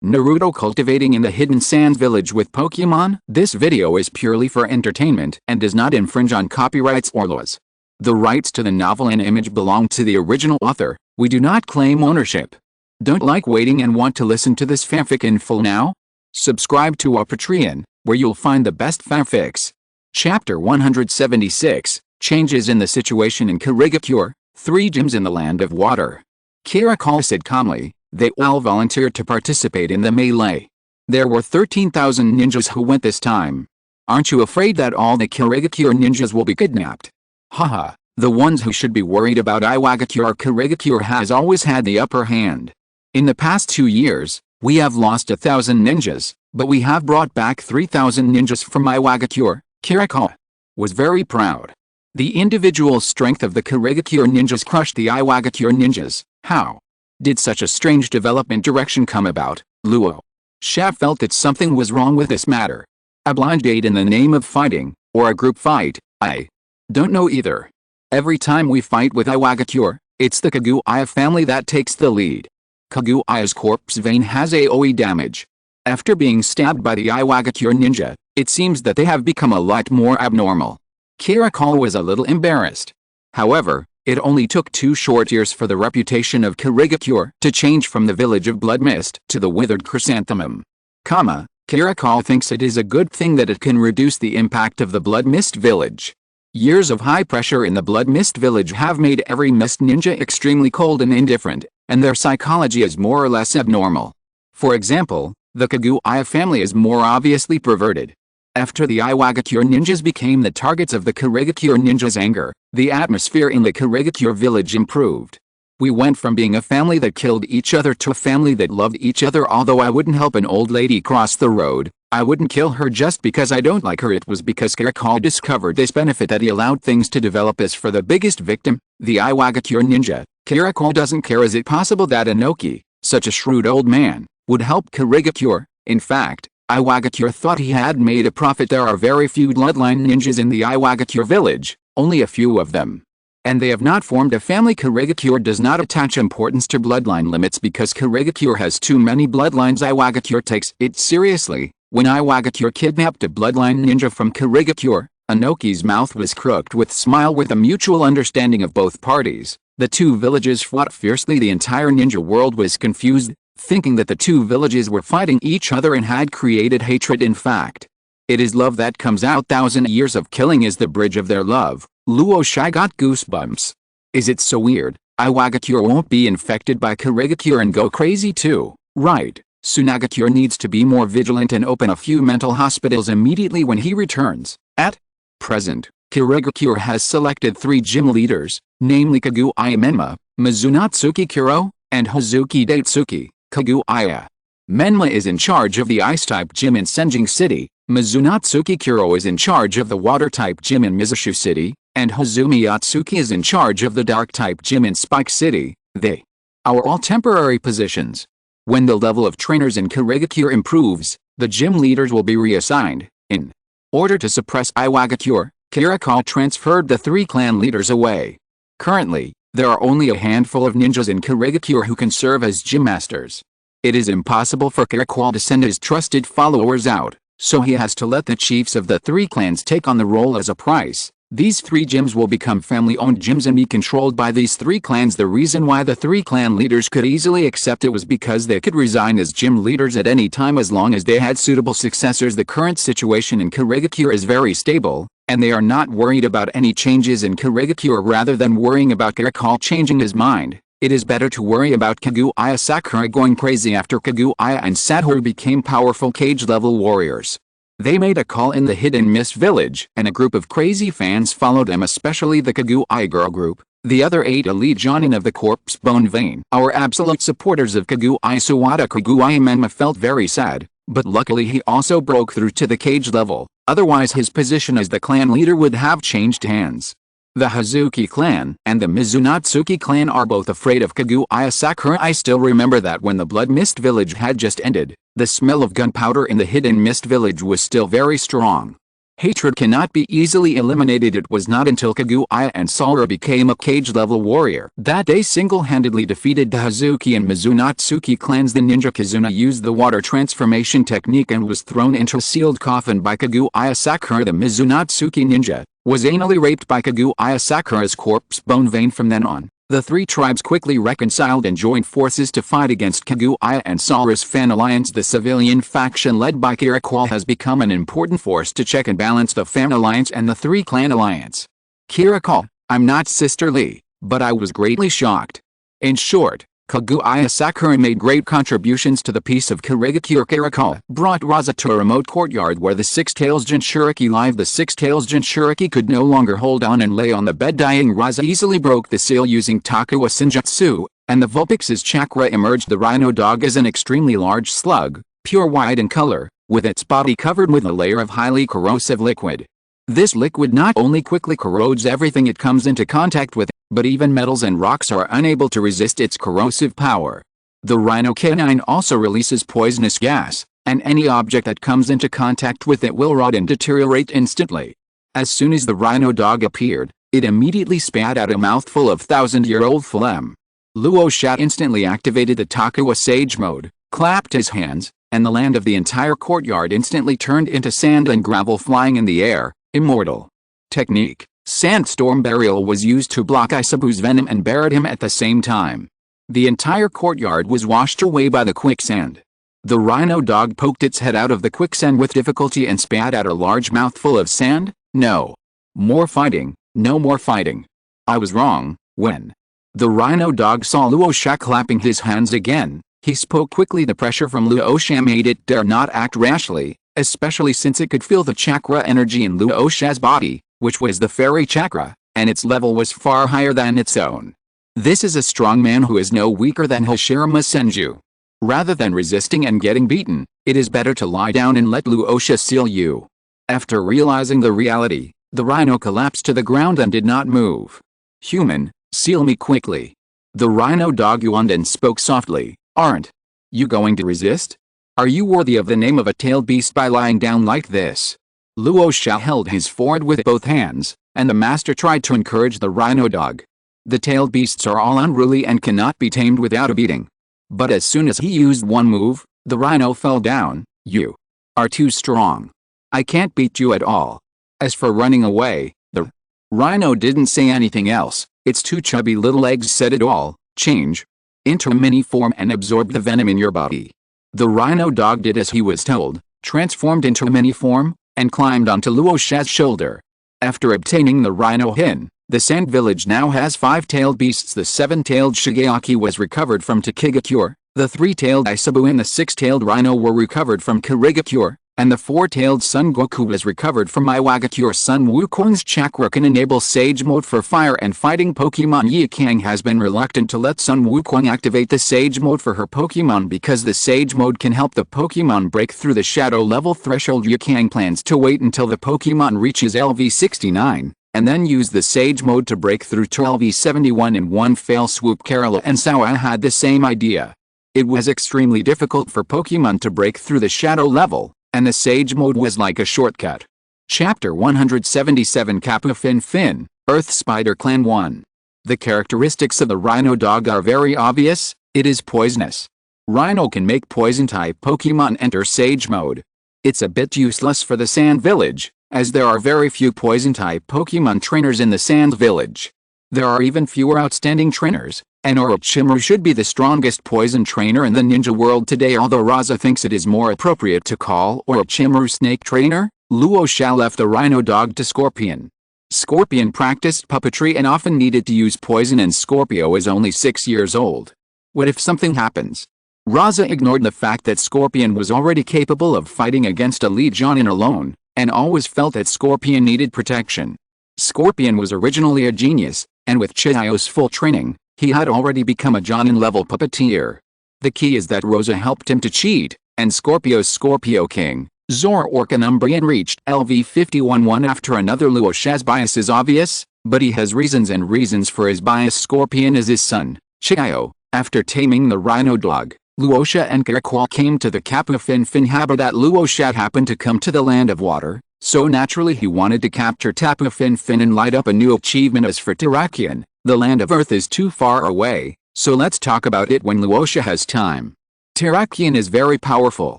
Naruto Cultivating in the Hidden Sands Village with Pokémon. This video is purely for entertainment and does not infringe on copyrights or laws. The rights to the novel and image belong to the original author. We do not claim ownership. Don't like waiting and want to listen to this fanfic in full now? Subscribe to our Patreon, where you'll find the best fanfics. Chapter 176, Changes in the Situation in Karigakure, 3 Gyms in the Land of Water. Karula said calmly. They all volunteered to participate in the melee. There were 13,000 ninjas who went this time. Aren't you afraid that all the Karigakure ninjas will be kidnapped? Haha, the ones who should be worried about Iwagakure. Karigakure has always had the upper hand. In the past 2 years, we have lost 1,000 ninjas, but we have brought back 3,000 ninjas from Iwagakure. Karula was very proud. The individual strength of the Karigakure ninjas crushed the Iwagakure ninjas. How did such a strange development direction come about? Luo Sha felt that something was wrong with this matter. A blind date in the name of fighting, or a group fight, I don't know either. Every time we fight with Iwagakure, it's the Shagu Ai family that takes the lead. Shagu Ai's corpse vein has AoE damage. After being stabbed by the Iwagakure ninja, it seems that they have become a lot more abnormal. Karula was a little embarrassed. However, it only took 2 short years for the reputation of Karigakure to change from the village of Blood Mist to the withered chrysanthemum. Karula thinks it is a good thing that it can reduce the impact of the Blood Mist village. Years of high pressure in the Blood Mist village have made every mist ninja extremely cold and indifferent, and their psychology is more or less abnormal. For example, the Shagu Ai family is more obviously perverted. After the Iwagakure ninjas became the targets of the Karigakure ninjas' anger, the atmosphere in the Karigakure village improved. We went from being a family that killed each other to a family that loved each other. Although I wouldn't help an old lady cross the road, I wouldn't kill her just because I don't like her. It was because Karula discovered this benefit that he allowed things to develop. As for the biggest victim, the Iwagakure ninja, Karula doesn't care. Is it possible that Inoki, such a shrewd old man, would help Karigakure? In fact, Iwagakure thought he had made a profit. There are very few bloodline ninjas in the Iwagakure village, only a few of them. And they have not formed a family. Karigakure does not attach importance to bloodline limits because Karigakure has too many bloodlines. Iwagakure takes it seriously. When Iwagakure kidnapped a bloodline ninja from Karigakure, Inoki's mouth was crooked with smile. With a mutual understanding of both parties, the 2 villages fought fiercely. The entire ninja world was confused, thinking that the 2 villages were fighting each other and had created hatred. In fact, it is love that comes out. 1,000 years of killing is the bridge of their love. Luo Sha got goosebumps. Is it so weird? Iwagakure won't be infected by Karigakure and go crazy too, right? Sunagakure needs to be more vigilant and open a few mental hospitals immediately when he returns. At present, Karigakure has selected 3 gym leaders, namely Shagu Ai Menma, Mizunatsuki Kuro, and Hazuki Daitsuki. Shagu Ai Menma is in charge of the Ice-type gym in Senjing City, Mizunatsuki Kuro is in charge of the Water-type gym in Mizushu City, and Hazumi Yatsuki is in charge of the Dark-type gym in Spike City. They are all temporary positions. When the level of trainers in Karigakure improves, the gym leaders will be reassigned. In order to suppress Iwagakure, Karula transferred the 3 clan leaders away. Currently, there are only a handful of ninjas in Karigakure who can serve as gym masters. It is impossible for Karula to send his trusted followers out, so he has to let the chiefs of the 3 clans take on the role as a price. These 3 gyms will become family-owned gyms and be controlled by these 3 clans. The reason why the 3 clan leaders could easily accept it was because they could resign as gym leaders at any time as long as they had suitable successors. The current situation in Karigakure is very stable, and they are not worried about any changes in Karigakure. Rather than worrying about Karula changing his mind, it is better to worry about Shagu Ai Sakura going crazy. After Shagu Ai and Sakura became powerful cage-level warriors, they made a call in the Hidden Mist village, and a group of crazy fans followed them, especially the Shagu Ai girl group. The other 8 elite jonin of the corpse bone vein are absolute supporters of Shagu Ai Sawada. Shagu Ai Menma felt very sad, but luckily he also broke through to the cage level, otherwise his position as the clan leader would have changed hands. The Hazuki clan and the Mizunatsuki clan are both afraid of Shagu Ai Sakura. I still remember that when the Blood Mist village had just ended, the smell of gunpowder in the Hidden Mist village was still very strong. Hatred cannot be easily eliminated. It was not until Shagu Ai and Sora became a cage-level warrior that they single-handedly defeated the Hazuki and Mizunatsuki clans. The ninja Kizuna used the water transformation technique and was thrown into a sealed coffin by Shagu Ai. Sakura, the Mizunatsuki ninja, was anally raped by Shagu Ai. Sakura's corpse bone vein. From then on, the three tribes quickly reconciled and joined forces to fight against Shagu Ai and Sora's fan alliance. The civilian faction led by Kira has become an important force to check and balance the fan alliance and the three-clan alliance. Kira, I'm not sisterly, but I was greatly shocked. In short, Shagu Ai Sakura made great contributions to the peace of Kirigakure. Kira brought Rasa to a remote courtyard where the six-tails Jinchuriki lived. The six-tails Jinchuriki could no longer hold on and lay on the bed dying. Rasa easily broke the seal using Takuwa Senjutsu, and the Vulpix's chakra emerged. The rhino dog is an extremely large slug, pure white in color, with its body covered with a layer of highly corrosive liquid. This liquid not only quickly corrodes everything it comes into contact with, but even metals and rocks are unable to resist its corrosive power. The rhino canine also releases poisonous gas, and any object that comes into contact with it will rot and deteriorate instantly. As soon as the rhino dog appeared, it immediately spat out a mouthful of thousand-year-old phlegm. Luo Sha instantly activated the Takuwa Sage mode, clapped his hands, and the land of the entire courtyard instantly turned into sand and gravel flying in the air. Immortal technique. Sandstorm Burial was used to block Isabu's venom and buried him at the same time. The entire courtyard was washed away by the quicksand. The rhino dog poked its head out of the quicksand with difficulty and spat out a large mouthful of sand. No more fighting, no more fighting. I was wrong. When the rhino dog saw Luo Sha clapping his hands again, he spoke quickly. The pressure from Luo Sha made it dare not act rashly, especially since it could feel the chakra energy in Luo Sha's body, which was the fairy chakra, and its level was far higher than its own. This is a strong man who is no weaker than Hashirama Senju. Rather than resisting and getting beaten, it is better to lie down and let Luo Sha seal you. After realizing the reality, the rhino collapsed to the ground and did not move. Human, seal me quickly. The rhino dog yawned and spoke softly. Aren't you going to resist? Are you worthy of the name of a tailed beast by lying down like this? Luo Sha held his forehead with both hands, and the master tried to encourage the rhino dog. The tailed beasts are all unruly and cannot be tamed without a beating. But as soon as he used one move, the rhino fell down. You are too strong. I can't beat you at all. As for running away, the rhino didn't say anything else. Its two chubby little legs said it all. Change into a mini form and absorb the venom in your body. The rhino dog did as he was told, transformed into a mini form, and climbed onto Luo Sha's shoulder. After obtaining the rhino hin, the sand village now has 5-tailed beasts. The 7-tailed Shigeaki was recovered from Takigakure, the 3-tailed Isabu and the 6-tailed rhino were recovered from Kirigakure, and the 4-tailed Son Goku was recovered from Iwagakure. Sun Wukong's chakra can enable Sage mode for fire and fighting Pokemon. Yikang has been reluctant to let Sun Wukong activate the Sage mode for her Pokemon because the Sage mode can help the Pokemon break through the shadow level threshold. Yikang plans to wait until the Pokemon reaches LV69, and then use the Sage mode to break through to LV71 in one fell swoop. Karula and Xiao Ai had the same idea. It was extremely difficult for Pokemon to break through the shadow level, and the Sage mode was like a shortcut. Chapter 177 Kappa Fin Fin, Earth Spider Clan 1. The characteristics of the rhino dog are very obvious. It is poisonous. Rhino can make poison-type Pokemon enter Sage mode. It's a bit useless for the Sand Village, as there are very few poison-type Pokemon trainers in the Sand Village. There are even fewer outstanding trainers, and Orochimaru should be the strongest poison trainer in the ninja world today. Although Rasa thinks it is more appropriate to call Orochimaru Snake Trainer, Luo Sha left the rhino dog to Scorpion. Scorpion practiced puppetry and often needed to use poison, and Scorpio is only 6 years old. What if something happens? Rasa ignored the fact that Scorpion was already capable of fighting against a lead Jonin alone, and always felt that Scorpion needed protection. Scorpion was originally a genius, and with Chihiyo's full training, he had already become a Jonin-level puppeteer. The key is that Rosa helped him to cheat, and Scorpio's Scorpio King, Zoroark Umbrian, reached LV51 after another. Luo Sha's bias is obvious, but he has reasons and reasons for his bias. Scorpion is his son, Chihiyo. After taming the rhino dog, Luo Sha and Kira came to the Kappa Fin Fin habitat. Luo Sha happened to come to the land of water, So naturally he wanted to capture Tapu Fin Fin and light up a new achievement as for Terrakion. The land of Earth is too far away, so let's talk about it when Luo Sha has time. Terrakion is very powerful,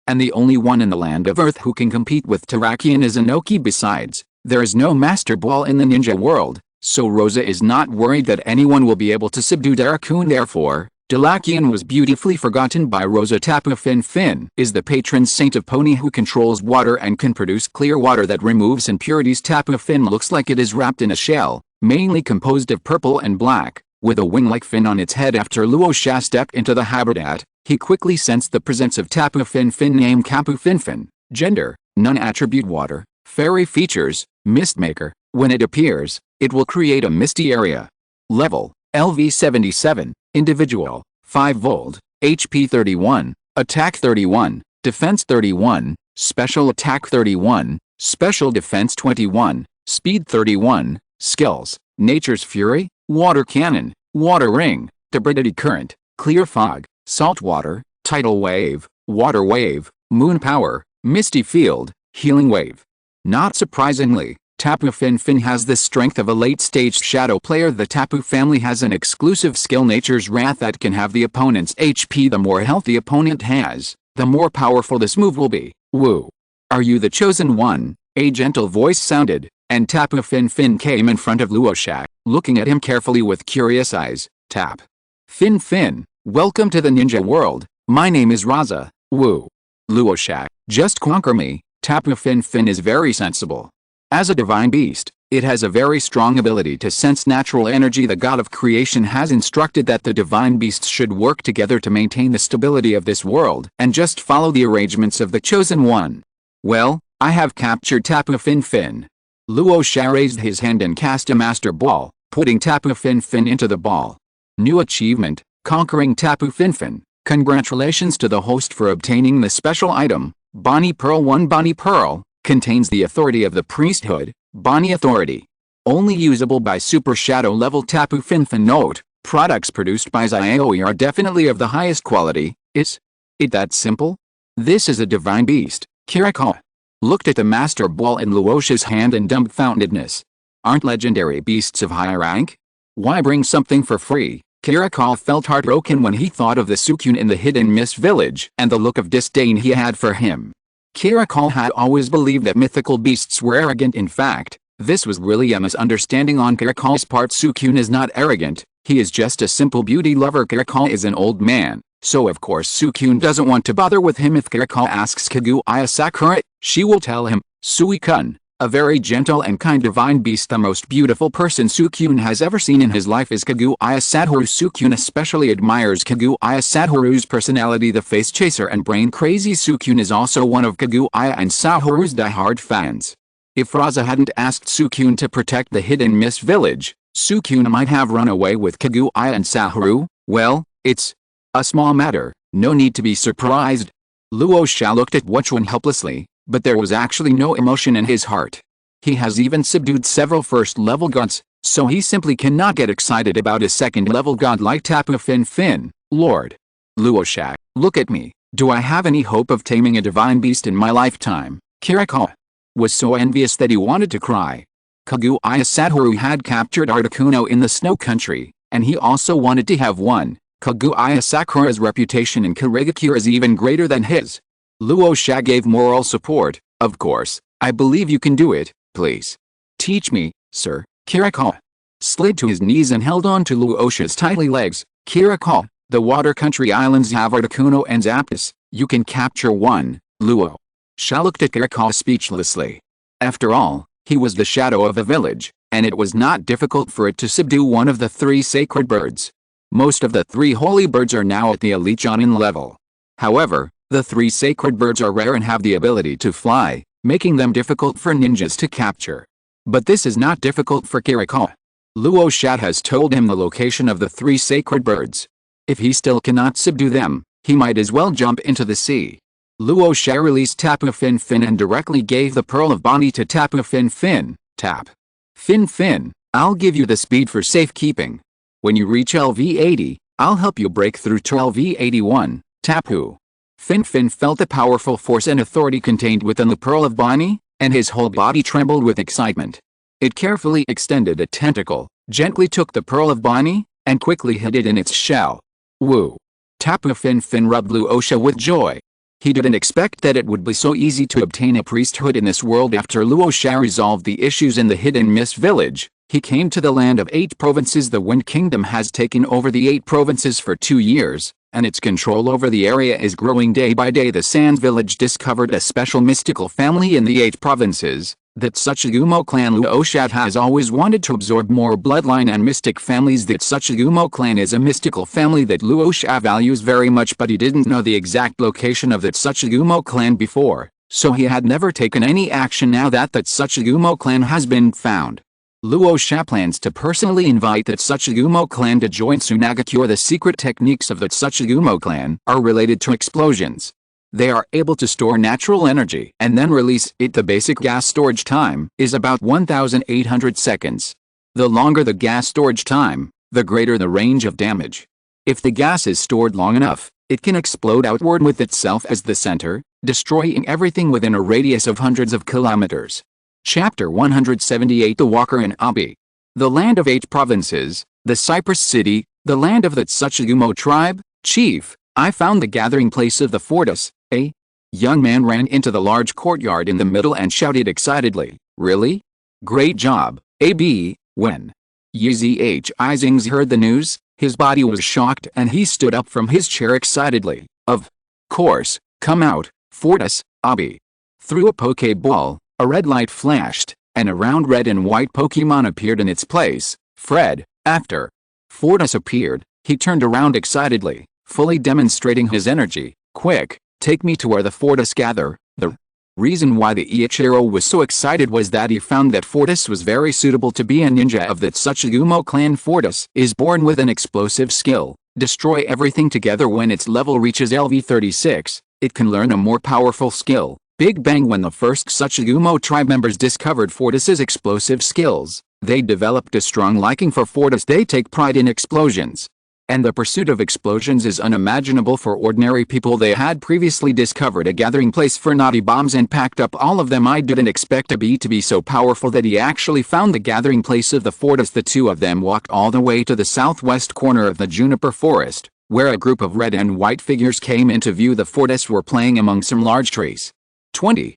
and the only one in the land of Earth who can compete with Terrakion is Inoki. Besides, there is no Master Ball in the ninja world, so Rosa is not worried that anyone will be able to subdue Terrakion. Therefore, Terrakion was beautifully forgotten by Rosa. Tapu Fin Fin is the patron saint of Pony who controls water and can produce clear water that removes impurities. Tapu Fin looks like it is wrapped in a shell, mainly composed of purple and black, with a wing-like fin on its head. After Luo Sha stepped into the habitat, he quickly sensed the presence of Tapu Fin Fin. Name Tapu Fin Fin. Gender, none. Attribute water. Fairy features, Mistmaker. When it appears, it will create a misty area. Level, LV 77. Individual, 5 volt, HP 31, Attack 31, Defense 31, Special Attack 31, Special Defense 21, Speed 31, Skills, Nature's Fury, Water Cannon, Water Ring, Turbidity Current, Clear Fog, Salt Water, Tidal Wave, Water Wave, Moon Power, Misty Field, Healing Wave. Not surprisingly, Tapu Fin Fin has the strength of a late-stage shadow player. The Tapu family has an exclusive skill, Nature's Wrath, that can have the opponent's HP. The more health the opponent has, the more powerful this move will be. Woo! Are you the chosen one? A gentle voice sounded, and Tapu Fin Fin came in front of Luo Sha, looking at him carefully with curious eyes. Tap. Fin Fin, welcome to the ninja world. My name is Rasa. Woo! Luo Sha, just conquer me. Tapu Fin Fin is very sensible. As a divine beast, it has a very strong ability to sense natural energy. The god of creation has instructed that the divine beasts should work together to maintain the stability of this world and just follow the arrangements of the chosen one. Well, I have captured Tapu Fin Fin. Luo Sha raised his hand and cast a master ball, putting Tapu Fin Fin into the ball. New achievement, conquering Tapu Fin Fin. Congratulations to the host for obtaining the special item, Bonnie Pearl 1. Bonnie Pearl contains the authority of the priesthood, Bonnie Authority. Only usable by Super Shadow level Tapu Fin Fin. Note, products produced by Xiao Ai are definitely of the highest quality. Is it that simple? This is a divine beast. Kiriko looked at the master ball in Luo Sha's hand in dumbfoundedness. Aren't legendary beasts of high rank? Why bring something for free? Kiriko felt heartbroken when he thought of the Sukyun in the hidden mist village and the look of disdain he had for him. Kiriko had always believed that mythical beasts were arrogant. In fact, this was really a misunderstanding on Kiriko's part. Sukyun is not arrogant, he is just a simple beauty lover. Kiriko is an old man, so of course Sukyun doesn't want to bother with him. If Kiriko asks Kaguya Sakura, she will tell him, Suikun, a very gentle and kind divine beast. The most beautiful person Sukyun has ever seen in his life is Kaguya Satoru. Sukyun especially admires Kaguya Satoru's personality, the face chaser and brain crazy. Sukyun is also one of Kaguya and Satoru's diehard fans. If Rasa hadn't asked Sukyun to protect the hidden mist village, Sukyun might have run away with Kaguya and Satoru. Well, it's a small matter, no need to be surprised. Luo Sha looked at Wuchuan helplessly, but there was actually no emotion in his heart. He has even subdued several first-level gods, so he simply cannot get excited about a second-level god like Tapu Fin Fin. Lord Luo Sha, look at me. Do I have any hope of taming a divine beast in my lifetime? Kiriko was so envious that he wanted to cry. Kaguya Satoru had captured Articuno in the snow country, and he also wanted to have one. Kaguya Sakura's reputation in Kirigakure is even greater than his. Luo Sha gave moral support. Of course, I believe you can do it, please. Teach me, sir. Kiriko slid to his knees and held on to Luo Sha's tightly legs. Kiriko, the water country islands have Articuno and Zapdos. You can capture one. Luo Sha looked at Kiriko speechlessly. After all, he was the shadow of a village, and it was not difficult for it to subdue one of the 3 sacred birds. Most of the 3 holy birds are now at the elite Jonin level. However, the 3 sacred birds are rare and have the ability to fly, making them difficult for ninjas to capture. But this is not difficult for Kiriko. Luo Sha has told him the location of the 3 sacred birds. If he still cannot subdue them, he might as well jump into the sea. Luo Sha released Tapu Fin Fin and directly gave the Pearl of Bonnie to Tapu Fin Fin. Tap. Fin Fin, I'll give you the speed for safekeeping. When you reach LV 80, I'll help you break through to LV 81. Tapu Fin Fin felt the powerful force and authority contained within the Pearl of Bonnie. and his whole body trembled with excitement. It carefully extended a tentacle, gently took the pearl of Bani, and quickly hid it in its shell. Woo! Tapu Fin rubbed Luo Sha with joy. He didn't expect that it would be so easy to obtain a priesthood in this world. After Luo Sha resolved the issues in the hidden mist village, he came to the land of 8 provinces. The Wind Kingdom has taken over the 8 provinces for 2 years, and its control over the area is growing day by day. The Sands village discovered a special mystical family in the 8 provinces. That Tsuchigumo clan. Luo Sha has always wanted to absorb more bloodline and mystic families. That Tsuchigumo clan is a mystical family that Luo Sha values very much, but he didn't know the exact location of that Tsuchigumo clan before, so he had never taken any action. Now that Tsuchigumo clan has been found, Luo Sha plans to personally invite the Tsuchigumo clan to join Tsunagakure. The secret techniques of the Tsuchigumo clan are related to explosions. They are able to store natural energy and then release it. The basic gas storage time is about 1,800 seconds. The longer the gas storage time, the greater the range of damage. If the gas is stored long enough, it can explode outward with itself as the center, destroying everything within a radius of hundreds of kilometers. Chapter 178. The Walker in Abi. The land of 8 provinces, the Cypress City, the land of the Tsuchigumo tribe. Chief, I found the gathering place of the Fortis. A young man ran into the large courtyard in the middle and shouted excitedly, "Really? Great job, AB." When Xiao Ai heard the news, his body was shocked and he stood up from his chair excitedly. Of course, come out, Fortis, Abi. Through a Pokeball, a red light flashed, and a round red and white Pokemon appeared in its place. Fred. After Fortis appeared, he turned around excitedly, fully demonstrating his energy. Quick, take me to where the Fortis gather. The reason why the Ichiro was so excited was that he found that Fortis was very suitable to be a ninja of the Tsuchigumo clan. Fortis is born with an explosive skill. Destroy everything together. When its level reaches LV36, it can learn a more powerful skill, Big Bang. When the first Tsuchigumo tribe members discovered Fortis's explosive skills, they developed a strong liking for Fortis. They take pride in explosions, and the pursuit of explosions is unimaginable for ordinary people. They had previously discovered a gathering place for naughty bombs and packed up all of them. I didn't expect a bee to be so powerful that he actually found the gathering place of the Fortis. The two of them walked all the way to the southwest corner of the juniper forest, where a group of red and white figures came into view. The Fortis were playing among some large trees. 20.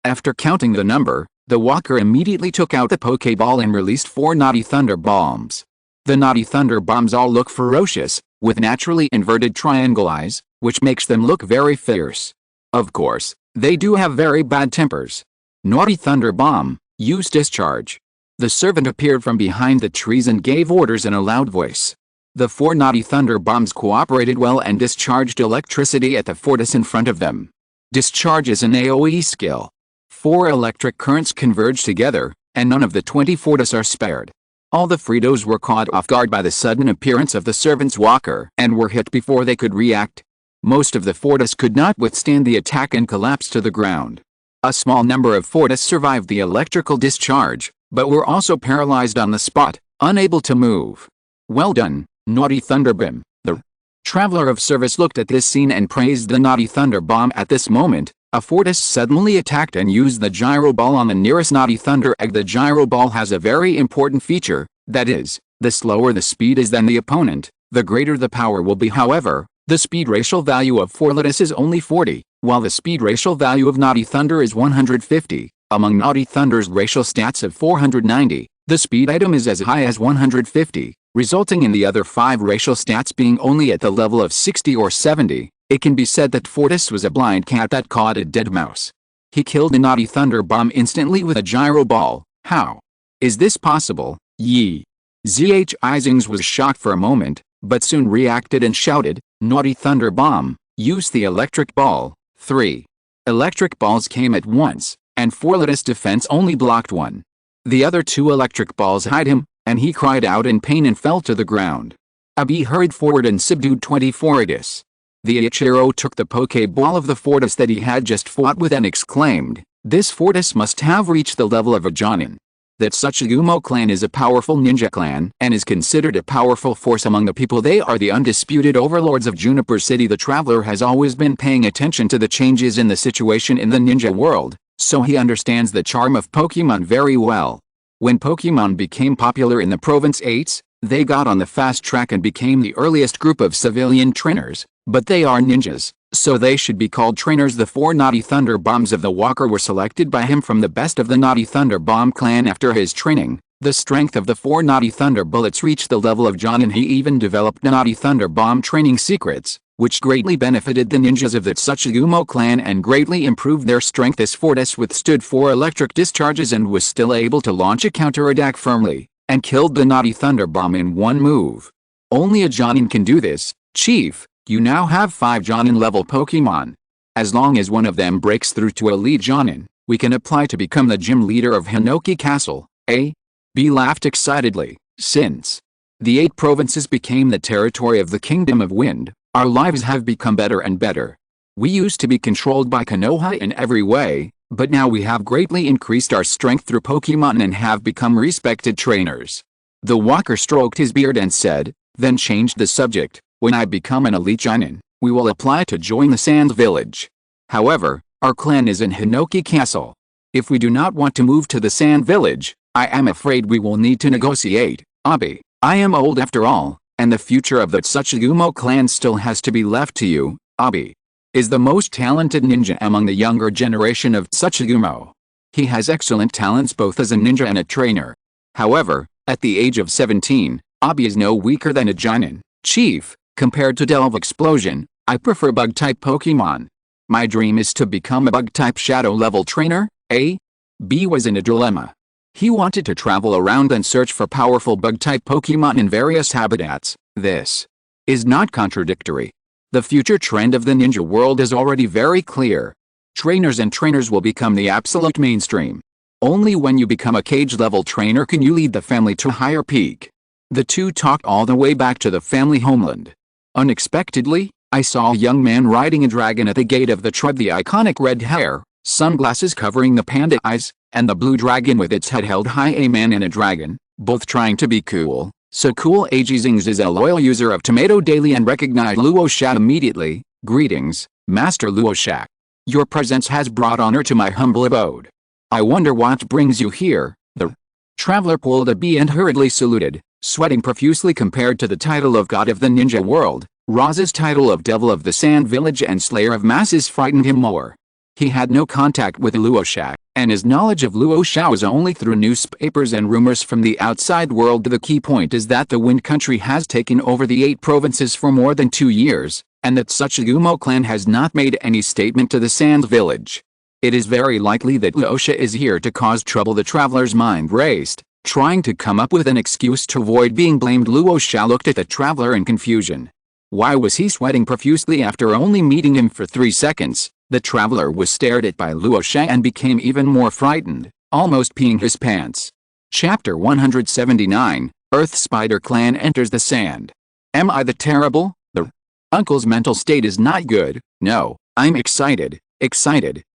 After counting the number, the walker immediately took out the Pokeball and released 4 naughty thunder bombs. The naughty thunder bombs all look ferocious, with naturally inverted triangle eyes, which makes them look very fierce. Of course, they do have very bad tempers. Naughty thunder bomb, use discharge. The servant appeared from behind the trees and gave orders in a loud voice. The 4 naughty thunder bombs cooperated well and discharged electricity at the Fortis in front of them. Discharge is an AoE skill. 4 electric currents converge together, and none of the 20 Fortis are spared. All the Fritos were caught off guard by the sudden appearance of the servant's walker and were hit before they could react. Most of the Fortis could not withstand the attack and collapsed to the ground. A small number of Fortis survived the electrical discharge, but were also paralyzed on the spot, unable to move. Well done, Naughty Thunderbomb. The Traveler of Service looked at this scene and praised the Naughty Thunder Bomb. At this moment, a Fortis suddenly attacked and used the Gyro Ball on the nearest Naughty Thunder Egg. The Gyro Ball has a very important feature, that is, the slower the speed is than the opponent, the greater the power will be. However, the speed ratio value of Fortis is only 40, while the speed ratio value of Naughty Thunder is 150. Among Naughty Thunder's racial stats of 490, the speed item is as high as 150, resulting in the other 5 racial stats being only at the level of 60 or 70. It can be said that Fortis was a blind cat that caught a dead mouse. He killed the Naughty Thunder Bomb instantly with a Gyro Ball. How is this possible? Xiao Ai was shocked for a moment, but soon reacted and shouted, "Naughty Thunder Bomb, use the electric ball." 3 electric balls came at once, and Fortis' defense only blocked 1. The other 2 electric balls hit him, and he cried out in pain and fell to the ground. Abi hurried forward and subdued 20 Fortis. The Ichiro took the Pokeball of the Fortis that he had just fought with and exclaimed, "This Fortis must have reached the level of a Jonin." That Tsuchigumo clan is a powerful ninja clan and is considered a powerful force among the people. They are the undisputed overlords of Juniper City. The traveler has always been paying attention to the changes in the situation in the ninja world, so he understands the charm of Pokémon very well. When Pokémon became popular in the Province 8s, they got on the fast track and became the earliest group of civilian trainers, but they are ninjas, so they should be called trainers. The 4 Naughty Thunder Bombs of the Walker were selected by him from the best of the Naughty Thunder Bomb clan. After his training, the strength of the 4 Naughty Thunder bullets reached the level of John, and he even developed Naughty Thunder Bomb training secrets, which greatly benefited the ninjas of the Tsuchigumo clan and greatly improved their strength. This fortress withstood 4 electric discharges and was still able to launch a counterattack firmly, and killed the Naughty Thunder Bomb in one move. Only a Jonin can do this, Chief. You now have 5 Jonin level Pokemon. As long as one of them breaks through to Elite Jonin, we can apply to become the gym leader of Hinoki Castle. A. B laughed excitedly. Since the 8 provinces became the territory of the Kingdom of Wind, our lives have become better and better. We used to be controlled by Konoha in every way, but now we have greatly increased our strength through Pokemon and have become respected trainers. The Walker stroked his beard and said, then changed the subject. When I become an Elite Jonin, we will apply to join the Sand Village. However, our clan is in Hinoki Castle. If we do not want to move to the Sand Village, I am afraid we will need to negotiate. Abi, I am old after all, and the future of the Tsuchigumo clan still has to be left to you. Abi is the most talented ninja among the younger generation of Tsuchigumo. He has excellent talents both as a ninja and a trainer. However, at the age of 17, Abi is no weaker than a Jonin. Chief, compared to Delve Explosion, I prefer Bug-type Pokemon. My dream is to become a Bug-type Shadow-level trainer. A. B was in a dilemma. He wanted to travel around and search for powerful Bug-type Pokemon in various habitats. This is not contradictory. The future trend of the ninja world is already very clear. Trainers and trainers will become the absolute mainstream. Only when you become a cage-level trainer can you lead the family to a higher peak. The two talked all the way back to the family homeland. Unexpectedly, I saw a young man riding a dragon at the gate of the tribe. The iconic red hair, sunglasses covering the panda eyes, and the blue dragon with its head held high. A man and a dragon, both trying to be cool. So cool. Agizings is a loyal user of Tomato Daily and recognized Luo Sha immediately. Greetings, Master Luo Sha. Your presence has brought honor to my humble abode. I wonder what brings you here. The traveler pulled a bee and hurriedly saluted, sweating profusely. Compared to the title of God of the Ninja World, Rasa's title of Devil of the Sand Village and Slayer of Masses frightened him more. He had no contact with Luo Sha, and his knowledge of Luo Sha was only through newspapers and rumors from the outside world. The key point is that the Wind Country has taken over the 8 provinces for more than 2 years, and that Tsuchigumo clan has not made any statement to the Sand Village. It is very likely that Luo Sha is here to cause trouble. The traveler's mind raced, trying to come up with an excuse to avoid being blamed. Luo Sha looked at the traveler in confusion. Why was he sweating profusely after only meeting him for 3 seconds? The traveler was stared at by Luo Sha and became even more frightened, almost peeing his pants. Chapter 179, Earth Spider Clan enters the sand. Am I the terrible? The uncle's mental state is not good. No, I'm excited.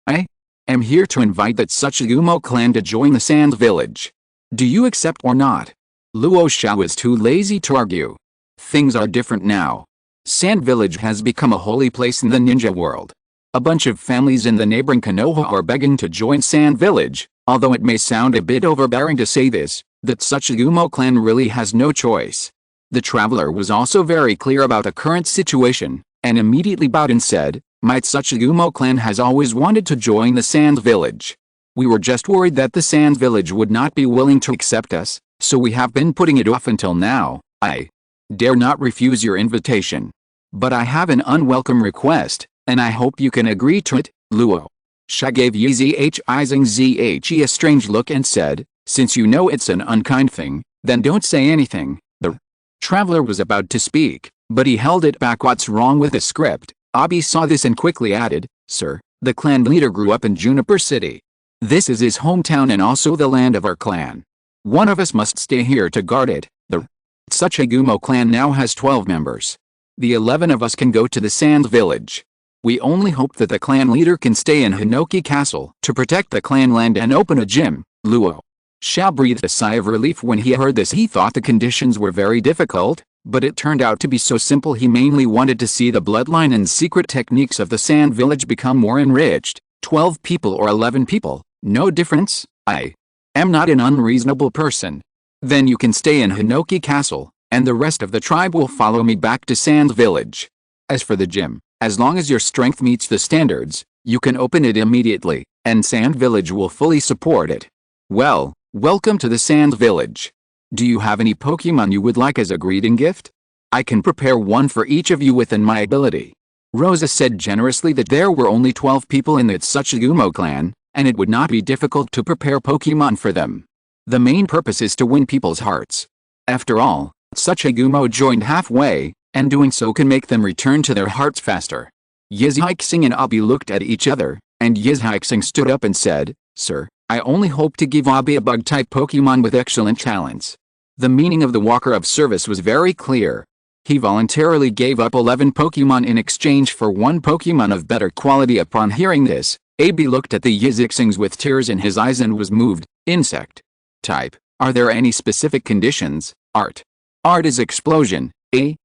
I am here to invite the Tsuchigumo clan to join the Sand Village. Do you accept or not? Luo Sha was too lazy to argue. Things are different now. Sand Village has become a holy place in the ninja world. A bunch of families in the neighboring Konoha are begging to join Sand Village. Although it may sound a bit overbearing to say this, the Tsuchigumo clan really has no choice. The traveler was also very clear about the current situation, and immediately bowed and said, my Tsuchigumo clan has always wanted to join the Sand Village. We were just worried that the Sand Village would not be willing to accept us, so we have been putting it off until now. I dare not refuse your invitation. But I have an unwelcome request, and I hope you can agree to it. Luo Sha gave Zhe a strange look and said, since you know it's an unkind thing, then don't say anything. The traveler was about to speak, but he held it back. What's wrong with the script? Abi saw this and quickly added, sir, the clan leader grew up in Juniper City. This is his hometown and also the land of our clan. One of us must stay here to guard it. The Tsuchigumo clan now has 12 members. The 11 of us can go to the Sand Village. We only hope that the clan leader can stay in Hinoki Castle to protect the clan land and open a gym. Luo Sha breathed a sigh of relief when he heard this. He thought the conditions were very difficult, but it turned out to be so simple. He mainly wanted to see the bloodline and secret techniques of the Sand Village become more enriched. 12 people or 11 people, no difference. I am not an unreasonable person. Then you can stay in Hinoki Castle, and the rest of the tribe will follow me back to Sand Village. As for the gym, as long as your strength meets the standards, you can open it immediately, and Sand Village will fully support it. Well, welcome to the Sand Village. Do you have any Pokemon you would like as a greeting gift? I can prepare one for each of you within my ability. Rosa said generously that there were only 12 people in the Tsuchigumo clan, and it would not be difficult to prepare Pokemon for them. The main purpose is to win people's hearts. After all, Tsuchigumo joined halfway, and doing so can make them return to their hearts faster. Yizhixing and Abi looked at each other, and Yizhixing stood up and said, "Sir, I only hope to give Abi a bug-type Pokemon with excellent talents." The meaning of the Walker of Service was very clear. He voluntarily gave up 11 Pokemon in exchange for one Pokemon of better quality. Upon hearing this, Abi looked at the Yizhixings with tears in his eyes and was moved. Insect. Type. Are there any specific conditions? Art. Art is explosion. A.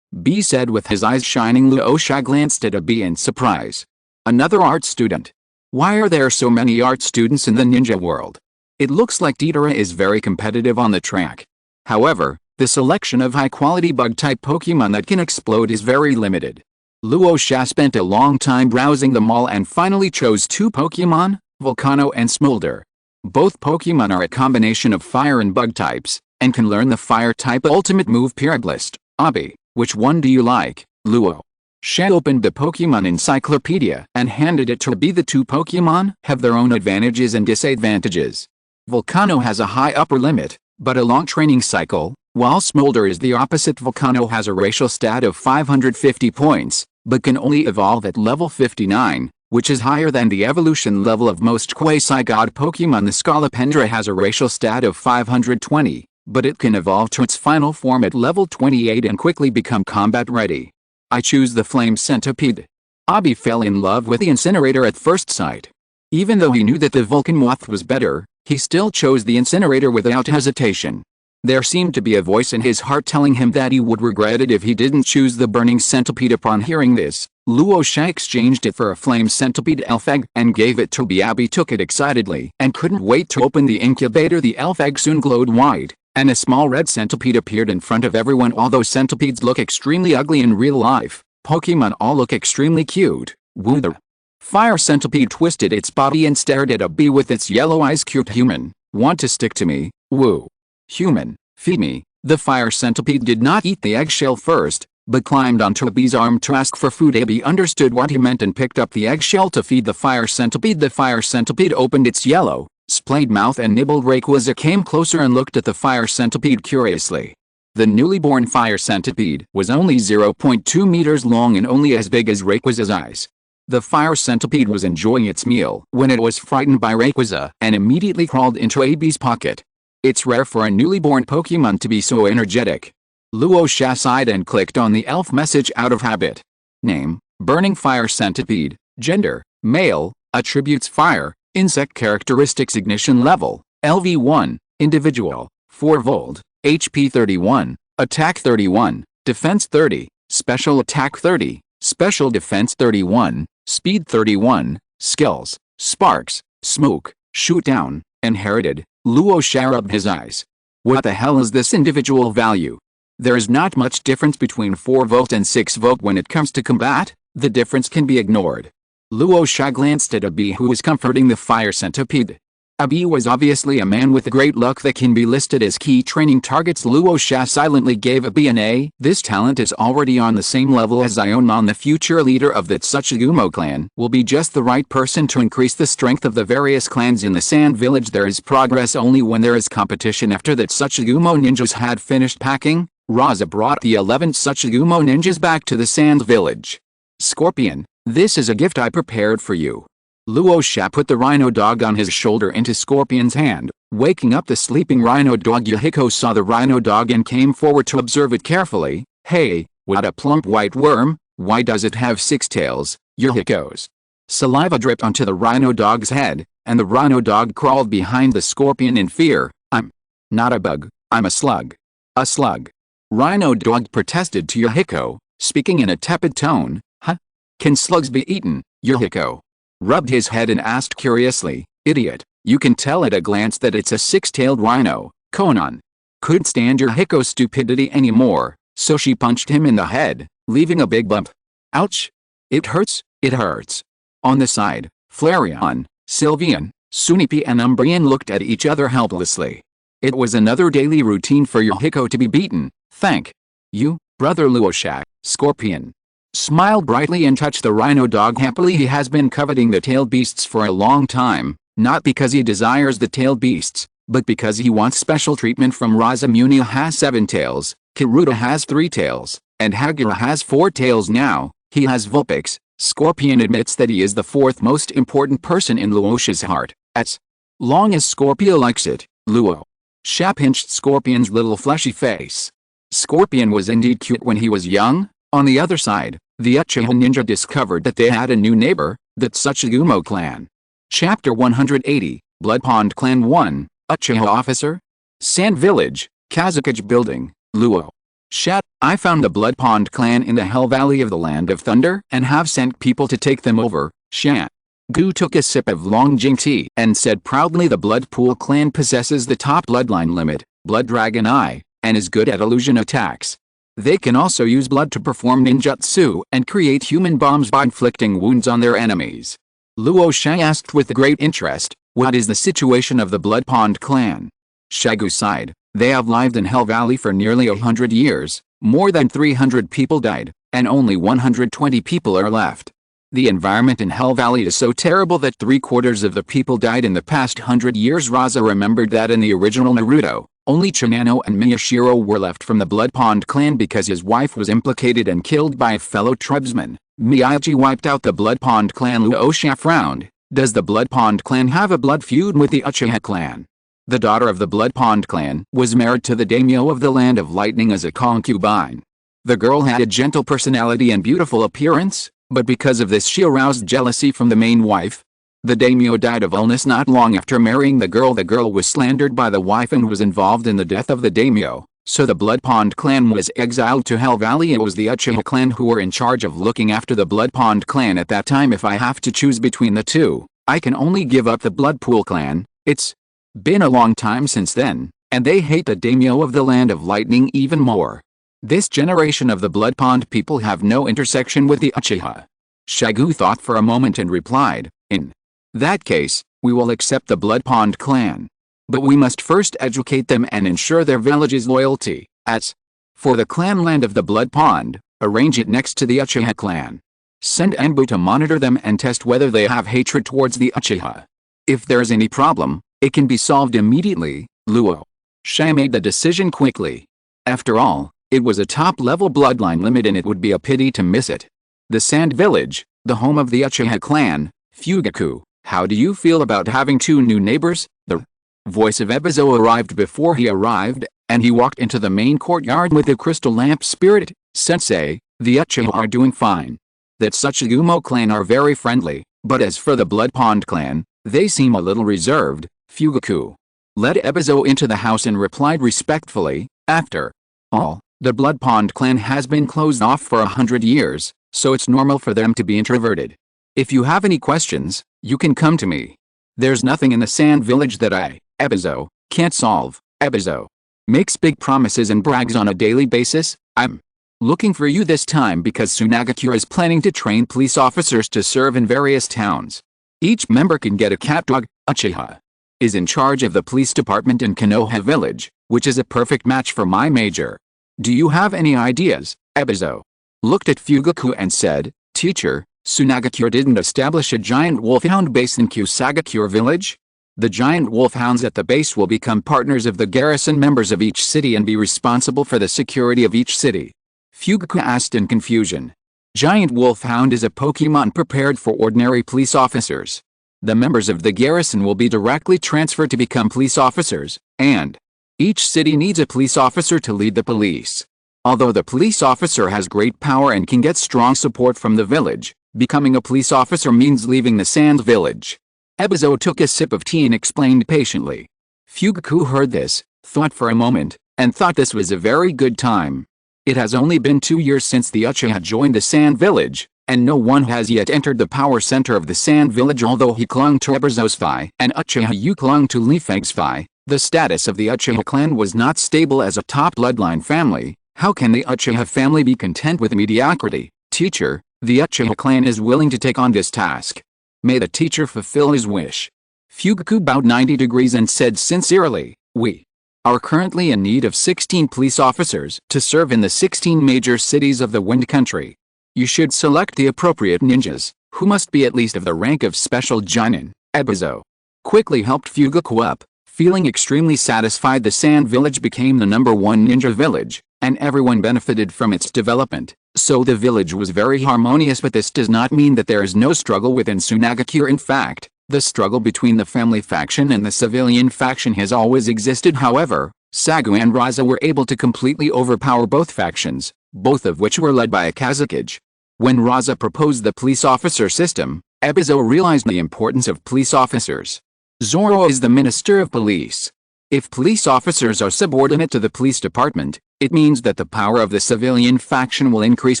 B said with his eyes shining. Luo Sha glanced at Abi in surprise. Another art student. Why are there so many art students in the ninja world? It looks like Deidara is very competitive on the track. However, the selection of high-quality bug-type Pokemon that can explode is very limited. Luo Sha spent a long time browsing them all and finally chose 2 Pokemon, Volcano and Smolder. Both Pokemon are a combination of fire and bug types, and can learn the fire-type ultimate move Pyroblast. Abi, which one do you like? Luo Sha opened the Pokemon encyclopedia and handed it to Abi. The 2 Pokemon have their own advantages and disadvantages. Volcano has a high upper limit, but a long training cycle, while Smolder is the opposite. Volcano has a racial stat of 550 points, but can only evolve at level 59, which is higher than the evolution level of most quasi-god Pokemon. The Scolopendra has a racial stat of 520, but it can evolve to its final form at level 28 and quickly become combat ready. I choose the Flame Centipede. Abi fell in love with the Incinerator at first sight. Even though he knew that the Vulcan Moth was better, he still chose the Incinerator without hesitation. There seemed to be a voice in his heart telling him that he would regret it if he didn't choose the Burning Centipede. Upon hearing this, Luo Sha exchanged it for a Flame Centipede elf egg and gave it to Abi. Abi took it excitedly and couldn't wait to open the incubator. The elf egg soon glowed wide, and a small red centipede appeared in front of everyone. Although centipedes look extremely ugly in real life, Pokemon all look extremely cute. Woo! The fire centipede twisted its body and stared at Abi with its yellow eyes. Cute human, want to stick to me? Woo! Human, feed me. The fire centipede did not eat the eggshell first, but climbed onto Abi's arm to ask for food. Abi understood what he meant and picked up the eggshell to feed the fire centipede. The fire centipede opened its yellow, splayed mouth and nibbled. Rayquaza came closer and looked at the fire centipede curiously. The newly born fire centipede was only 0.2 meters long and only as big as Rayquaza's eyes. The fire centipede was enjoying its meal when it was frightened by Rayquaza and immediately crawled into Abi's pocket. It's rare for a newly born Pokemon to be so energetic. Luo Sha sighed and clicked on the elf message out of habit. Name, Burning Fire Centipede. Gender, male. Attributes fire. Insect characteristics ignition level, LV1. Individual, 4 volt, HP 31, attack 31, defense 30, special attack 30, special defense 31, speed 31, skills, sparks, smoke, shoot down, inherited. Luo Sha rubbed his eyes. What the hell is this individual value? There is not much difference between 4 volt and 6 volt when it comes to combat. The difference can be ignored. Luo Sha glanced at Abi, who was comforting the fire centipede. Abi was obviously a man with great luck that can be listed as key training targets. Luo Sha silently gave Abi an A. This talent is already on the same level as Ionon. The future leader of the Tsuchigumo clan will be just the right person to increase the strength of the various clans in the Sand Village. There is progress only when there is competition. After the Tsuchigumo ninjas had finished packing, Rasa brought the 11 Tsuchigumo ninjas back to the Sand Village. Scorpion, this is a gift I prepared for you. Luo Sha put the rhino dog on his shoulder into Scorpion's hand. Waking up the sleeping rhino dog, Yuhiko saw the rhino dog and came forward to observe it carefully. Hey, what a plump white worm, why does it have 6 tails? Yuhiko's saliva dripped onto the rhino dog's head, and the rhino dog crawled behind the scorpion in fear. I'm not a bug, I'm a slug. A slug. Rhino dog protested to Yuhiko, speaking in a tepid tone. Huh? Can slugs be eaten, Yuhiko? rubbed his head and asked curiously, "Idiot, you can tell at a glance that it's a six-tailed rhino, Conan." Couldn't stand your Hiko's stupidity anymore, so she punched him in the head, leaving a big bump. Ouch! It hurts, it hurts. On the side, Flareon, Sylveon, Sunipi and Umbreon looked at each other helplessly. It was another daily routine for your Hiko to be beaten. Thank you, brother Luo Sha. Scorpion smiled brightly and touched the rhino dog happily. He has been coveting the tailed beasts for a long time, not because he desires the tailed beasts, but because he wants special treatment from Rasa. Munia has 7 tails, Karula has 3 tails, and Yukira has 4 tails now. He has Vulpix. Scorpion admits that he is the 4th most important person in Luo Sha's heart, as long as Scorpio likes it. Luo Sha pinched Scorpion's little fleshy face. Scorpion was indeed cute when he was young. On the other side, the Uchiha ninja discovered that they had a new neighbor, the Tsuchigumo clan. Chapter 180, Blood Pond Clan 1, Uchiha Officer? Sand Village, Kazekage Building, Luo Sha. I found the Blood Pond clan in the Hell Valley of the Land of Thunder and have sent people to take them over. Shagu took a sip of Longjing tea and said proudly the Blood Pool clan possesses the top bloodline limit, Blood Dragon Eye, and is good at illusion attacks. They can also use blood to perform ninjutsu and create human bombs by inflicting wounds on their enemies. Luo Sha asked with great interest, "What is the situation of the Blood Pond clan?" Shagu sighed. "They have lived in Hell Valley for nearly 100 years, more than 300 people died, and only 120 people are left. The environment in Hell Valley is so terrible that 3/4 of the people died in the past 100 years." Rasa remembered that in the original Naruto, only Chinano and Miyashiro were left from the Blood Pond clan because his wife was implicated and killed by a fellow tribesman. Miyagi wiped out the Blood Pond clan. Luo Sha frowned. Does the Blood Pond clan have a blood feud with the Uchiha clan? The daughter of the Blood Pond clan was married to the daimyo of the Land of Lightning as a concubine. The girl had a gentle personality and beautiful appearance, but because of this she aroused jealousy from the main wife. The daimyo died of illness not long after marrying the girl. The girl was slandered by the wife and was involved in the death of the daimyo, so the Blood Pond clan was exiled to Hell Valley. It was the Uchiha clan who were in charge of looking after the Blood Pond clan at that time. If I have to choose between the two, I can only give up the Blood Pool clan. It's been a long time since then, and they hate the daimyo of the Land of Lightning even more. This generation of the Blood Pond people have no intersection with the Uchiha. Shagu thought for a moment and replied, "In that case, we will accept the Blood Pond clan. But we must first educate them and ensure their village's loyalty. As for the clan land of the Blood Pond, arrange it next to the Uchiha clan. Send Anbu to monitor them and test whether they have hatred towards the Uchiha. If there's any problem, it can be solved immediately." Luo Sha made the decision quickly. After all, it was a top-level bloodline limit and it would be a pity to miss it. The Sand Village, the home of the Uchiha clan. Fugaku, how do you feel about having 2 new neighbors? The voice of Ebizo arrived before he arrived, and he walked into the main courtyard with the crystal lamp. "Spirit, Sensei, the Uchiha are doing fine. That Tsuchigumo clan are very friendly, but as for the Blood Pond clan, they seem a little reserved." Fugaku led Ebizo into the house and replied respectfully, "After all, the Blood Pond clan has been closed off for 100 years, so it's normal for them to be introverted. If you have any questions, you can come to me. There's nothing in the Sand Village that Ebizo, can't solve." Ebizo makes big promises and brags on a daily basis. "I'm looking for you this time because Sunagakure is planning to train police officers to serve in various towns. Each member can get a cat dog. Uchiha is in charge of the police department in Konoha Village, which is a perfect match for my major. Do you have any ideas?" Ebizo looked at Fugaku and said, "Teacher, Sunagakure didn't establish a giant wolfhound base in Kusagakure Village? The giant wolfhounds at the base will become partners of the garrison members of each city and be responsible for the security of each city." Fugaku asked in confusion. Giant wolfhound is a Pokémon prepared for ordinary police officers. The members of the garrison will be directly transferred to become police officers, and each city needs a police officer to lead the police. Although the police officer has great power and can get strong support from the village, becoming a police officer means leaving the Sand Village. Ebizo took a sip of tea and explained patiently. Fugaku heard this, thought for a moment, and thought this was a very good time. It has only been 2 years since the Uchiha joined the Sand Village, and no one has yet entered the power center of the Sand Village. Although he clung to Ebizo's Phi and Uchiha Yu clung to Li Feng's Phi, the status of the Uchiha clan was not stable as a top bloodline family. How can the Uchiha family be content with mediocrity? Teacher, the Uchiha clan is willing to take on this task. May the teacher fulfill his wish. Fugaku bowed 90 degrees and said sincerely, we are currently in need of 16 police officers to serve in the 16 major cities of the Wind Country. You should select the appropriate ninjas, who must be at least of the rank of Special Jonin. Ebizo quickly helped Fugaku up. Feeling extremely satisfied, the Sand Village became the #1 ninja village, and everyone benefited from its development. So the village was very harmonious, but this does not mean that there is no struggle within Sunagakure. In fact, the struggle between the family faction and the civilian faction has always existed. However, Shagu and Rasa were able to completely overpower both factions, both of which were led by a Kazekage. When Rasa proposed the police officer system, Ebizo realized the importance of police officers. Zoro is the Minister of Police. If police officers are subordinate to the police department, it means that the power of the civilian faction will increase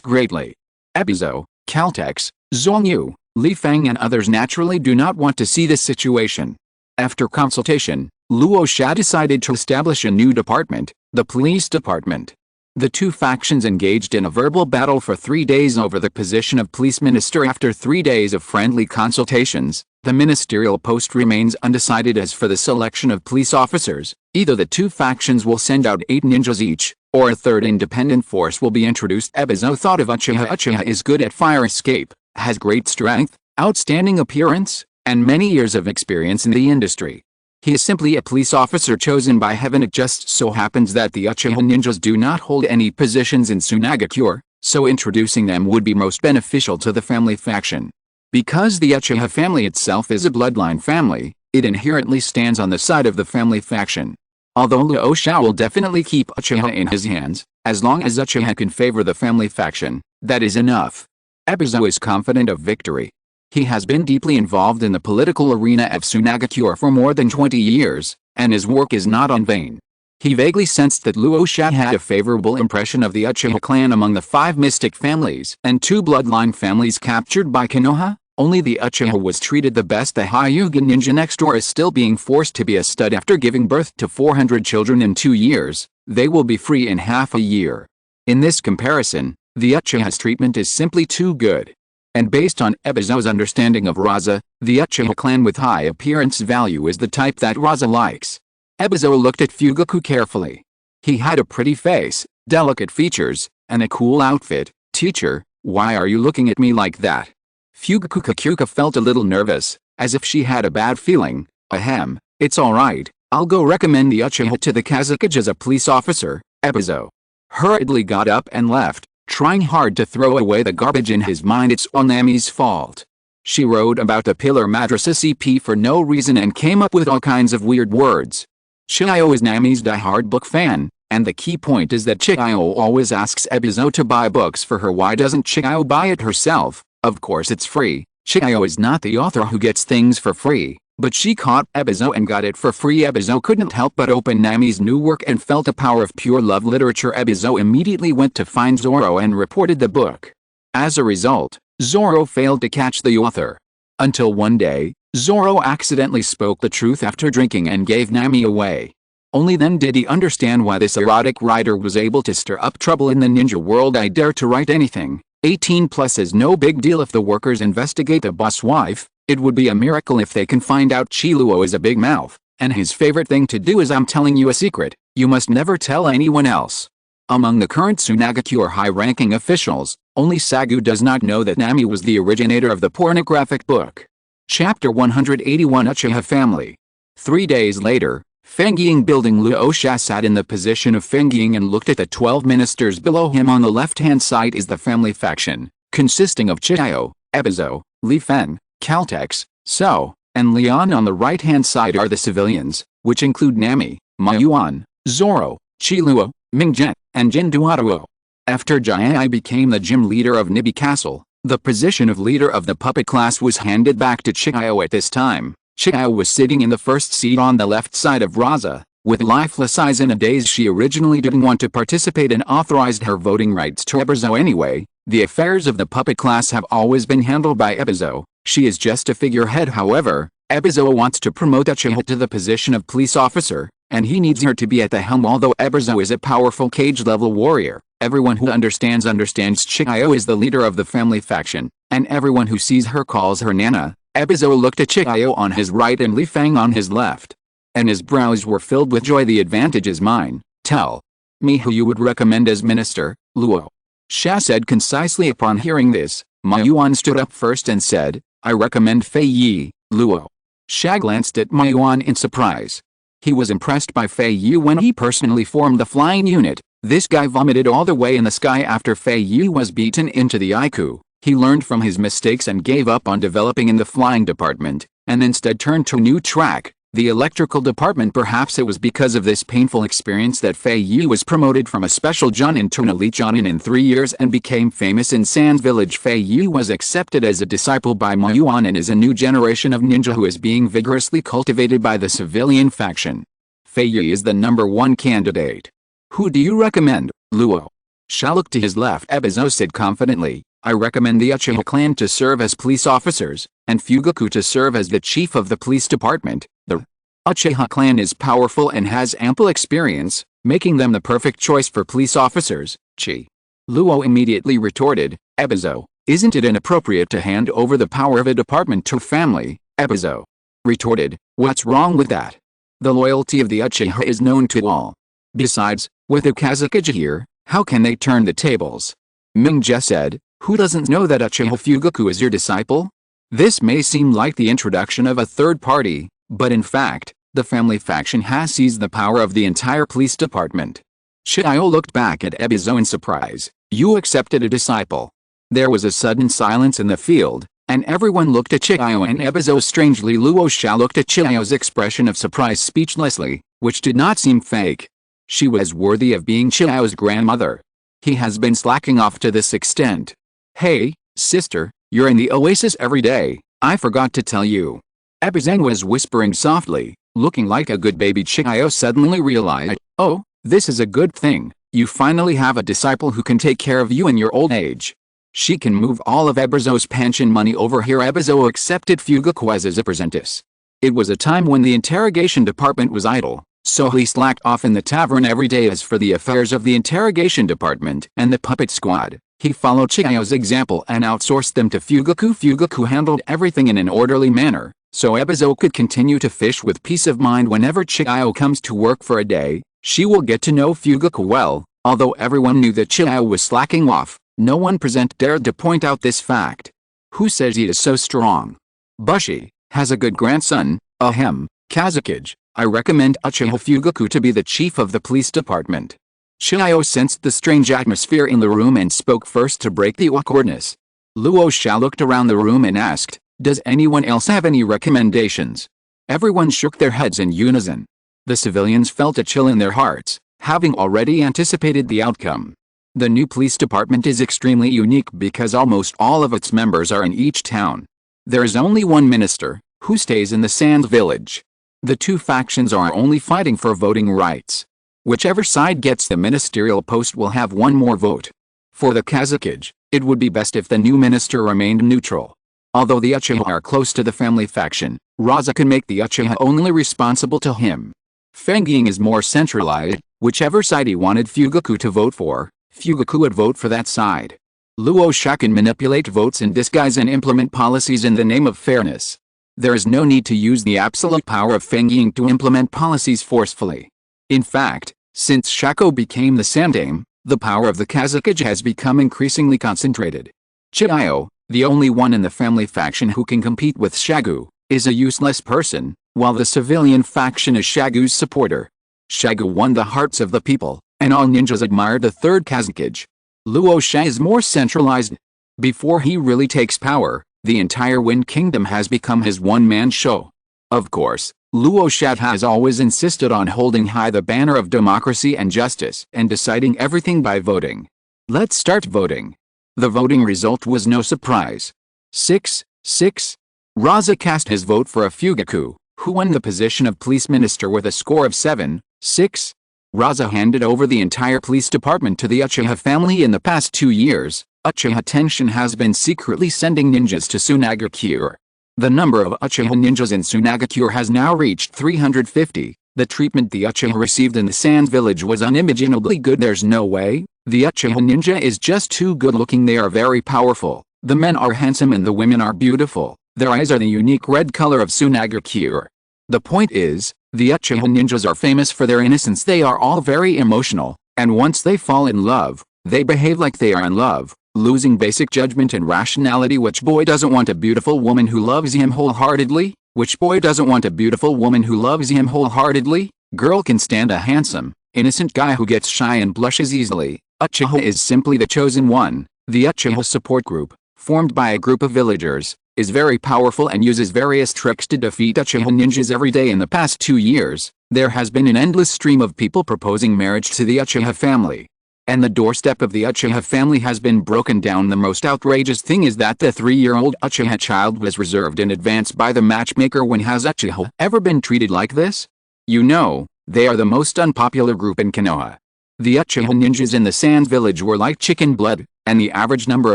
greatly. Ebizo, Caltex, Zhongyu, Li Feng and others naturally do not want to see this situation. After consultation, Luo Sha decided to establish a new department, the police department. The two factions engaged in a verbal battle for 3 days over the position of police minister. After 3 days of friendly consultations, the ministerial post remains undecided. As for the selection of police officers, either the two factions will send out 8 ninjas each, or a third independent force will be introduced. Ebizo thought of Uchiha. Uchiha is good at fire escape, has great strength, outstanding appearance, and many years of experience in the industry. He is simply a police officer chosen by heaven. It just so happens that the Uchiha ninjas do not hold any positions in Sunagakure, so introducing them would be most beneficial to the family faction. Because the Uchiha family itself is a bloodline family, it inherently stands on the side of the family faction. Although Luo Sha will definitely keep Uchiha in his hands, as long as Uchiha can favor the family faction, that is enough. Ebizo is confident of victory. He has been deeply involved in the political arena of Sunagakure for more than 20 years, and his work is not in vain. He vaguely sensed that Luo Sha had a favorable impression of the Uchiha clan among the 5 mystic families and 2 bloodline families captured by Konoha. Only the Uchiha was treated the best. The Hyuga ninja next door is still being forced to be a stud after giving birth to 400 children in 2 years. They will be free in half a year. In this comparison, the Uchiha's treatment is simply too good. And based on Ebizo's understanding of Rasa, the Uchiha clan with high appearance value is the type that Rasa likes. Ebizo looked at Fugaku carefully. He had a pretty face, delicate features, and a cool outfit. Teacher, why are you looking at me like that? Fugaku felt a little nervous, as if she had a bad feeling. Ahem, it's alright, I'll go recommend the Uchiha to the Kazekage as a police officer. Ebizo hurriedly got up and left, trying hard to throw away the garbage in his mind. It's all Nami's fault. She wrote about the pillar mattress SCP for no reason and came up with all kinds of weird words. Xiao is Nami's die-hard book fan, and the key point is that Xiao always asks Ebizo to buy books for her. Why doesn't Xiao buy it herself? Of course it's free. Xiao is not the author who gets things for free, but she caught Ebizo and got it for free. Ebizo couldn't help but open Nami's new work and felt the power of pure love literature. Ebizo immediately went to find Zoro and reported the book. As a result, Zoro failed to catch the author. Until one day, Zoro accidentally spoke the truth after drinking and gave Nami away. Only then did he understand why this erotic writer was able to stir up trouble in the ninja world. I dare to write anything. 18 plus is no big deal if the workers investigate the boss wife. It would be a miracle if they can find out Chiluo is a big mouth, and his favorite thing to do is I'm telling you a secret, you must never tell anyone else. Among the current Sunagakure high-ranking officials, only Shagu does not know that Nami was the originator of the pornographic book. Chapter 181 Uchiha Family. 3 days later, Fengying building. Luo Sha sat in the position of Fengying and looked at the 12 ministers below him. On the left-hand side is the family faction, consisting of Xiao, Ebizo, Li Feng, Caltex, So, and Leon. On the right-hand side are the civilians, which include Nami, Mayuan, Zoro, Chiluo, Mingzhen, and Jin Duaruo. After Xiao Ai became the gym leader of Nibi Castle, the position of leader of the puppet class was handed back to Xiao. At this time, Xiao was sitting in the first seat on the left side of Rasa, With lifeless eyes in a daze, she originally didn't want to participate and authorized her voting rights to Ebizo anyway. The affairs of the puppet class have always been handled by Ebizo. She is just a figurehead. However, Ebizo wants to promote Uchiha to the position of police officer, and he needs her to be at the helm. Although Ebizo is a powerful cage-level warrior, everyone who understands Xiao is the leader of the family faction, and everyone who sees her calls her Nana. Ebizo looked at Xiao on his right and Li Fang on his left, and his brows were filled with joy. The advantage is mine. Tell me who you would recommend as minister, Luo Sha said concisely. Upon hearing this, Ma Yuan stood up first and said, I recommend Fei Yi. Luo Sha glanced at Ma Yuan in surprise. He was impressed by Fei Yi when he personally formed the flying unit. This guy vomited all the way in the sky after Fei Yi was beaten into the Iku. He learned from his mistakes and gave up on developing in the flying department, and instead turned to a new track, the electrical department. Perhaps it was because of this painful experience that Fei Yi was promoted from a special Jonin to an elite Jonin in 3 years and became famous in Sands Village. Fei Yi was accepted as a disciple by Ma Yuan and is a new generation of ninja who is being vigorously cultivated by the civilian faction. Fei Yi is the #1 candidate. Who do you recommend? Luo Sha looked to his left. Ebizo said confidently, I recommend the Uchiha clan to serve as police officers, and Fugaku to serve as the chief of the police department. The Uchiha clan is powerful and has ample experience, making them the perfect choice for police officers. Chi Luo immediately retorted, Ebizo, isn't it inappropriate to hand over the power of a department to family? Ebizo retorted, what's wrong with that? The loyalty of the Uchiha is known to all. Besides, with the Kazekage here, how can they turn the tables? Mingja said, who doesn't know that Uchiha Fugaku is your disciple? This may seem like the introduction of a third party, but in fact, the family faction has seized the power of the entire police department. Xiao looked back at Ebizo in surprise. You accepted a disciple. There was a sudden silence in the field, and everyone looked at Xiao and Ebizo strangely. Luo Sha looked at Xiao's expression of surprise speechlessly, which did not seem fake. She was worthy of being Xiao's grandmother. He has been slacking off to this extent. Hey, sister, you're in the oasis every day, I forgot to tell you. Ebizang was whispering softly, looking like a good baby. Xiao suddenly realized, oh, this is a good thing, you finally have a disciple who can take care of you in your old age. She can move all of Ebizo's pension money over here. Ebizo accepted Fugaku as his apprentice. It was a time when the interrogation department was idle, so he slacked off in the tavern every day. As for the affairs of the interrogation department and the puppet squad, he followed Xiao's example and outsourced them to Fugaku. Fugaku handled everything in an orderly manner, so Ebizo could continue to fish with peace of mind. Whenever Xiao comes to work for a day, she will get to know Fugaku well. Although everyone knew that Xiao was slacking off, no one present dared to point out this fact. Who says he is so strong? Bushi has a good grandson. Ahem, Kazekage, I recommend Uchiha Fugaku to be the chief of the police department. Xiao sensed the strange atmosphere in the room and spoke first to break the awkwardness. Luo Sha looked around the room and asked, does anyone else have any recommendations? Everyone shook their heads in unison. The civilians felt a chill in their hearts, having already anticipated the outcome. The new police department is extremely unique because almost all of its members are in each town. There is only one minister, who stays in the Sands village. The two factions are only fighting for voting rights. Whichever side gets the ministerial post will have one more vote. For the Kazekage, it would be best if the new minister remained neutral. Although the Uchiha are close to the family faction, Rasa can make the Uchiha only responsible to him. Feng is more centralized. Whichever side he wanted Fugaku to vote for, Fugaku would vote for that side. Luo Sha can manipulate votes in disguise and implement policies in the name of fairness. There is no need to use the absolute power of Feng Ying to implement policies forcefully. In fact, since Shagu became the Sandame, the power of the Kazekage has become increasingly concentrated. Xiao, the only one in the family faction who can compete with Shagu, is a useless person, while the civilian faction is Shagu's supporter. Shagu won the hearts of the people, and all ninjas admired the third Kazekage. Luo Sha is more centralized. Before he really takes power, the entire Wind Kingdom has become his one-man show. Of course, Luo Sha has always insisted on holding high the banner of democracy and justice and deciding everything by voting. Let's start voting. The voting result was no surprise. 6-6. Rasa cast his vote for a Fugaku, who won the position of police minister with a score of 7-6. Rasa handed over the entire police department to the Uchiha family in the past 2 years. Uchiha Tenshin has been secretly sending ninjas to Sunagakure. The number of Uchiha ninjas in Sunagakure has now reached 350. The treatment the Uchiha received in the Sand Village was unimaginably good. There's no way. The Uchiha ninja is just too good looking. They are very powerful. The men are handsome and the women are beautiful. Their eyes are the unique red color of Sunagakure. The point is, the Uchiha ninjas are famous for their innocence. They are all very emotional, and once they fall in love, they behave like they are in love, losing basic judgment and rationality. Which boy doesn't want a beautiful woman who loves him wholeheartedly? Which boy doesn't want a beautiful woman who loves him wholeheartedly? Girl can stand a handsome, innocent guy who gets shy and blushes easily. Uchiha is simply the chosen one. The Uchiha support group, formed by a group of villagers, is very powerful and uses various tricks to defeat Uchiha ninjas every day. In the past 2 years, there has been an endless stream of people proposing marriage to the Uchiha family. And the doorstep of the Uchiha family has been broken down. The most outrageous thing is that the 3-year-old Uchiha child was reserved in advance by the matchmaker. When has Uchiha ever been treated like this? You know, they are the most unpopular group in Konoha. The Uchiha ninjas in the Sand Village were like chicken blood, and the average number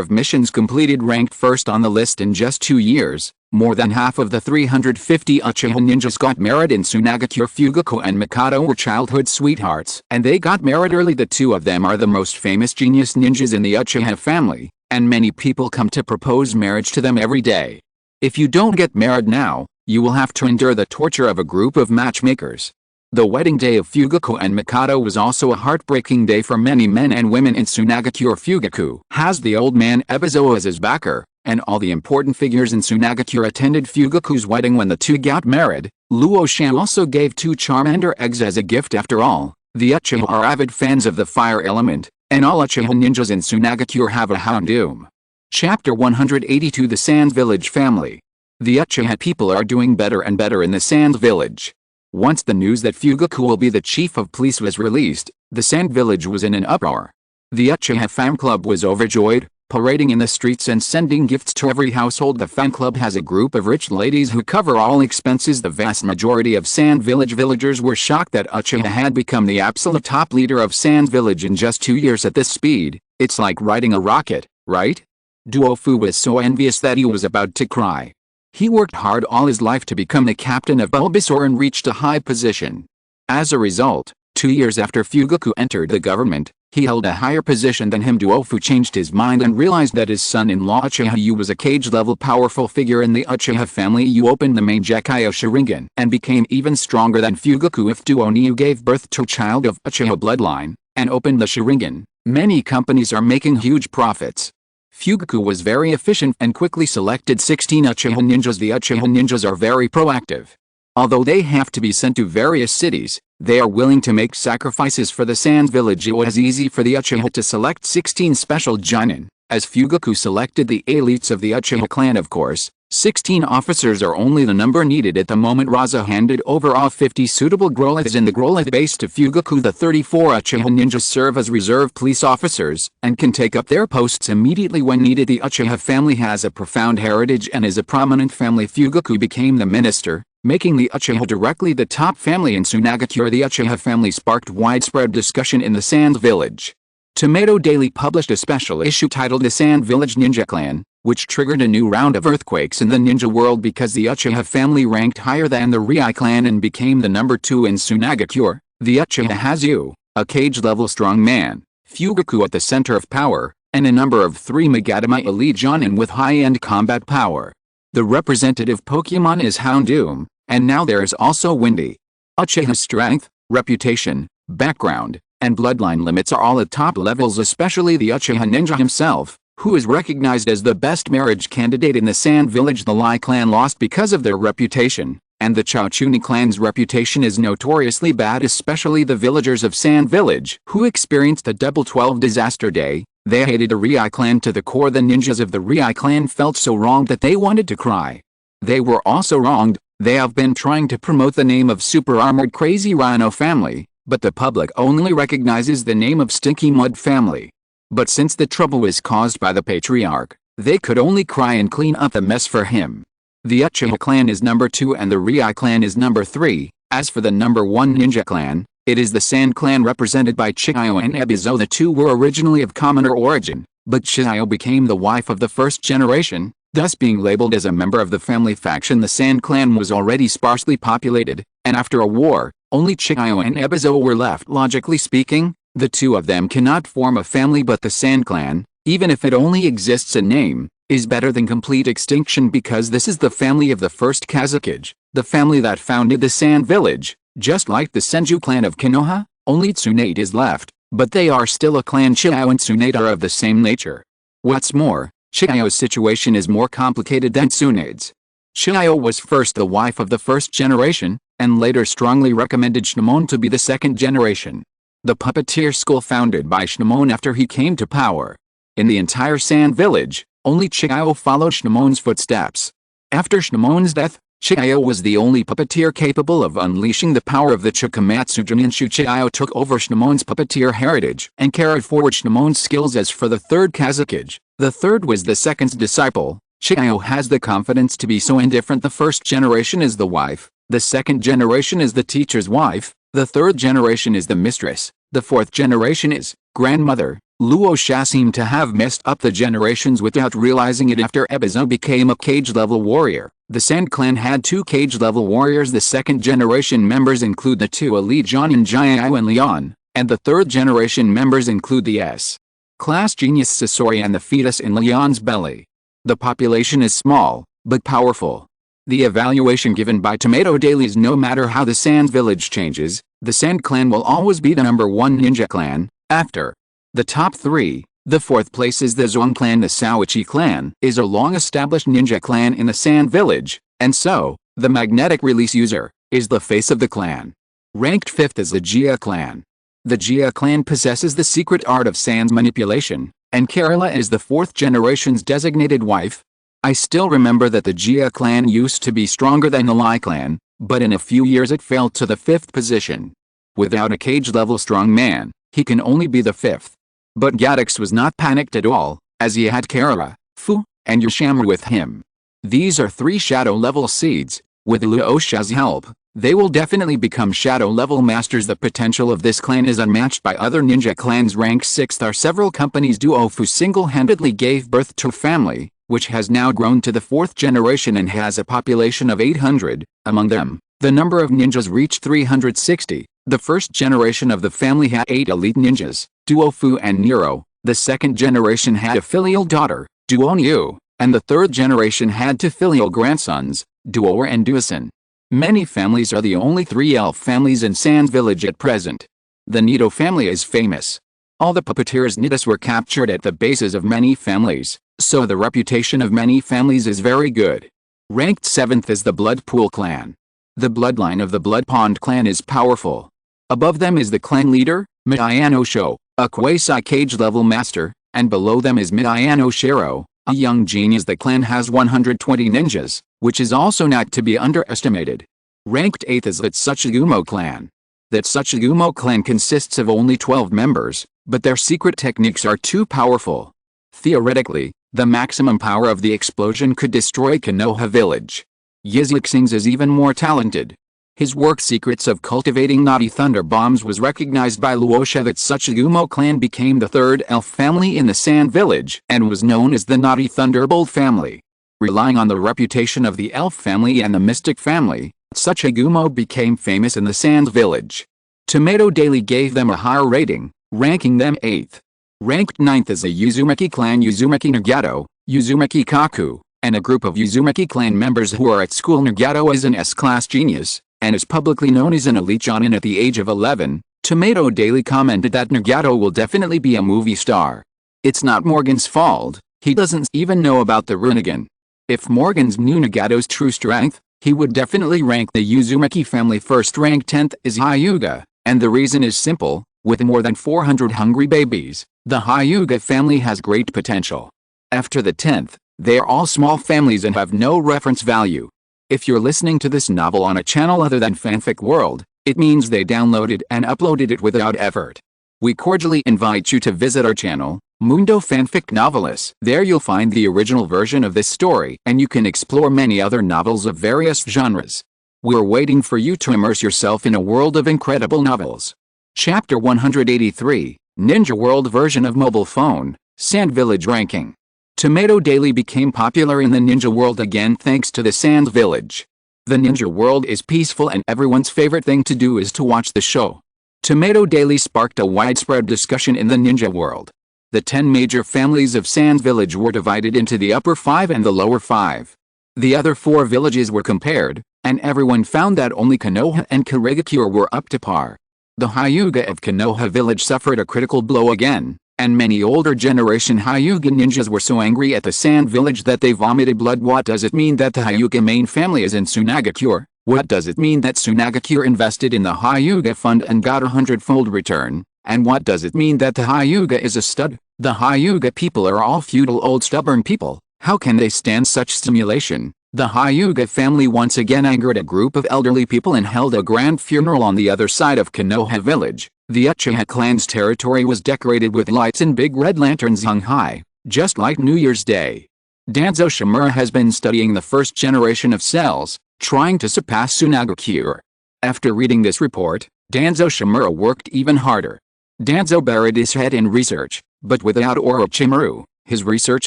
of missions completed ranked first on the list in just 2 years. More than half of the 350 Uchiha ninjas got married in Sunagakure. Fugaku and Mikado were childhood sweethearts, and they got married early. The two of them are the most famous genius ninjas in the Uchiha family, and many people come to propose marriage to them every day. If you don't get married now, you will have to endure the torture of a group of matchmakers. The wedding day of Fugaku and Mikado was also a heartbreaking day for many men and women in Sunagakure. Fugaku has the old man Ebizo as his backer, and all the important figures in Sunagakure attended Fugaku's wedding. When the two got married, Luo Sha also gave 2 Charmander eggs as a gift. After all, the Uchiha are avid fans of the fire element, and all Uchiha ninjas in Sunagakure have a Houndoom. Chapter 182. The Sand Village Family. The Uchiha people are doing better and better in the Sand Village. Once the news that Fugaku will be the chief of police was released, the Sand Village was in an uproar. The Uchiha fan club was overjoyed, parading in the streets and sending gifts to every household. The fan club has a group of rich ladies who cover all expenses. The vast majority of Sand Village villagers were shocked that Uchiha had become the absolute top leader of Sand Village in just 2 years. At this speed, it's like riding a rocket, right? Duofu was so envious that he was about to cry. He worked hard all his life to become the captain of Bulbasaur and reached a high position. As a result, 2 years after Fugaku entered the government, he held a higher position than him. Duofu changed his mind and realized that his son-in-law Uchiha Yu was a cage-level powerful figure in the Uchiha family. Yu opened the main Gekyo Sharingan and became even stronger than Fugaku. If Duoniu gave birth to a child of Uchiha bloodline and opened the Sharingan, many companies are making huge profits. Fugaku was very efficient and quickly selected 16 Uchiha ninjas. The Uchiha ninjas are very proactive. Although they have to be sent to various cities, they are willing to make sacrifices for the Sand Village. It was easy for the Uchiha to select 16 special Jonin, as Fugaku selected the elites of the Uchiha clan. Of course, 16 officers are only the number needed at the moment. Rasa handed over all 50 suitable Growliths in the Growlith base to Fugaku. The 34 Uchiha ninjas serve as reserve police officers and can take up their posts immediately when needed. The Uchiha family has a profound heritage and is a prominent family. Fugaku became the minister, making the Uchiha directly the top family in Sunagakure. The Uchiha family sparked widespread discussion in the Sand Village. Tomato Daily published a special issue titled The Sand Village Ninja Clan, which triggered a new round of earthquakes in the ninja world because the Uchiha family ranked higher than the Rei clan and became the number 2 in Sunagakure. The Uchiha has Yu, a cage-level strong man, Fugaku at the center of power, and a number of 3 Magadama elite Jonin with high-end combat power. The representative Pokémon is Houndoom, and now there is also Windy. Uchiha's strength, reputation, background, and bloodline limits are all at top levels, especially the Uchiha ninja himself, who is recognized as the best marriage candidate in the Sand Village. The Lai clan lost because of their reputation, and the Chaochuni clan's reputation is notoriously bad, especially the villagers of Sand Village, who experienced a double 12 disaster day. They hated the Rei clan to the core. The ninjas of the Rei clan felt so wronged that they wanted to cry. They were also wronged. They have been trying to promote the name of Super Armored Crazy Rhino family, but the public only recognizes the name of Stinky Mud family. But since the trouble was caused by the patriarch, they could only cry and clean up the mess for him. The Uchiha clan is number 2 and the Rei clan is number 3. As for the number 1 ninja clan, it is the Sand clan represented by Xiao and Ebizo. The two were originally of commoner origin, but Xiao became the wife of the first generation, thus being labeled as a member of the family faction. The Sand clan was already sparsely populated, and after a war, only Xiao and Ebizo were left. Logically speaking, the two of them cannot form a family, but the Sand clan, even if it only exists in name, is better than complete extinction because this is the family of the First Kazekage, the family that founded the Sand Village. Just like the Senju clan of Konoha, only Tsunade is left, but they are still a clan. Xiao and Tsunade are of the same nature. What's more, Xiao's situation is more complicated than Tsunade's. Xiao was first the wife of the first generation, and later strongly recommended Shimon to be the second generation. The puppeteer school founded by Shimon after he came to power. In the entire Sand Village, only Xiao followed Shimon's footsteps. After Shimon's death, Xiao was the only puppeteer capable of unleashing the power of the Chikamatsu Juninshu. Xiao took over Shimon's puppeteer heritage and carried forward Shimon's skills. As for the third Kazekage, the third was the second's disciple. Xiao has the confidence to be so indifferent. The first generation is the wife, the second generation is the teacher's wife, the third generation is the mistress, the fourth generation is grandmother. Luo Sha seemed to have messed up the generations without realizing it. After Ebizo became a cage-level warrior, the Sand clan had 2 cage-level warriors. The second-generation members include the 2 elite Jonin Xiao and Leon, and the third-generation members include the S-class genius Sasori and the fetus in Leon's belly. The population is small, but powerful. The evaluation given by Tomato Daily is no matter how the Sand Village changes, the Sand clan will always be the number 1 ninja clan. After the top 3, the 4th place is the Zhuang clan. The Shaoichi clan is a long-established ninja clan in the Sand Village, and so, the magnetic release user is the face of the clan. Ranked 5th is the Jia clan. The Jia clan possesses the secret art of Sand's manipulation, and Karula is the 4th generation's designated wife. I still remember that the Jia clan used to be stronger than the Lai clan, but in a few years it fell to the 5th position. Without a cage-level strong man, he can only be the 5th. But Gaddix was not panicked at all, as he had Karula, Fu, and Ishimaru with him. These are 3 shadow-level seeds. With Luo Sha's help, they will definitely become shadow-level masters. The potential of this clan is unmatched by other ninja clans. Ranked 6th are several companies. Duo Fu single-handedly gave birth to a family, which has now grown to the 4th generation and has a population of 800. Among them, the number of ninjas reached 360. The first generation of the family had 8 elite ninjas, Duo Fu and Nero. The second generation had a filial daughter, Duo Niu, and the third generation had 2 filial grandsons, Duo and Duosen. Many families are the only 3 elf families in Sand Village at present. The Nito family is famous. All the puppeteers Nitas were captured at the bases of many families, so the reputation of many families is very good. Ranked 7th is the Blood Pool clan. The bloodline of the Blood Pond clan is powerful. Above them is the clan leader, Midayano Sho, a quasi-cage-level master, and below them is Midayano Shiro, a young genius. The clan has 120 ninjas, which is also not to be underestimated. Ranked 8th is the Tsuchigumo clan. The Tsuchigumo clan consists of only 12 members, but their secret techniques are too powerful. Theoretically, the maximum power of the explosion could destroy Konoha village. Yizixings is even more talented. His work Secrets of Cultivating Naughty Thunder Bombs was recognized by Luo Sha. That Tsuchigumo clan became the 3rd elf family in the Sand Village and was known as the Naughty Thunderbolt family. Relying on the reputation of the elf family and the mystic family, Tsuchigumo became famous in the Sand Village. Tomato Daily gave them a higher rating, ranking them 8th. Ranked 9th is the Uzumaki clan. Uzumaki Nagato, Uzumaki Kaku, and a group of Uzumaki clan members who are at school. Nagato is an S-class genius, and is publicly known as an elite shonen at the age of 11. Tomato Daily commented that Nagato will definitely be a movie star. It's not Morgan's fault, he doesn't even know about the Rinnegan. If Morgans knew Nagato's true strength, he would definitely rank the Uzumaki family first. Ranked 10th is Hyuga, and the reason is simple. With more than 400 hungry babies, the Hyuga family has great potential. After the 10th, they are all small families and have no reference value. If you're listening to this novel on a channel other than Fanfic World, it means they downloaded and uploaded it without effort. We cordially invite you to visit our channel, Mundo Fanfic Novelis. There you'll find the original version of this story, and you can explore many other novels of various genres. We're waiting for you to immerse yourself in a world of incredible novels. Chapter 183, Ninja World version of mobile phone, Sand Village ranking. Tomato Daily became popular in the ninja world again thanks to the Sand Village. The ninja world is peaceful and everyone's favorite thing to do is to watch the show. Tomato Daily sparked a widespread discussion in the ninja world. The 10 major families of Sand Village were divided into the upper 5 and the lower 5. The other 4 villages were compared, and everyone found that only Konoha and Karigakure were up to par. The Hyuga of Konoha village suffered a critical blow again, and many older generation Hyuga ninjas were so angry at the Sand Village that they vomited blood. What does it mean that the Hyuga main family is in Tsunagakure? What does it mean that Tsunagakure invested in the Hyuga fund and got a 100-fold return? And what does it mean that the Hyuga is a stud? The Hyuga people are all feudal old stubborn people. How can they stand such stimulation? The Hyuga family once again angered a group of elderly people and held a grand funeral on the other side of Konoha village. The Uchiha clan's territory was decorated with lights and big red lanterns hung high, just like New Year's Day. Danzo Shimura has been studying the first generation of cells, trying to surpass Tsunagakure. After reading this report, Danzo Shimura worked even harder. Danzo buried his head in research, but without Orochimaru, his research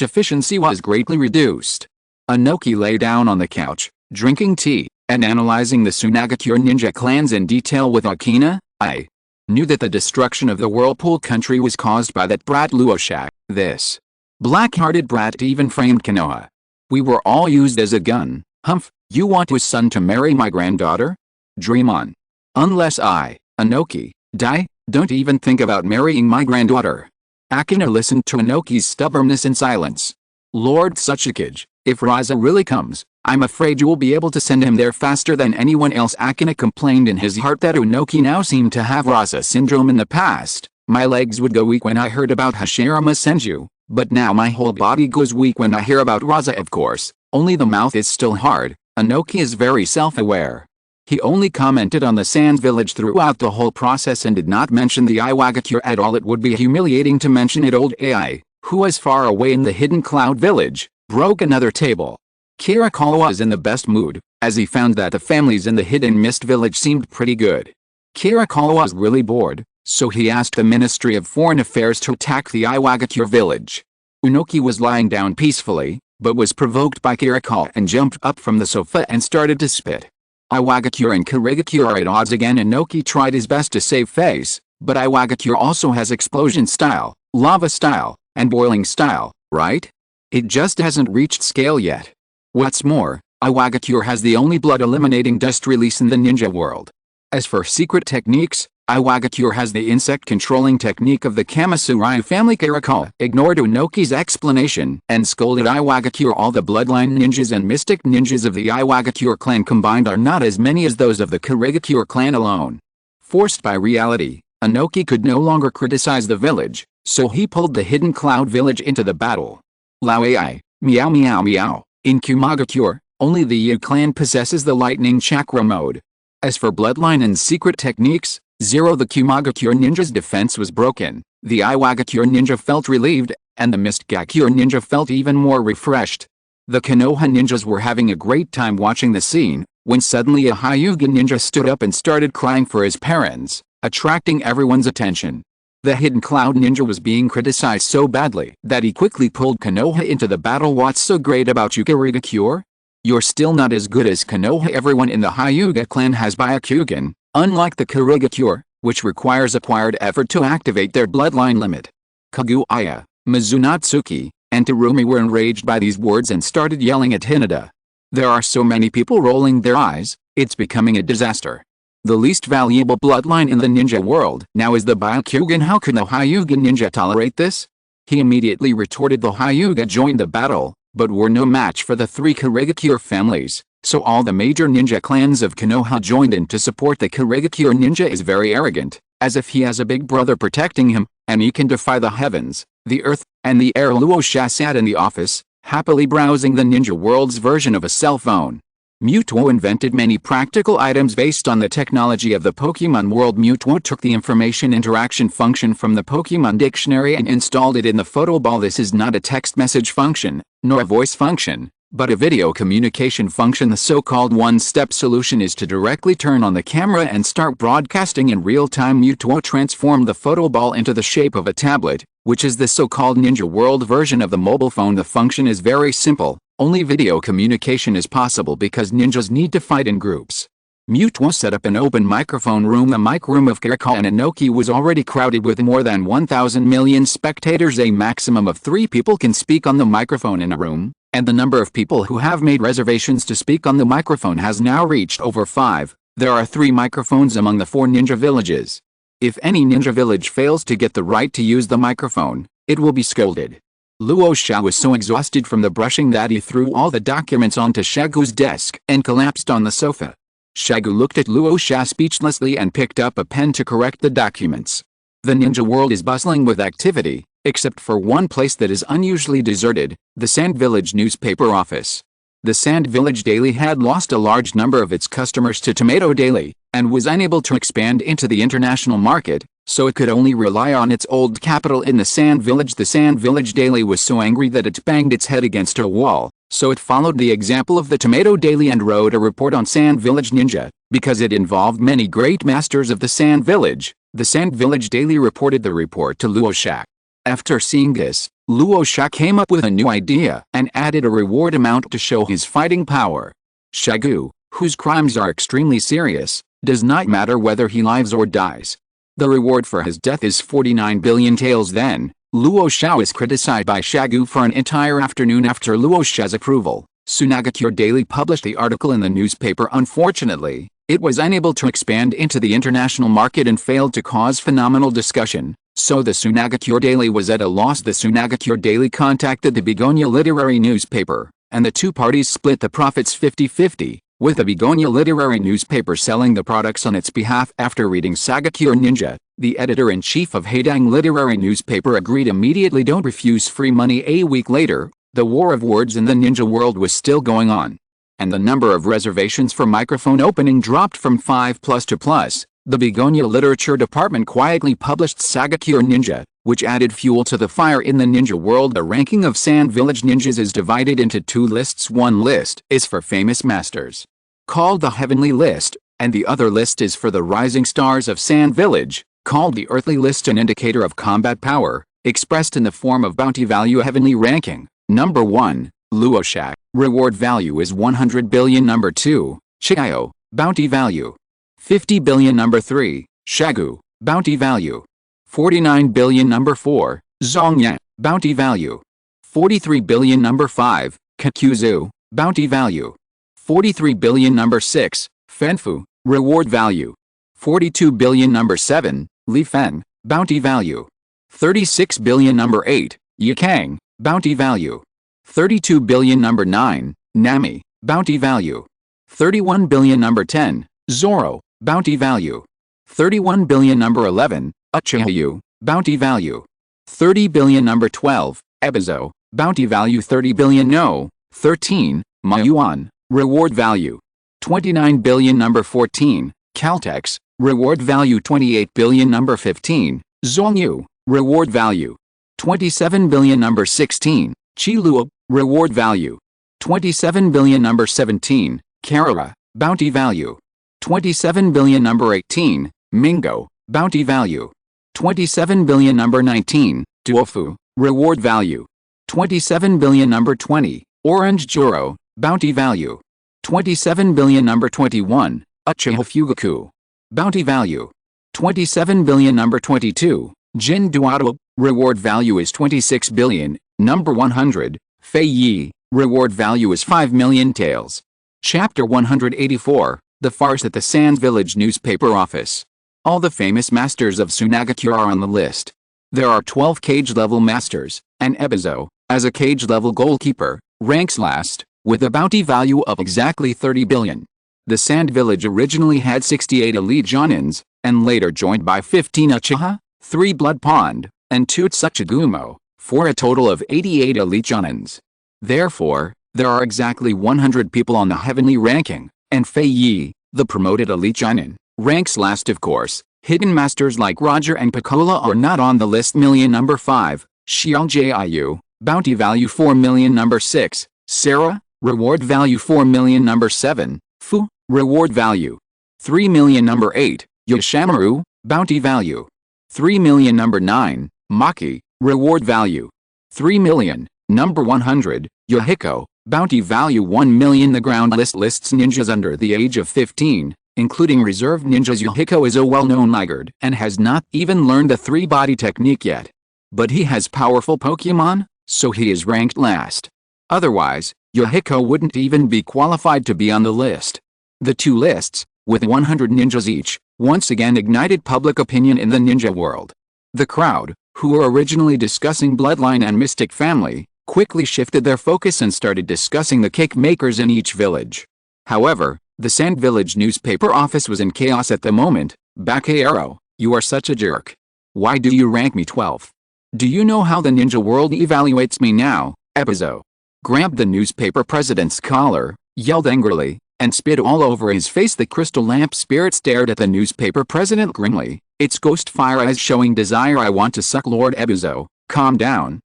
efficiency was greatly reduced. Inoki lay down on the couch, drinking tea, and analyzing the Tsunagakure ninja clans in detail with Akina. I knew that the destruction of the Whirlpool country was caused by that brat Luo Sha. This black-hearted brat even framed Konoha. We were all used as a gun. Humph, you want his son to marry my granddaughter? Dream on. Unless I, Inoki, die, don't even think about marrying my granddaughter. Akina listened to Inoki's stubbornness in silence. Lord Tsuchikage, if Rasa really comes, I'm afraid you will be able to send him there faster than anyone else. Akina complained in his heart that Inoki now seemed to have Rasa syndrome in the past. My legs would go weak when I heard about Hashirama Senju, but now my whole body goes weak when I hear about Rasa. Of course, only the mouth is still hard. Inoki is very self-aware. He only commented on the Sand Village throughout the whole process and did not mention the Iwagakure at all. It would be humiliating to mention it. Old Ai, who was far away in the hidden cloud village, broke another table. Kirikawa was in the best mood, as he found that the families in the hidden mist village seemed pretty good. Kirikawa was really bored, so he asked the Ministry of Foreign Affairs to attack the Iwagakure village. Inoki was lying down peacefully, but was provoked by Kirikawa and jumped up from the sofa and started to spit. Iwagakure and Karigakure are at odds again. Inoki tried his best to save face, but Iwagakure also has explosion style, lava style, and boiling style, right? It just hasn't reached scale yet. What's more, Iwagakure has the only blood-eliminating dust release in the ninja world. As for secret techniques, Iwagakure has the insect-controlling technique of the Kamasuryu family. Kirikawa ignored Inoki's explanation and scolded Iwagakure. All the bloodline ninjas and mystic ninjas of the Iwagakure clan combined are not as many as those of the Karigakure clan alone. Forced by reality, Inoki could no longer criticize the village, so he pulled the hidden cloud village into the battle. Lao Ai, meow meow meow. In Kumagakure, only the Yu clan possesses the lightning chakra mode. As for bloodline and secret techniques, the Kumagakure ninja's defense was broken, the Iwagakure ninja felt relieved, and the Mistgakure ninja felt even more refreshed. The Konoha ninjas were having a great time watching the scene, when suddenly a Hyuga ninja stood up and started crying for his parents, attracting everyone's attention. The hidden cloud ninja was being criticized so badly that he quickly pulled Konoha into the battle. What's so great about you, Karigakure? You're still not as good as Konoha. Everyone in the Hyuga clan has Byakugan, unlike the Karigakure, which requires acquired effort to activate their bloodline limit. Kaguya, Mizunatsuki, and Terumi were enraged by these words and started yelling at Hinata. There are so many people rolling their eyes, it's becoming a disaster. The least valuable bloodline in the ninja world now is the Byakugan. How can the Hyuga ninja tolerate this? He immediately retorted. The Hyuga joined the battle, but were no match for the 3 Karigakure families, so all the major ninja clans of Konoha joined in to support the Karigakure ninja. Is very arrogant, as if he has a big brother protecting him, and he can defy the heavens, the earth, and the air. Luo Sha sat in the office, happily browsing the ninja world's version of a cell phone. Mutuo invented many practical items based on the technology of the Pokémon world. Mutuo took the information interaction function from the Pokémon dictionary and installed it in the photo ball. This is not a text message function, nor a voice function, but a video communication function. The so-called one-step solution is to directly turn on the camera and start broadcasting in real time. Mutuo transformed the photo ball into the shape of a tablet, which is the so-called Ninja World version of the mobile phone. The function is very simple. Only video communication is possible because ninjas need to fight in groups. Mutuo set up an open microphone room. The mic room of Karula and Inoki was already crowded with more than 1,000 million spectators. A maximum of 3 people can speak on the microphone in a room, and the number of people who have made reservations to speak on the microphone has now reached over 5. There are 3 microphones among the 4 ninja villages. If any ninja village fails to get the right to use the microphone, it will be scolded. Luo Sha was so exhausted from the brushing that he threw all the documents onto Shagu's desk and collapsed on the sofa. Shagu looked at Luo Sha speechlessly and picked up a pen to correct the documents. The ninja world is bustling with activity, except for one place that is unusually deserted, the Sand Village newspaper office. The Sand Village Daily had lost a large number of its customers to Tomato Daily, and was unable to expand into the international market, so it could only rely on its old capital in the Sand Village. The Sand Village Daily was so angry that it banged its head against a wall, so it followed the example of the Tomato Daily and wrote a report on Sand Village Ninja. Because it involved many great masters of the Sand Village, the Sand Village Daily reported the report to Luo Sha. After seeing this, Luo Sha came up with a new idea and added a reward amount to show his fighting power. Shagu, whose crimes are extremely serious, does not matter whether he lives or dies. The reward for his death is 49 billion taels. Then, Luo Sha is criticized by Shagu for an entire afternoon. After Luo Sha's approval, SYNOPSIS Daily published the article in the newspaper. Unfortunately, it was unable to expand into the international market and failed to cause phenomenal discussion, so the SYNOPSIS Daily was at a loss. The SYNOPSIS Daily contacted the Begonia Literary newspaper, and the two parties split the profits 50-50. With the Begonia Literary newspaper selling the products on its behalf. After reading Saga Cure Ninja, the editor-in-chief of Haedang Literary newspaper agreed immediately. Don't refuse free money. A week later, the war of words in the ninja world was still going on, and the number of reservations for microphone opening dropped from 5+ to plus. The Begonia Literature Department quietly published Saga Cure Ninja, which added fuel to the fire in the ninja world. The ranking of Sand Village ninjas is divided into 2 lists. One list is for famous masters, called the Heavenly List, and the other list is for the rising stars of Sand Village, called the Earthly List. An indicator of combat power, expressed in the form of bounty value. Heavenly ranking: Number 1, Luo Sha, reward value is 100 billion. Number 2, Xiao, bounty value 50 billion. Number 3, Shagu, bounty value 49 billion. Number 4, Zhongyan, bounty value 43 billion. Number 5, Kakuzu, bounty value 43 billion. Number 6, Fenfu, reward value 42 billion. Number 7, Li Feng, bounty value 36 billion. Number 8, Yikang, bounty value 32 billion. Number 9, Nami, bounty value 31 billion. Number 10, Zoro, bounty value 31 billion. Number 11, Uchihayu, bounty value 30 billion. Number 12, Ebizo, bounty value 30 billion. No. 13, Mayuan, reward value 29 billion. Number 14, Caltex, reward value 28 billion. Number 15, Zhongyu, reward value 27 billion. Number 16, Qiluo, reward value 27 billion. Number 17, Karula, bounty value 27 billion. Number 18, Mingo, bounty value 27 billion. Number 19, Duofu, reward value 27 billion. Number 20, Orange Juro, bounty value 27 billion. Number 21, Uchiha Fugaku, bounty value 27 billion. Number 22, Jin Duado, reward value is 26 billion. Number 100, Fei Yi, reward value is 5 million taels. Chapter 184, The Farce at the Sand Village newspaper office. All the famous masters of SYNOPSIS are on the list. There are 12 cage-level masters, and Ebizo, as a cage-level goalkeeper, ranks last, with a bounty value of exactly 30 billion. The Sand Village originally had 68 elite Jonins, and later joined by 15 Uchiha, 3 Blood Pond, and 2 Tsuchigumo, for a total of 88 elite Jonins. Therefore, There are exactly 100 people on the heavenly ranking, and Fei Yi, the promoted elite Chunin, ranks last of course. Hidden masters like Roger and Pecola are not on the list. Number 5, Xiao Ai, bounty value 4 million. Number 6, Sarah, reward value 4 million. Number 7, Fu, reward value 3 million. Number 8, Ishimaru, bounty value 3 million. Number 9, Maki, reward value 3 million. Number 100, Yohiko, bounty value 1 million. The ground list lists ninjas under the age of 15, including reserve ninjas. Yohiko is a well-known laggard and has not even learned the three-body technique yet. But he has powerful Pokemon, so he is ranked last. Otherwise, Yohiko wouldn't even be qualified to be on the list. The two lists, with 100 ninjas each, once again ignited public opinion in the ninja world. The crowd, who were originally discussing Bloodline and Mystic Family, quickly shifted their focus and started discussing the cake makers in each village. However, the Sand Village newspaper office was in chaos at the moment. Bakayaro, you are such a jerk. Why do you rank me 12th? Do you know how the ninja world evaluates me now? Epizo grabbed the newspaper president's collar, yelled angrily, and spit all over his face. The crystal lamp spirit stared at the newspaper president grimly, its ghost fire eyes showing desire. I want to suck Lord Ebizo. Calm down,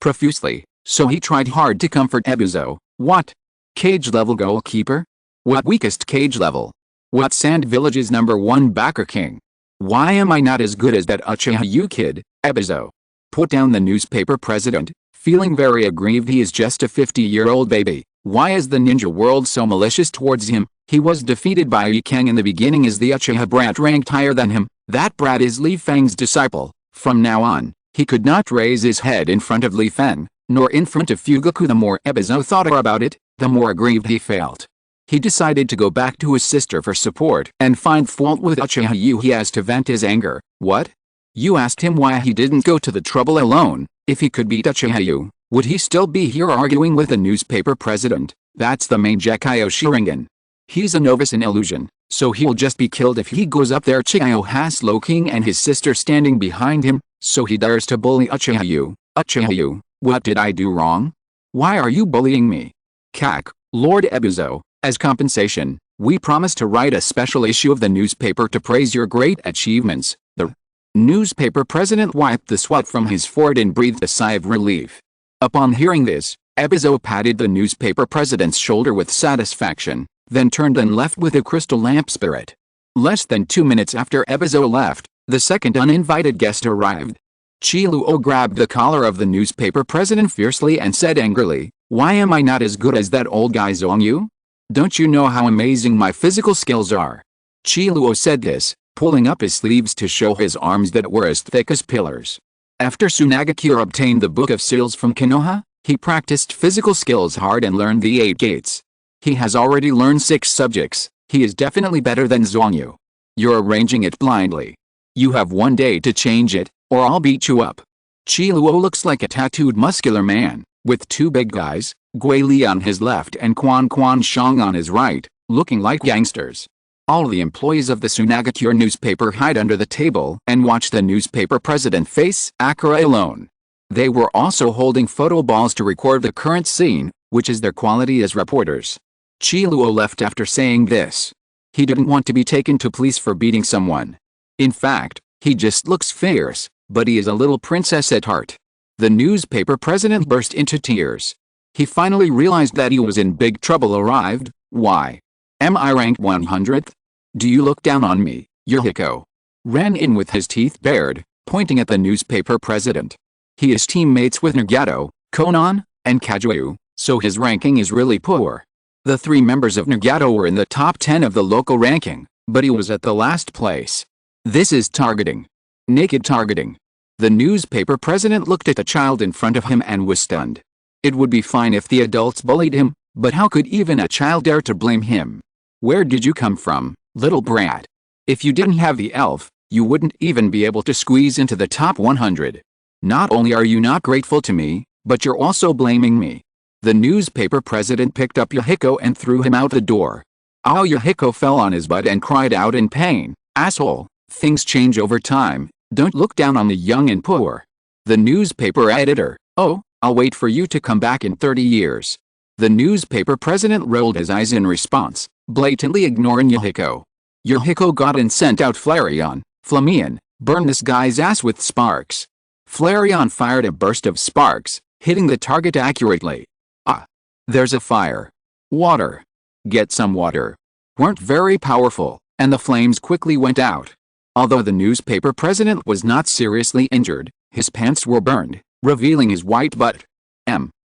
profusely, so he tried hard to comfort Ebizo. What? Cage level goalkeeper? What weakest cage level? What Sand Village's number 1 backer king? Why am I not as good as that Uchiha kid? Ebizo put down the newspaper president, feeling very aggrieved. He is just a 50-year-old baby. Why is the ninja world so malicious towards him? He was defeated by Ikang in the beginning. Is the Uchiha brat ranked higher than him? That brat is Li Feng's disciple. From now on, he could not raise his head in front of Li Feng, nor in front of Fugaku. The more Ebizo thought about it, the more aggrieved he felt. He decided to go back to his sister for support and find fault with Uchiha. He has to vent his anger. What? You asked him why he didn't go to the trouble alone. If he could beat Uchiha, would he still be here arguing with the newspaper president? That's the main Gekyo Sharingan. He's a novice in illusion, so he'll just be killed if he goes up there. Chiyo has Loking and his sister standing behind him, so he dares to bully Uchiha. Uchiha, what did I do wrong? Why are you bullying me? Kak, Lord Ebizo, as compensation, we promise to write a special issue of the newspaper to praise your great achievements. The newspaper president wiped the sweat from his forehead and breathed a sigh of relief. Upon hearing this, Ebizo patted the newspaper president's shoulder with satisfaction, then turned and left with a crystal lamp spirit. Less than 2 minutes after Ebizo left, the second uninvited guest arrived. Chiluo grabbed the collar of the newspaper president fiercely and said angrily, "Why am I not as good as that old guy Zhongyu? Don't you know how amazing my physical skills are?" Chiluo said this, pulling up his sleeves to show his arms that were as thick as pillars. After Tsunagakure obtained the Book of Seals from Konoha, he practiced physical skills hard and learned the 8 gates. He has already learned 6 subjects. He is definitely better than Zhongyu. You're arranging it blindly. You have 1 day to change it, or I'll beat you up. Chiluo looks like a tattooed muscular man, with 2 big guys, Guili on his left and Quan Shang on his right, looking like gangsters. All the employees of the Tsunagakure newspaper hide under the table and watch the newspaper president face Akira alone. They were also holding photo balls to record the current scene, which is their quality as reporters. Chiluo left after saying this. He didn't want to be taken to police for beating someone. In fact, he just looks fierce, but he is a little princess at heart. The newspaper president burst into tears. He finally realized that he was in big trouble. Arrived. Why? Am I ranked 100th? Do you look down on me? Yohiko ran in with his teeth bared, pointing at the newspaper president. He is teammates with Nagato, Konan, and Kajuyu, so his ranking is really poor. The 3 members of Nagato were in the top 10 of the local ranking, but he was at the last place. This is targeting. Naked targeting. The newspaper president looked at the child in front of him and was stunned. It would be fine if the adults bullied him, but how could even a child dare to blame him? Where did you come from, little brat? If you didn't have the elf, you wouldn't even be able to squeeze into the top 100. Not only are you not grateful to me, but you're also blaming me. The newspaper president picked up Yohiko and threw him out the door. Yohiko fell on his butt and cried out in pain. Asshole, things change over time, don't look down on the young and poor. The newspaper editor, oh, I'll wait for you to come back in 30 years. The newspaper president rolled his eyes in response, blatantly ignoring Yukiko. Yukiko got and sent out Flareon. Flameon, burn this guy's ass with sparks. Flareon fired a burst of sparks, hitting the target accurately. Ah! There's a fire. Water. Get some water. Weren't very powerful, and the flames quickly went out. Although the newspaper president was not seriously injured, his pants were burned, revealing his white butt.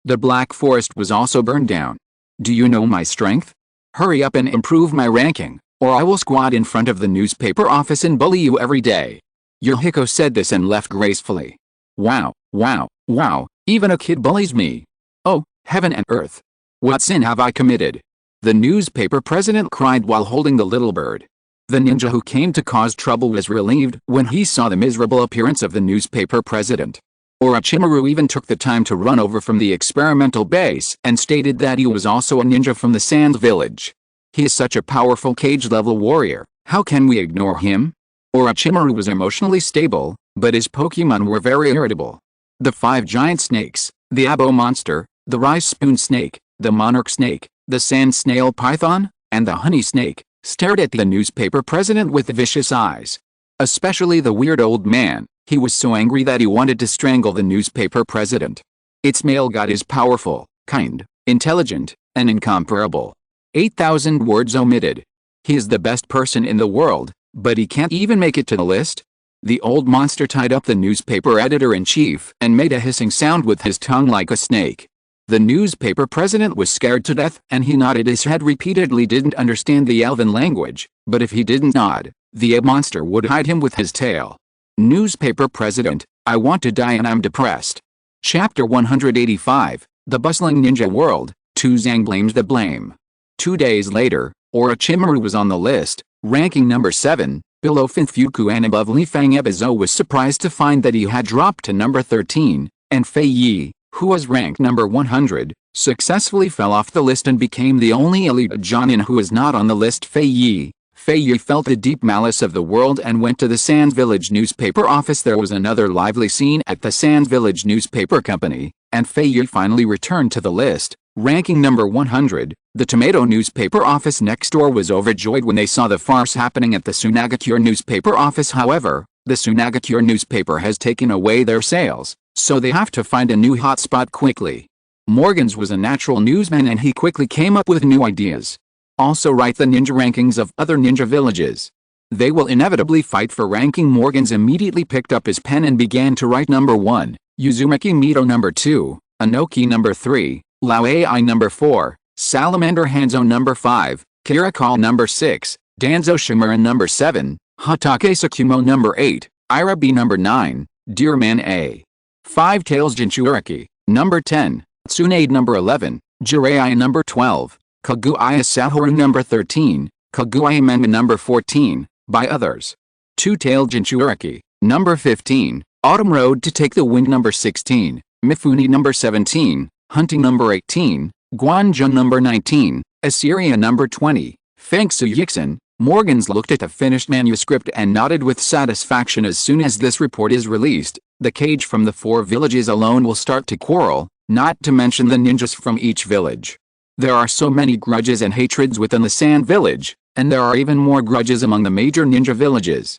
The Black Forest was also burned down. Do you know my strength? Hurry up and improve my ranking, or I will squat in front of the newspaper office and bully you every day. Yukiko said this and left gracefully. Wow, wow, wow, even a kid bullies me. Oh, heaven and earth. What sin have I committed? The newspaper president cried while holding the little bird. The ninja who came to cause trouble was relieved when he saw the miserable appearance of the newspaper president. Ishimaru even took the time to run over from the experimental base and stated that he was also a ninja from the Sand Village. He is such a powerful cage-level warrior, how can we ignore him? Ishimaru was emotionally stable, but his Pokémon were very irritable. The 5 giant snakes, the Abo monster, the rice spoon snake, the monarch snake, the sand snail python, and the honey snake, stared at the newspaper president with vicious eyes. Especially the weird old man. He was so angry that he wanted to strangle the newspaper president. Its male god is powerful, kind, intelligent, and incomparable. 8,000 words omitted. He is the best person in the world, but he can't even make it to the list? The old monster tied up the newspaper editor-in-chief and made a hissing sound with his tongue like a snake. The newspaper president was scared to death and he nodded his head repeatedly. Didn't understand the elven language, but if he didn't nod, the monster would hide him with his tail. Newspaper president, I want to die and I'm depressed. Chapter 185, The Bustling Ninja World, Zhang blames the blame. 2 days later, Ishimaru was on the list, ranking number 7, below Finfuku and above Li Fang. Ebizo was surprised to find that he had dropped to number 13, and Fei Yi, who was ranked number 100, successfully fell off the list and became the only elite Jonin who was not on the list. Fei Yi felt the deep malice of the world and went to the Sand Village newspaper office. There was another lively scene at the Sand Village newspaper company, and Fei Yi finally returned to the list, ranking number 100. The Tomato newspaper office next door was overjoyed when they saw the farce happening at the Sunagakure newspaper office. However, the Sunagakure newspaper has taken away their sales, so they have to find a new hotspot quickly. Morgans was a natural newsman and he quickly came up with new ideas. Also write the ninja rankings of other ninja villages. They will inevitably fight for ranking. Morgans immediately picked up his pen and began to write number 1, Uzumaki Mito number 2, Anoki number 3, Luo Ai number 4, Salamander Hanzo number 5, Kirakal number 6, Danzo Shimaran number 7, Hatake Sakumo number 8, Irabi number 9, Deerman A. 5 Tails Jinchuriki, number 10, Tsunade number 11, Jiraiya number 12, Kaguya Sahoru number 13, Kaguya Menma number 14, by others. Two-tailed Jinchuriki, number 15, Autumn Road to Take the Wind number 16, Mifune number 17, Hunting number 18, Guanjun number 19, Assyria number 20, Fengsu Yixin. Morgans looked at the finished manuscript and nodded with satisfaction. As soon as this report is released, the cage from the 4 villages alone will start to quarrel, not to mention the ninjas from each village. There are so many grudges and hatreds within the Sand Village, and there are even more grudges among the major ninja villages.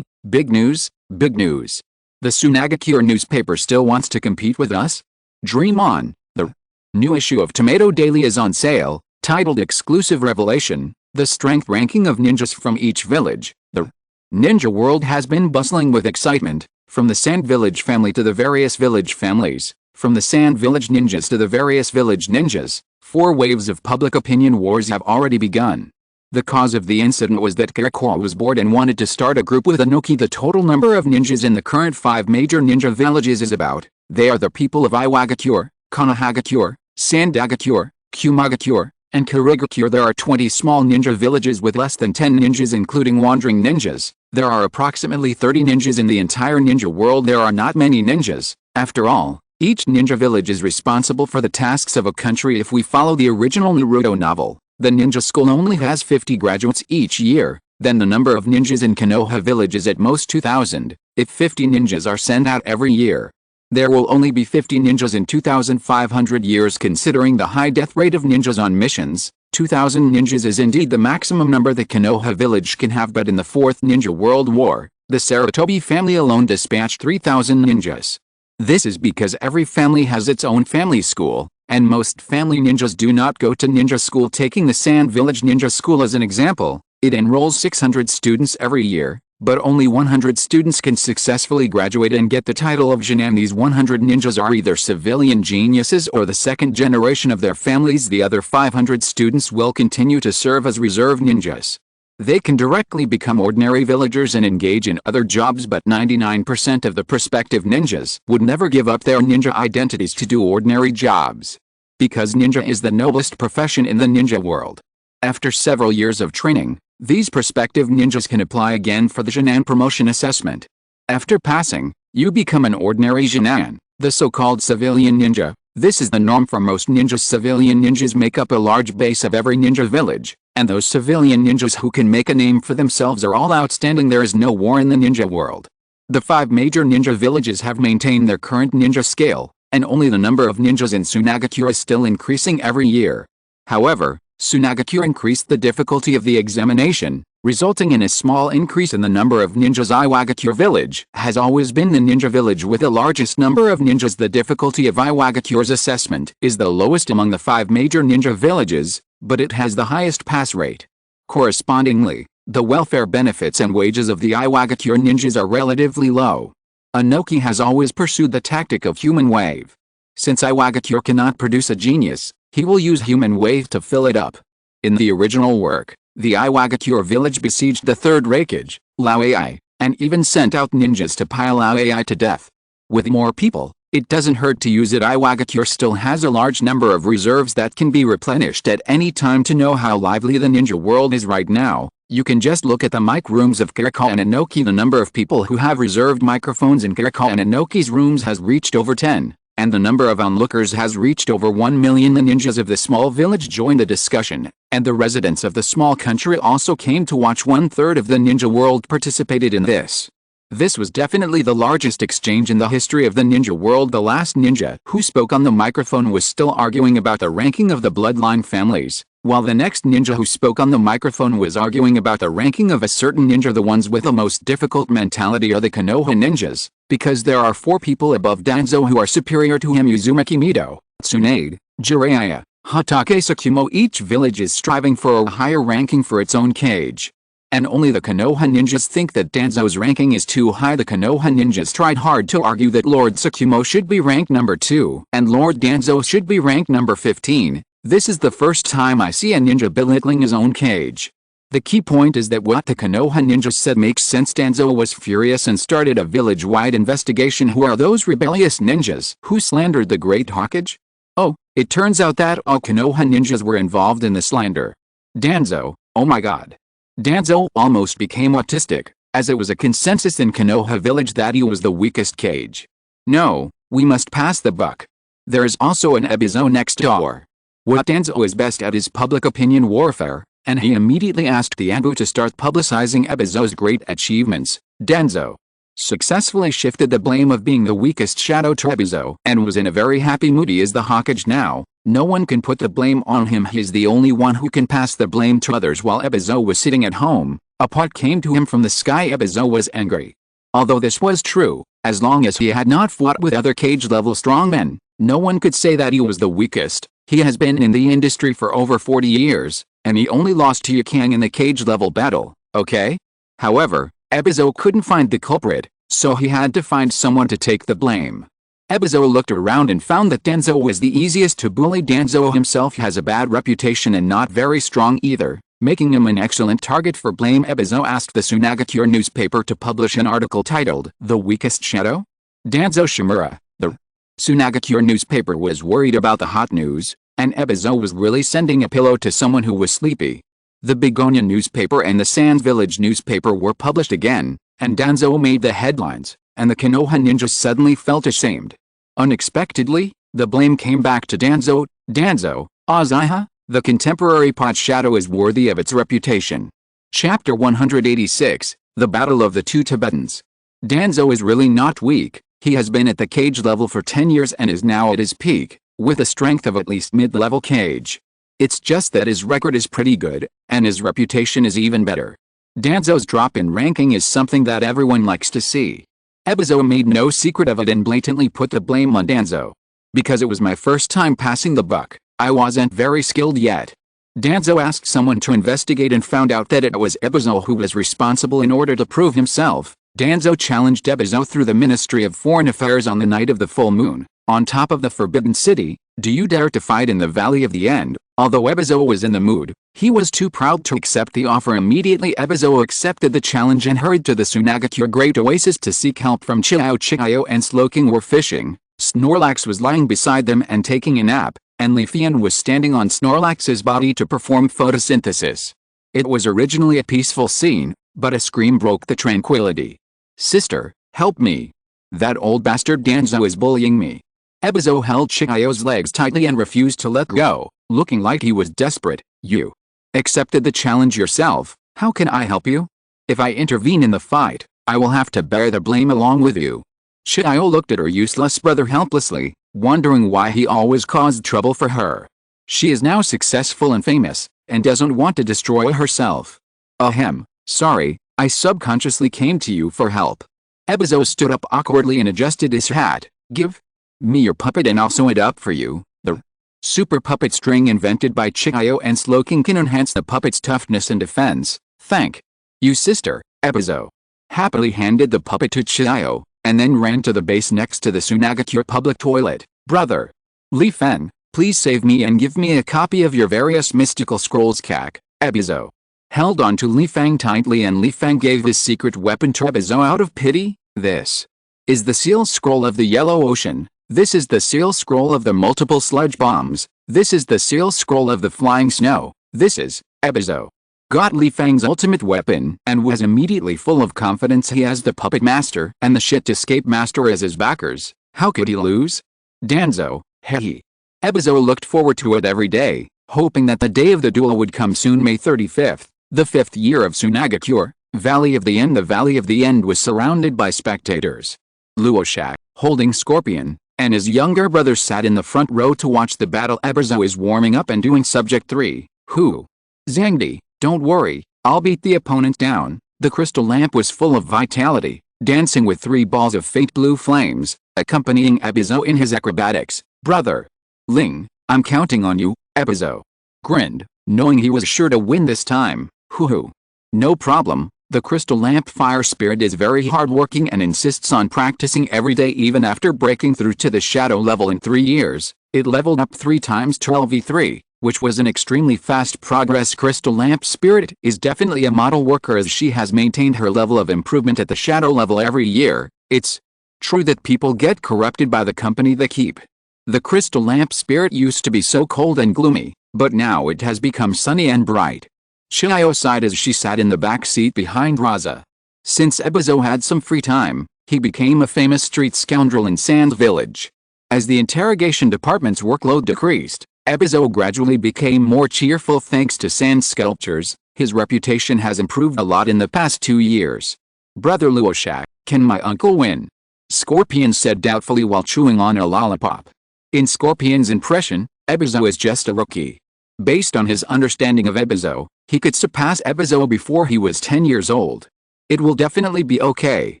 Big news, big news. The Sunagakure newspaper still wants to compete with us? Dream on. The new issue of Tomato Daily is on sale, titled Exclusive Revelation, the strength ranking of ninjas from each village. The ninja world has been bustling with excitement, from the Sand Village family to the various village families, from the Sand Village ninjas to the various village ninjas. 4 waves of public opinion wars have already begun. The cause of the incident was that Karakura was bored and wanted to start a group with Anoki. The total number of ninjas in the current 5 major ninja villages is about. They are the people of Iwagakure, Konohagakure, Sandagakure, Kumagakure, and Karigakure. There are 20 small ninja villages with less than 10 ninjas including wandering ninjas. There are approximately 30 ninjas in the entire ninja world. There are not many ninjas, after all. Each ninja village is responsible for the tasks of a country. If we follow the original Naruto novel, the ninja school only has 50 graduates each year, then the number of ninjas in Konoha village is at most 2,000, if 50 ninjas are sent out every year. There will only be 50 ninjas in 2,500 years considering the high death rate of ninjas on missions. 2,000 ninjas is indeed the maximum number the Konoha village can have, but in the Fourth Ninja World War, the Sarutobi family alone dispatched 3,000 ninjas. This is because every family has its own family school, and most family ninjas do not go to ninja school. Taking the Sand Village Ninja School as an example, it enrolls 600 students every year, but only 100 students can successfully graduate and get the title of Jinan. These 100 ninjas are either civilian geniuses or the second generation of their families. The other 500 students will continue to serve as reserve ninjas. They can directly become ordinary villagers and engage in other jobs, but 99% of the prospective ninjas would never give up their ninja identities to do ordinary jobs. Because ninja is the noblest profession in the ninja world. After several years of training, these prospective ninjas can apply again for the Jinan promotion assessment. After passing, you become an ordinary Jinan, the so-called civilian ninja. This is the norm for most ninjas. Civilian ninjas make up a large base of every ninja village, and those civilian ninjas who can make a name for themselves are all outstanding. There is no war in the ninja world. The 5 major ninja villages have maintained their current ninja scale, and only the number of ninjas in Sunagakure is still increasing every year. However, Sunagakure increased the difficulty of the examination, resulting in a small increase in the number of ninjas. Iwagakure village has always been the ninja village with the largest number of ninjas. The difficulty of Iwagakure's assessment is the lowest among the 5 major ninja villages, but it has the highest pass rate. Correspondingly, the welfare benefits and wages of the Iwagakure ninjas are relatively low. Inoki has always pursued the tactic of human wave. Since Iwagakure cannot produce a genius, he will use human wave to fill it up. In the original work, the Iwagakure village besieged the third Raikage, Xiao Ai, and even sent out ninjas to pile Xiao Ai to death. With more people, it doesn't hurt to use it. Iwagakure still has a large number of reserves that can be replenished at any time. To know how lively the ninja world is right now, you can just look at the mic rooms of Kiriko and Inoki. The number of people who have reserved microphones in Kiriko and Inoki's rooms has reached over 10. And the number of onlookers has reached over 1 million. The ninjas of the small village joined the discussion, and the residents of the small country also came to watch. 1/3 of the ninja world participated in this. This was definitely the largest exchange in the history of the ninja world. The last ninja who spoke on the microphone was still arguing about the ranking of the bloodline families, while the next ninja who spoke on the microphone was arguing about the ranking of a certain ninja. The ones with the most difficult mentality are the Konoha ninjas, because there are 4 people above Danzo who are superior to him: Uzumaki Mido, Tsunade, Jiraiya, Hatake Tsukumo. Each village is striving for a higher ranking for its own cage. And only the Konoha ninjas think that Danzo's ranking is too high. The Konoha ninjas tried hard to argue that Lord Tsukumo should be ranked number 2 and Lord Danzo should be ranked number 15. This is the first time I see a ninja belittling his own cage. The key point is that what the Konoha ninjas said makes sense. Danzo was furious and started a village-wide investigation. Who are those rebellious ninjas who slandered the Great Hokage? Oh, it turns out that all Konoha ninjas were involved in the slander. Danzo, oh my god. Danzo almost became autistic, as it was a consensus in Konoha village that he was the weakest cage. No, we must pass the buck. There is also an Ebizo next door. What Danzo is best at is public opinion warfare, and he immediately asked the Anbu to start publicizing Ebizo's great achievements. Danzo successfully shifted the blame of being the weakest shadow to Ebizo and was in a very happy mood. He is the Hokage now. No one can put the blame on him. He is the only one who can pass the blame to others. While Ebizo was sitting at home, a pot came to him from the sky. Ebizo was angry. Although this was true, as long as he had not fought with other cage-level strongmen, no one could say that he was the weakest. He has been in the industry for over 40 years, and he only lost to Yukang in the cage-level battle, okay? However, Ebizo couldn't find the culprit, so he had to find someone to take the blame. Ebizo looked around and found that Danzo was the easiest to bully. Danzo himself has a bad reputation and not very strong either, making him an excellent target for blame. Ebizo asked the Sunagakure newspaper to publish an article titled, "The Weakest Shadow?" Danzo Shimura, the Sunagakure newspaper, was worried about the hot news, and Ebizo was really sending a pillow to someone who was sleepy. The Begonia newspaper and the Sand Village newspaper were published again, and Danzo made the headlines, and the Konoha ninjas suddenly felt ashamed. Unexpectedly, the blame came back to Danzo. Danzo, Aziha, the contemporary pot shadow, is worthy of its reputation. Chapter 186, The Battle of the Two Tibetans. Danzo is really not weak. He has been at the cage level for 10 years and is now at his peak, with a strength of at least mid-level cage. It's just that his record is pretty good, and his reputation is even better. Danzo's drop in ranking is something that everyone likes to see. Ebizo made no secret of it and blatantly put the blame on Danzo. Because it was my first time passing the buck, I wasn't very skilled yet. Danzo asked someone to investigate and found out that it was Ebizo who was responsible. In order to prove himself, Danzo challenged Ebizo through the Ministry of Foreign Affairs on the night of the full moon, on top of the Forbidden City. Do you dare to fight in the Valley of the End? Although Ebizo was in the mood, he was too proud to accept the offer. Immediately Ebizo accepted the challenge and hurried to the Tsunagakure Great Oasis to seek help from Xiao and Slowking were fishing, Snorlax was lying beside them and taking a nap, and Leafeon was standing on Snorlax's body to perform photosynthesis. It was originally a peaceful scene, but a scream broke the tranquility. Sister, help me. That old bastard Danzo is bullying me. Ebizo held Xiao's legs tightly and refused to let go, looking like he was desperate. You accepted the challenge yourself, how can I help you? If I intervene in the fight, I will have to bear the blame along with you. Xiao looked at her useless brother helplessly, wondering why he always caused trouble for her. She is now successful and famous, and doesn't want to destroy herself. Ahem, sorry, I subconsciously came to you for help. Ebizo stood up awkwardly and adjusted his hat. Give me your puppet and I'll sew it up for you. The super puppet string invented by Xiao and Slowking can enhance the puppet's toughness and defense. Thank you, sister. Ebizo happily handed the puppet to Xiao, and then ran to the base next to the Tsunagakure public toilet. Brother Leafeon, please save me and give me a copy of your various mystical scrolls. Ebizo held on to Leafeon tightly and Leafeon gave his secret weapon to Ebizo out of pity. This is the seal scroll of the Yellow Ocean. This is the seal scroll of the multiple sludge bombs. This is the seal scroll of the flying snow. This is Ebizo got Leafeon's ultimate weapon and was immediately full of confidence. He has the puppet master and the shit-escape master as his backers. How could he lose? Danzo, hey. Ebizo looked forward to it every day, hoping that the day of the duel would come soon. May 35th, the 5th year of Tsunagakure, Valley of the End. The Valley of the End was surrounded by spectators. Luo Sha, holding Scorpion, and his younger brother sat in the front row to watch the battle. Ebizo is warming up and doing subject 3. Who? Zangdi, don't worry, I'll beat the opponent down. The crystal lamp was full of vitality, dancing with 3 balls of faint blue flames, accompanying Ebizo in his acrobatics. Brother Ling, I'm counting on you. Ebizo grinned, knowing he was sure to win this time. Hoo-hoo. No problem. The crystal lamp fire spirit is very hardworking and insists on practicing every day. Even after breaking through to the shadow level in 3 years, it leveled up 3 times 12v3, which was an extremely fast progress. Crystal lamp spirit is definitely a model worker as she has maintained her level of improvement at the shadow level every year. It's true that people get corrupted by the company they keep. The crystal lamp spirit used to be so cold and gloomy, but now it has become sunny and bright. Xiao sighed as she sat in the back seat behind Rasa. Since Ebizo had some free time, he became a famous street scoundrel in Sand Village. As the interrogation department's workload decreased, Ebizo gradually became more cheerful thanks to sand sculptures. His reputation has improved a lot in the past 2 years. Brother Luo Sha, can my uncle win? Scorpion said doubtfully while chewing on a lollipop. In Scorpion's impression, Ebizo is just a rookie. Based on his understanding of Ebizo, he could surpass Ebizo before he was 10 years old. It will definitely be okay.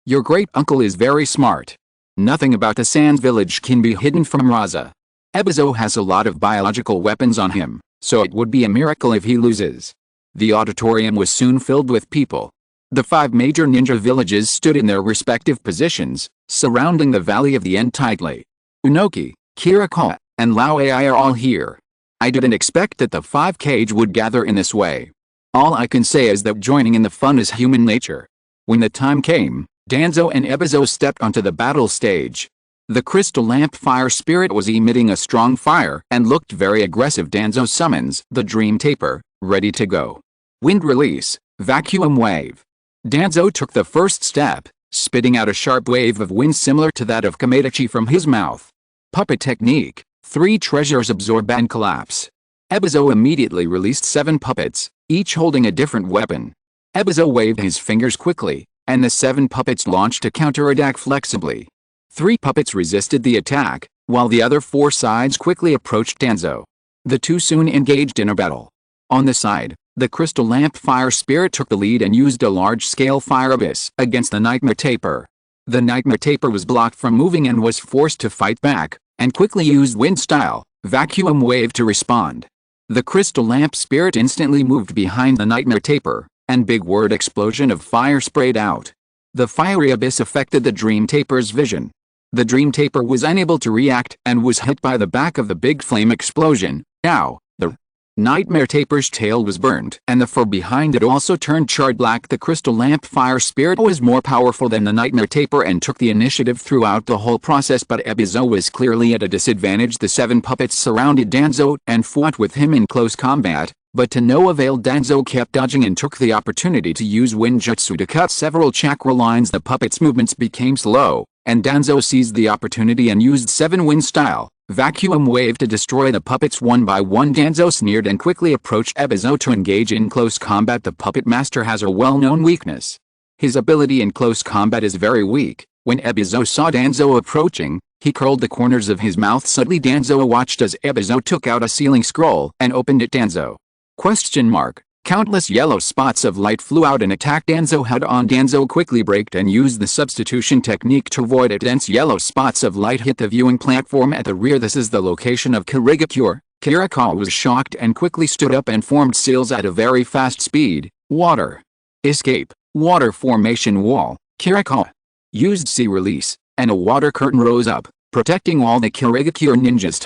Your great uncle is very smart. Nothing about the Sand Village can be hidden from Rasa. Ebizo has a lot of biological weapons on him, so it would be a miracle if he loses. The auditorium was soon filled with people. The 5 major ninja villages stood in their respective positions, surrounding the Valley of the End tightly. Unoki, Kiriko, and Lao Ai are all here. I didn't expect that the 5 Kage would gather in this way. All I can say is that joining in the fun is human nature. When the time came, Danzo and Ebizo stepped onto the battle stage. The crystal lamp fire spirit was emitting a strong fire and looked very aggressive. Danzo summons the dream taper, ready to go. Wind release, vacuum wave. Danzo took the first step, spitting out a sharp wave of wind similar to that of Kamedachi from his mouth. Puppet technique. 3 treasures absorb and collapse. Ebizo immediately released 7 puppets, each holding a different weapon. Ebizo waved his fingers quickly, and the 7 puppets launched a counterattack flexibly. 3 puppets resisted the attack, while the other 4 sides quickly approached Danzo. The 2 soon engaged in a battle. On the side, the crystal lamp fire spirit took the lead and used a large-scale fire abyss against the nightmare taper. The nightmare taper was blocked from moving and was forced to fight back, and quickly used wind-style vacuum wave to respond. The crystal lamp spirit instantly moved behind the nightmare taper, and big word explosion of fire sprayed out. The fiery abyss affected the dream taper's vision. The dream taper was unable to react and was hit by the back of the big flame explosion. Ow! The nightmare taper's tail was burnt, and the fur behind it also turned charred black. The crystal lamp fire spirit was more powerful than the nightmare taper and took the initiative throughout the whole process, but Ebizo was clearly at a disadvantage. The 7 puppets surrounded Danzo and fought with him in close combat, but to no avail. Danzo kept dodging and took the opportunity to use Winjutsu to cut several chakra lines. The puppets' movements became slow, and Danzo seized the opportunity and used 7 wind-style vacuum wave to destroy the puppets one by one. Danzo sneered and quickly approached Ebizo to engage in close combat. The puppet master has a well-known weakness. His ability in close combat is very weak. When Ebizo saw Danzo approaching, he curled the corners of his mouth subtly. Danzo watched as Ebizo took out a sealing scroll and opened it. Danzo? Question mark. Countless yellow spots of light flew out and attacked Danzo head-on. Danzo quickly braked and used the substitution technique to avoid it. Dense yellow spots of light hit the viewing platform at the rear. This is the location of Kirigakure. Kirikawa was shocked and quickly stood up and formed seals at a very fast speed. Water. Escape. Water formation wall. Kirikawa used sea release, and a water curtain rose up, protecting all the Kirigakure ninjas.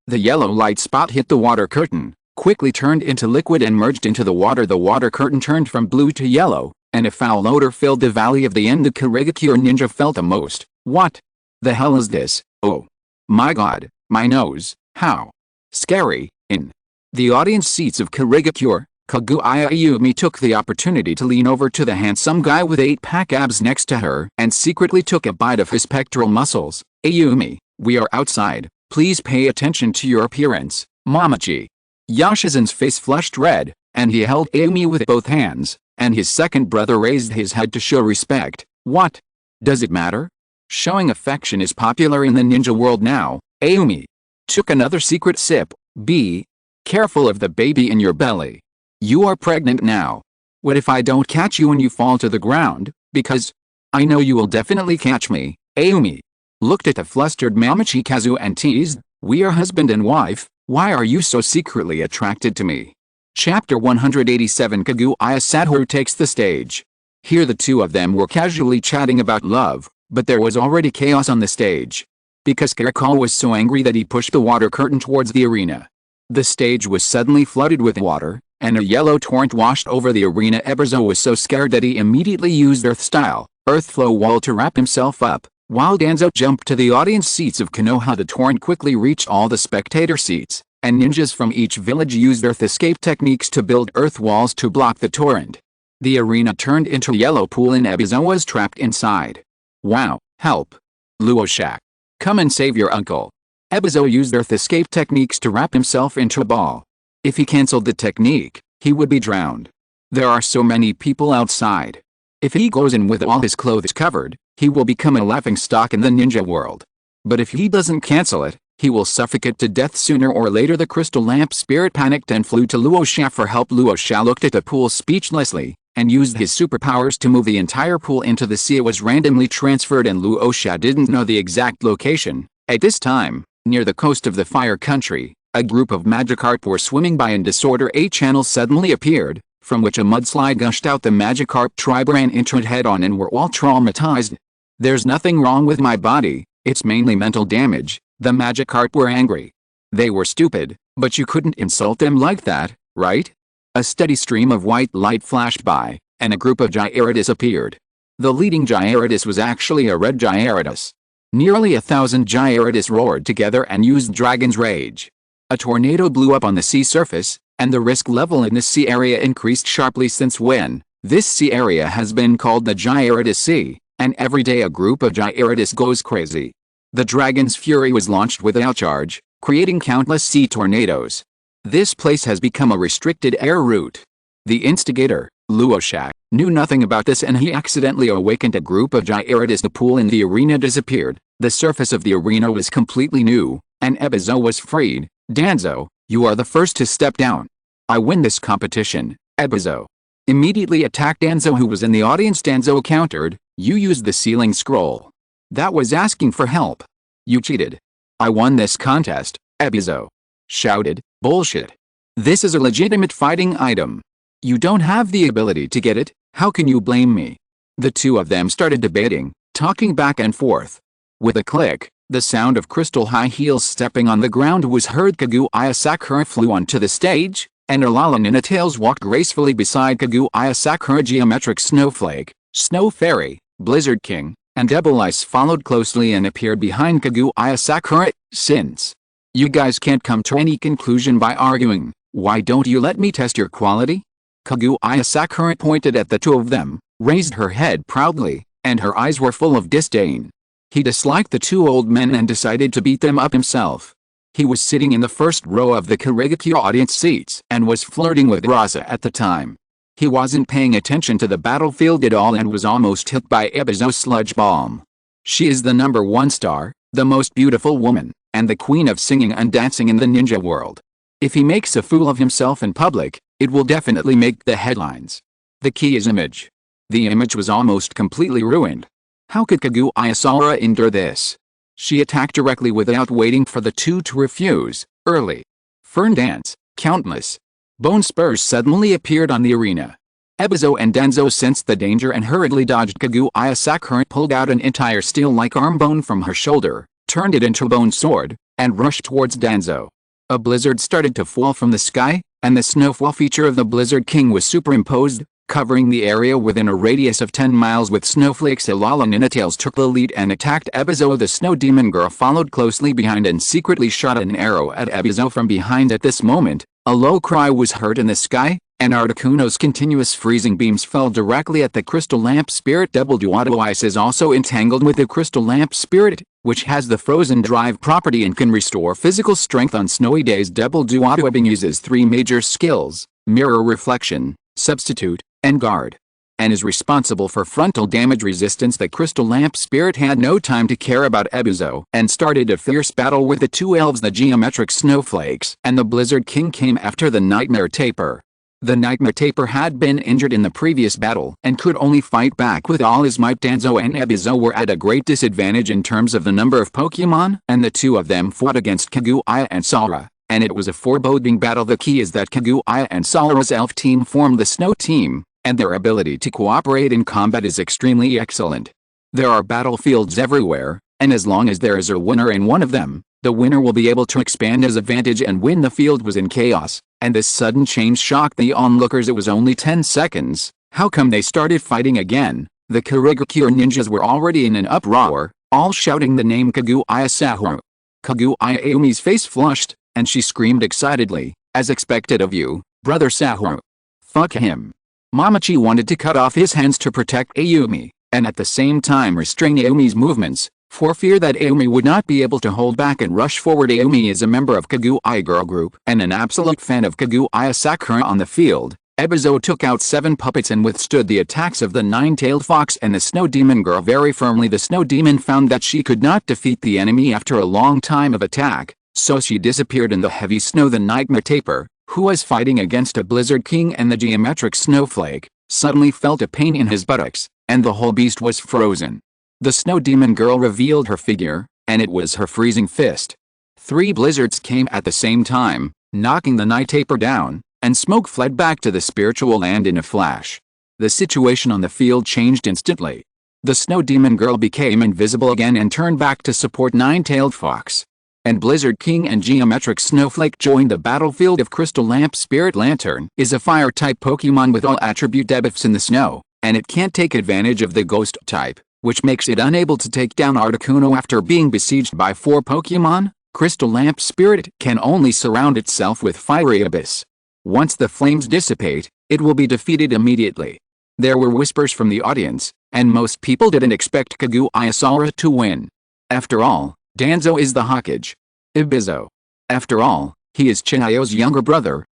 The yellow light spot hit the water curtain, quickly turned into liquid and merged into the water. The water curtain turned from blue to yellow, and a foul odor filled the valley of the end. The Kirigakure ninja felt the most. What the hell is this? Oh my god, my nose, how scary. In the audience seats of Kirigakure, Kagu Ayumi took the opportunity to lean over to the handsome guy with 8-pack abs next to her and secretly took a bite of his pectoral muscles. Ayumi, we are outside, please pay attention to your appearance, Mamachi. Yashizen's face flushed red, and he held Ayumi with both hands, and his second brother raised his head to show respect. What does it matter? Showing affection is popular in the ninja world now. Ayumi took another secret sip. Be careful of the baby in your belly. You are pregnant now. What if I don't catch you when you fall to the ground? Because I know you will definitely catch me. Ayumi looked at the flustered Mamachi Kazu and teased, we are husband and wife. Why are you so secretly attracted to me? Chapter 187. Kaguya Satoru takes the stage. Here the two of them were casually chatting about love, but there was already chaos on the stage. Because Kirikawa was so angry that he pushed the water curtain towards the arena. The stage was suddenly flooded with water, and a yellow torrent washed over the arena. Ebizo was so scared that he immediately used Earth-style Earthflow wall to wrap himself up. While Danzo jumped to the audience seats of Konoha, the torrent quickly reached all the spectator seats, and ninjas from each village used earth escape techniques to build earth walls to block the torrent. The arena turned into a yellow pool and Ebizo was trapped inside. Wow, help! Luo Sha, come and save your uncle. Ebizo used earth escape techniques to wrap himself into a ball. If he cancelled the technique, he would be drowned. There are so many people outside. If he goes in with all his clothes covered, he will become a laughingstock in the ninja world. But if he doesn't cancel it, he will suffocate to death sooner or later. The crystal lamp spirit panicked and flew to Luo Sha for help. Luo Sha looked at the pool speechlessly, and used his superpowers to move the entire pool into the sea. It was randomly transferred and Luo Sha didn't know the exact location. At this time, near the coast of the Fire Country, a group of Magikarp were swimming by in disorder. A channel suddenly appeared, from which a mudslide gushed out. The Magikarp tribe ran into it head-on and were all traumatized. There's nothing wrong with my body, it's mainly mental damage. The Magikarp were angry. They were stupid, but you couldn't insult them like that, right? A steady stream of white light flashed by, and a group of Gyarados appeared. The leading Gyarados was actually a red Gyarados. Nearly 1,000 Gyarados roared together and used Dragon's Rage. A tornado blew up on the sea surface, and the risk level in this sea area increased sharply. Since when? This sea area has been called the Gyarados Sea, and every day a group of Gyarados goes crazy. The Dragon's Fury was launched without charge, creating countless sea tornadoes. This place has become a restricted air route. The instigator, Luo Sha knew nothing about this, and he accidentally awakened a group of gyarados as the pool in the arena disappeared. The surface of the arena was completely new, and Ebizo was freed. Danzo, you are the first to step down. I win this competition. Ebizo immediately attacked Danzo, who was in the audience. Danzo countered, you used the ceiling scroll. That was asking for help. You cheated. I won this contest. Ebizo shouted, bullshit. This is a legitimate fighting item. You don't have the ability to get it, how can you blame me? The two of them started debating, talking back and forth. With a click, the sound of crystal high heels stepping on the ground was heard. Kaguya Sakura flew onto the stage, and Alala Ninetales walked gracefully beside Kaguya Sakura. Geometric Snowflake, Snow Fairy, Blizzard King, and Devil Ice followed closely and appeared behind Kaguya Sakura. Since you guys can't come to any conclusion by arguing, why don't you let me test your quality? Kaguya Sakura pointed at the two of them, raised her head proudly, and her eyes were full of disdain. He disliked the two old men and decided to beat them up himself. He was sitting in the first row of the Karigaki audience seats and was flirting with Rasa at the time. He wasn't paying attention to the battlefield at all and was almost hit by Ebizo's sludge bomb. She is the #1 star, the most beautiful woman, and the queen of singing and dancing in the ninja world. If he makes a fool of himself in public, it will definitely make the headlines. The key is image. The image was almost completely ruined. How could Kaguya Sakura endure this? She attacked directly without waiting for the two to refuse. Early Fern Dance, countless bone spurs suddenly appeared on the arena. Ebizo and Danzo sensed the danger and hurriedly dodged. Kaguya Sakura pulled out an entire steel-like arm bone from her shoulder, turned it into a bone sword, and rushed towards Danzo. A blizzard started to fall from the sky, and the snowfall feature of the Blizzard King was superimposed, covering the area within a radius of 10 miles with snowflakes. Alala Ninetales took the lead and attacked Ebizo. The Snow Demon Girl followed closely behind and secretly shot an arrow at Ebizo from behind. At this moment, a low cry was heard in the sky, and Articuno's continuous freezing beams fell directly at the Crystal Lamp Spirit. Double Duato Ice is also entangled with the Crystal Lamp Spirit, which has the Frozen Drive property and can restore physical strength on snowy days. Double Duato Webbing uses 3 major skills: Mirror Reflection, Substitute, and Guard, and is responsible for frontal damage resistance. The Crystal Lamp Spirit had no time to care about Ebizo and started a fierce battle with the two elves. The Geometric Snowflakes and the Blizzard King came after the Nightmare Taper. The Nightmare Taper had been injured in the previous battle and could only fight back with all his might. Danzo and Ebizo were at a great disadvantage in terms of the number of Pokémon, and the two of them fought against Kaguya and Sakura, and it was a foreboding battle. The key is that Kaguya and Sakura's elf team formed the Snow Team, and their ability to cooperate in combat is extremely excellent. There are battlefields everywhere, and as long as there is a winner in one of them, the winner will be able to expand his advantage and win. The field was in chaos, and this sudden change shocked the onlookers. It was only 10 seconds. How come they started fighting again? The Karigaki ninjas were already in an uproar, all shouting the name Kaguya Sakura. Kaguya Ayumi's face flushed, and she screamed excitedly, as expected of you, brother Sakura. Fuck him. Mamachi wanted to cut off his hands to protect Ayumi, and at the same time restrain Ayumi's movements, for fear that Ayumi would not be able to hold back and rush forward. Ayumi is a member of Kaguya Girl Group and an absolute fan of Kaguya Sakura. On the field, Ebizo took out 7 puppets and withstood the attacks of the 9-tailed fox and the Snow Demon Girl very firmly. The Snow Demon found that she could not defeat the enemy after a long time of attack, so she disappeared in the heavy snow. The Nightmare Taper, who was fighting against a Blizzard King and the Geometric Snowflake, suddenly felt a pain in his buttocks, and the whole beast was frozen. The Snow Demon Girl revealed her figure, and it was her freezing fist. 3 blizzards came at the same time, knocking the Night Taper down, and smoke fled back to the spiritual land in a flash. The situation on the field changed instantly. The Snow Demon Girl became invisible again and turned back to support 9-tailed fox. And Blizzard King and Geometric Snowflake joined the battlefield of Crystal Lamp. Spirit Lantern is a fire-type Pokémon with all attribute debuffs in the snow, and it can't take advantage of the Ghost type, which makes it unable to take down Articuno after being besieged by 4 Pokémon. Crystal Lamp Spirit can only surround itself with Fiery Abyss. Once the flames dissipate, it will be defeated immediately. There were whispers from the audience, and most people didn't expect Kaguya Sakura to win. After all, Danzo is the Hokage. Ebizo. After all, he is Chihayo's younger brother.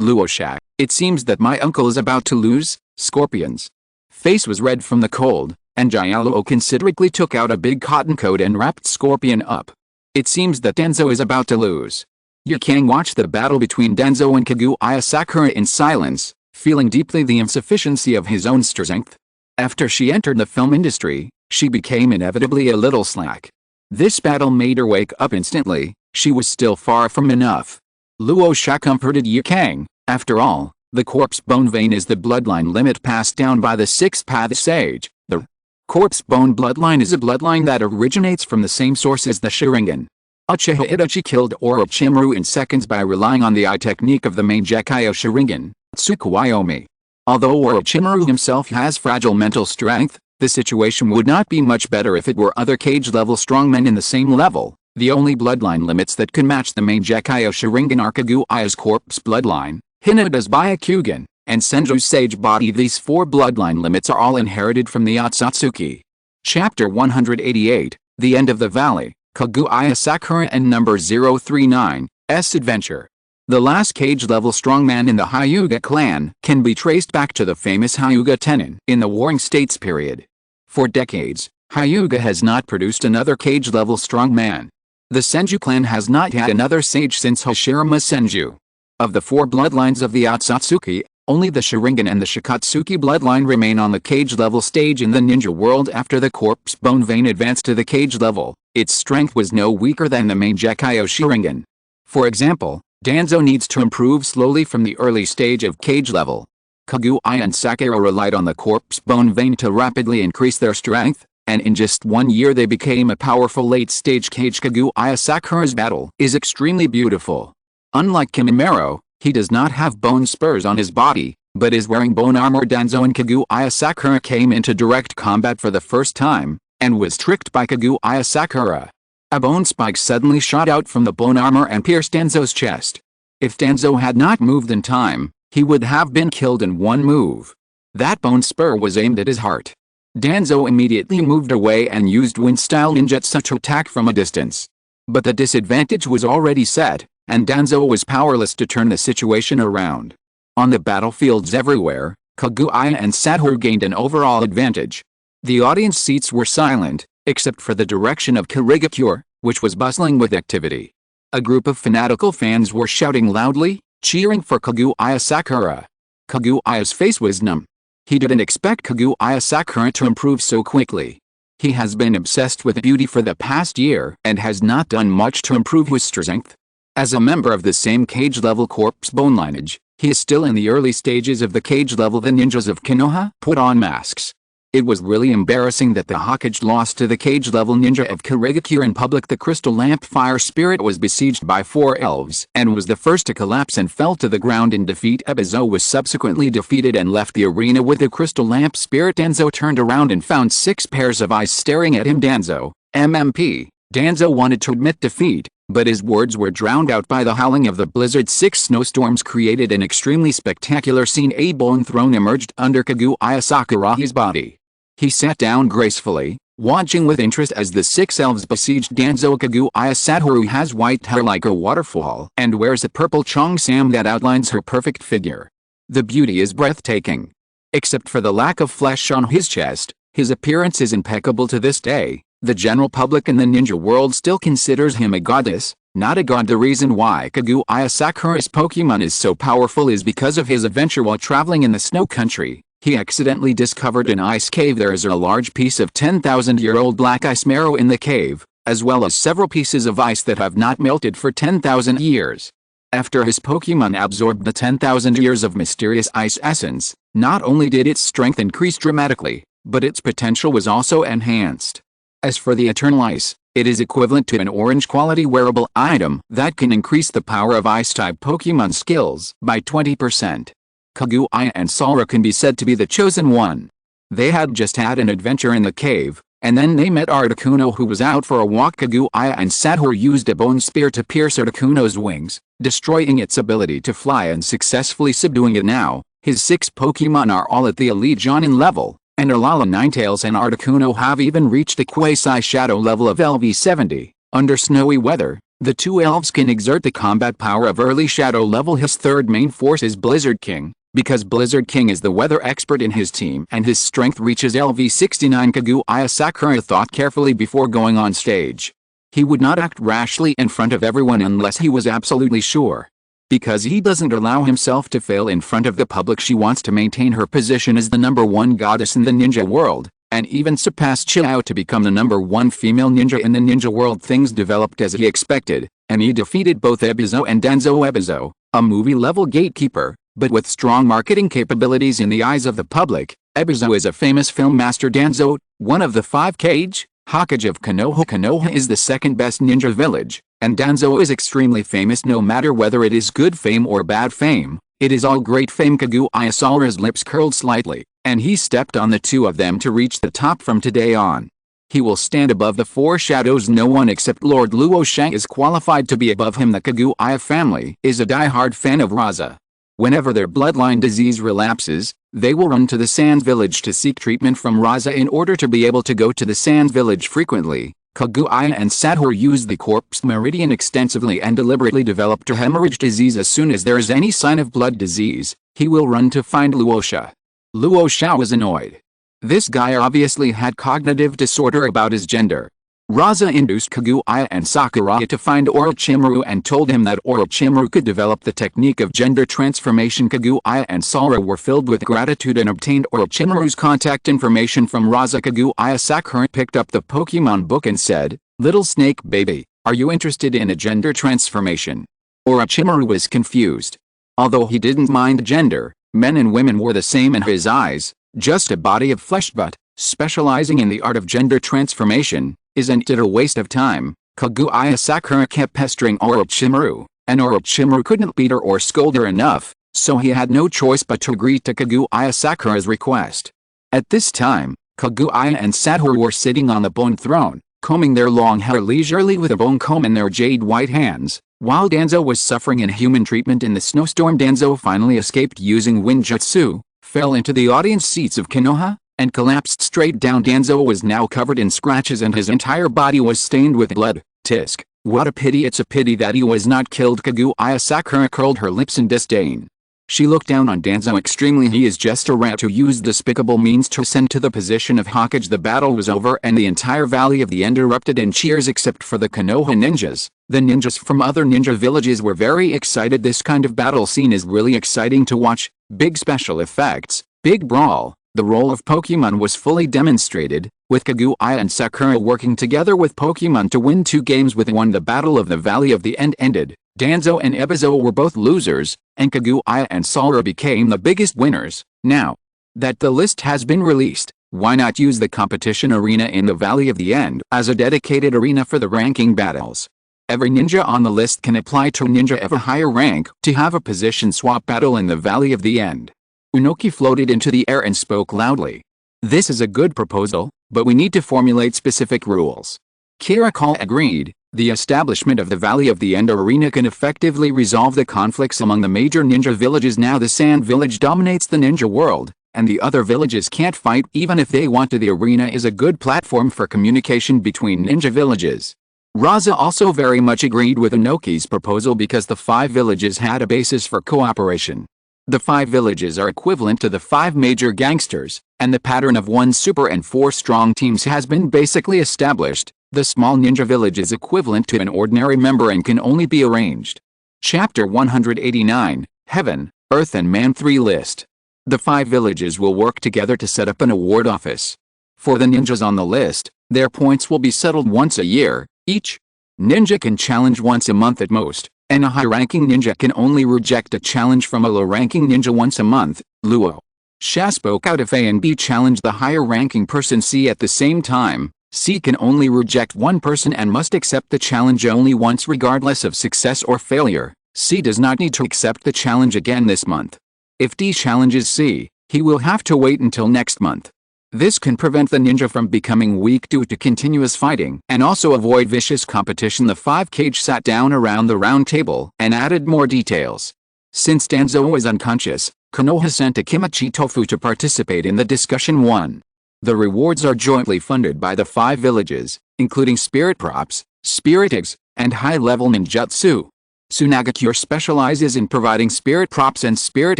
Luo Sha, it seems that my uncle is about to lose. Scorpion's face was red from the cold, and Luo considerately took out a big cotton coat and wrapped Scorpion up. It seems that Danzo is about to lose. Yukang watched the battle between Danzo and Kaguya Sakura in silence, feeling deeply the insufficiency of his own strength. After she entered the film industry, she became inevitably a little slack. This battle made her wake up instantly. She was still far from enough. Luo Sha comforted Yukang. After all, the corpse bone vein is the bloodline limit passed down by the sixth path sage. The corpse bone bloodline is a bloodline that originates from the same source as the Sharingan. Uchiha Itachi killed Orochimaru in seconds by relying on the eye technique of the main Gekyo Sharingan, Tsukuyomi. Although Orochimaru himself has fragile mental strength, the situation would not be much better if it were other cage-level strongmen in the same level. The only bloodline limits that can match the main Gekyo Sharingan are Kaguya's corpse bloodline, Hinata's Byakugan, and Senju's sage body. These four bloodline limits are all inherited from the Otsutsuki. Chapter 188, The End of the Valley, Kaguya Sakura and Number 039, S Adventure. The last cage-level strongman in the Hyuga clan can be traced back to the famous Hyuga Tenin in the Warring States period. For decades, Hyuga has not produced another cage-level strongman. The Senju clan has not had another sage since Hashirama Senju. Of the four bloodlines of the Otsutsuki, only the Sharingan and the Shikatsuki bloodline remain on the cage-level stage in the ninja world. After the corpse bone vein advanced to the cage level, its strength was no weaker than the main Gekyo Sharingan. For example, Danzo needs to improve slowly from the early stage of cage level. Kaguya and Sakura relied on the corpse bone vein to rapidly increase their strength, and in just 1 year they became a powerful late-stage cage. Kaguya Sakura's battle is extremely beautiful. Unlike Kimimaro, he does not have bone spurs on his body, but is wearing bone armor. Danzo and Kaguya Sakura came into direct combat for the first time, and was tricked by Kaguya Sakura. A bone spike suddenly shot out from the bone armor and pierced Danzo's chest. If Danzo had not moved in time, he would have been killed in one move. That bone spur was aimed at his heart. Danzo immediately moved away and used wind-style ninjutsu to attack from a distance. But the disadvantage was already set, and Danzo was powerless to turn the situation around. On the battlefields everywhere, Kaguya and Satoru gained an overall advantage. The audience seats were silent, except for the direction of Kirigakure, which was bustling with activity. A group of fanatical fans were shouting loudly, cheering for Kaguya Sakura. Kaguya's face was numb. He didn't expect Kaguya Sakura to improve so quickly. He has been obsessed with beauty for the past year and has not done much to improve his strength. As a member of the same cage-level corpse bone lineage, he is still in the early stages of the cage level. The ninjas of Konoha put on masks. It was really embarrassing that the Hokage lost to the cage-level ninja of Kirigakure in public. The crystal lamp fire spirit was besieged by 4 elves and was the first to collapse and fell to the ground in defeat. Ebizo was subsequently defeated and left the arena with the crystal lamp spirit. Danzo turned around and found 6 pairs of eyes staring at him. Danzo, MMP. Danzo wanted to admit defeat, but his words were drowned out by the howling of the blizzard. 6 snowstorms created an extremely spectacular scene. A bone throne emerged under Kaguya Sakura's body. He sat down gracefully, watching with interest as the 6 elves besieged Danzo. Kaguya Satoru has white hair like a waterfall and wears a purple cheongsam that outlines her perfect figure. The beauty is breathtaking. Except for the lack of flesh on his chest, his appearance is impeccable to this day. The general public in the ninja world still considers him a goddess, not a god. The reason why Kaguya Sakura's Pokemon is so powerful is because of his adventure while traveling in the snow country. He accidentally discovered an ice cave. There is a large piece of 10,000-year-old black ice marrow in the cave, as well as several pieces of ice that have not melted for 10,000 years. After his Pokemon absorbed the 10,000 years of mysterious ice essence, not only did its strength increase dramatically, but its potential was also enhanced. As for the Eternal Ice, it is equivalent to an orange-quality wearable item that can increase the power of Ice-type Pokemon skills by 20%. Kaguya and Sora can be said to be the chosen one. They had just had an adventure in the cave, and then they met Articuno, who was out for a walk. Kaguya and Satoru used a bone spear to pierce Articuno's wings, destroying its ability to fly and successfully subduing it. Now, his 6 Pokemon are all at the Elite Jonin level, and Alala Ninetales and Articuno have even reached the Quasi-Shadow level of LV70. Under snowy weather, The two elves can exert the combat power of early shadow level. His third main force is Blizzard King, because Blizzard King is the weather expert in his team and his strength reaches LV69. Kaguya Sakura thought carefully before going on stage. He would not act rashly in front of everyone unless he was absolutely sure. Because he doesn't allow himself to fail in front of the public, she wants to maintain her position as the #1 goddess in the ninja world, and even surpass Xiao to become the #1 female ninja in the ninja world. Things developed as he expected, and he defeated both Ebizo and Danzo. Ebizo, a movie-level gatekeeper, but with strong marketing capabilities in the eyes of the public. Ebizo is a famous film master. Danzo, one of the 5 Kazekage of Konoha. Konoha is the second best ninja village, and Danzo is extremely famous. No matter whether it is good fame or bad fame, it is all great fame. Kaguya Sakura's lips curled slightly, and he stepped on the two of them to reach the top. From today on, he will stand above the 4 shadows. No one except Lord Luo Sha is qualified to be above him. The Kaguya family is a die-hard fan of Rasa. Whenever their bloodline disease relapses, they will run to the Sand Village to seek treatment from Rasa. In order to be able to go to the Sand Village frequently, Kaguya and Sakura use the corpse meridian extensively and deliberately developed a hemorrhage disease. As soon as there is any sign of blood disease, he will run to find Luo Sha. Luo Sha was annoyed. This guy obviously had cognitive disorder about his gender. Rasa induced Kaguya and Sakura to find Orochimaru and told him that Orochimaru could develop the technique of gender transformation. Kaguya and Sakura were filled with gratitude and obtained Orochimaru's contact information from Rasa. Kaguya Sakura picked up the Pokemon book and said, "Little snake baby, are you interested in a gender transformation?" Orochimaru was confused. Although he didn't mind gender, men and women were the same in his eyes, just a body of flesh. But specializing in the art of gender transformation, isn't it a waste of time? Kaguya Sakura kept pestering Orochimaru, and Orochimaru couldn't beat her or scold her enough, so he had no choice but to agree to Kaguya Sakura's request. At this time, Kaguya and Sakura were sitting on the bone throne, combing their long hair leisurely with a bone comb in their jade white hands, while Danzo was suffering inhuman treatment in the snowstorm. Danzo finally escaped using Winjutsu, fell into the audience seats of Konoha, and collapsed straight down. Danzo was now covered in scratches and his entire body was stained with blood. Tisk, what a pity. It's a pity that he was not killed. Kaguya Sakura curled her lips in disdain. She looked down on Danzo extremely. He is just a rat who used despicable means to ascend to the position of Hokage. The battle was over and the entire Valley of the End erupted in cheers except for the Konoha ninjas. The ninjas from other ninja villages were very excited. This kind of battle scene is really exciting to watch. Big special effects, big brawl. The role of Pokemon was fully demonstrated, with Kaguya and Sakura working together with Pokemon to win 2 games with 1. The Battle of the Valley of the End ended. Danzo and Ebizo were both losers, and Kaguya and Sakura became the biggest winners. Now that the list has been released, why not use the competition arena in the Valley of the End as a dedicated arena for the ranking battles? Every ninja on the list can apply to a ninja of a higher rank to have a position swap battle in the Valley of the End. Unoki floated into the air and spoke loudly. This is a good proposal, but we need to formulate specific rules. Kirikal agreed. The establishment of the Valley of the End arena can effectively resolve the conflicts among the major ninja villages. Now the Sand Village dominates the ninja world, and the other villages can't fight even if they want to. The arena is a good platform for communication between ninja villages. Rasa also very much agreed with Unoki's proposal because the 5 villages had a basis for cooperation. The 5 villages are equivalent to the 5 major gangsters, and the pattern of 1 super and 4 strong teams has been basically established. The small ninja village is equivalent to an ordinary member and can only be arranged. Chapter 189, Heaven, Earth and Man 3 List. The 5 villages will work together to set up an award office. For the ninjas on the list, their points will be settled once a year. Each ninja can challenge once a month at most, and a high-ranking ninja can only reject a challenge from a low-ranking ninja once a month. Luo Sha spoke out. If A and B challenge the higher-ranking person C at the same time, C can only reject one person and must accept the challenge only once regardless of success or failure. C does not need to accept the challenge again this month. If D challenges C, he will have to wait until next month. This can prevent the ninja from becoming weak due to continuous fighting and also avoid vicious competition. The 5 Kage sat down around the round table and added more details. Since Danzo was unconscious, Konoha sent a Kimchi Tofu to participate in the discussion. 1. The rewards are jointly funded by the 5 villages, including spirit props, spirit eggs, and high-level ninjutsu. Sunagakure specializes in providing spirit props and spirit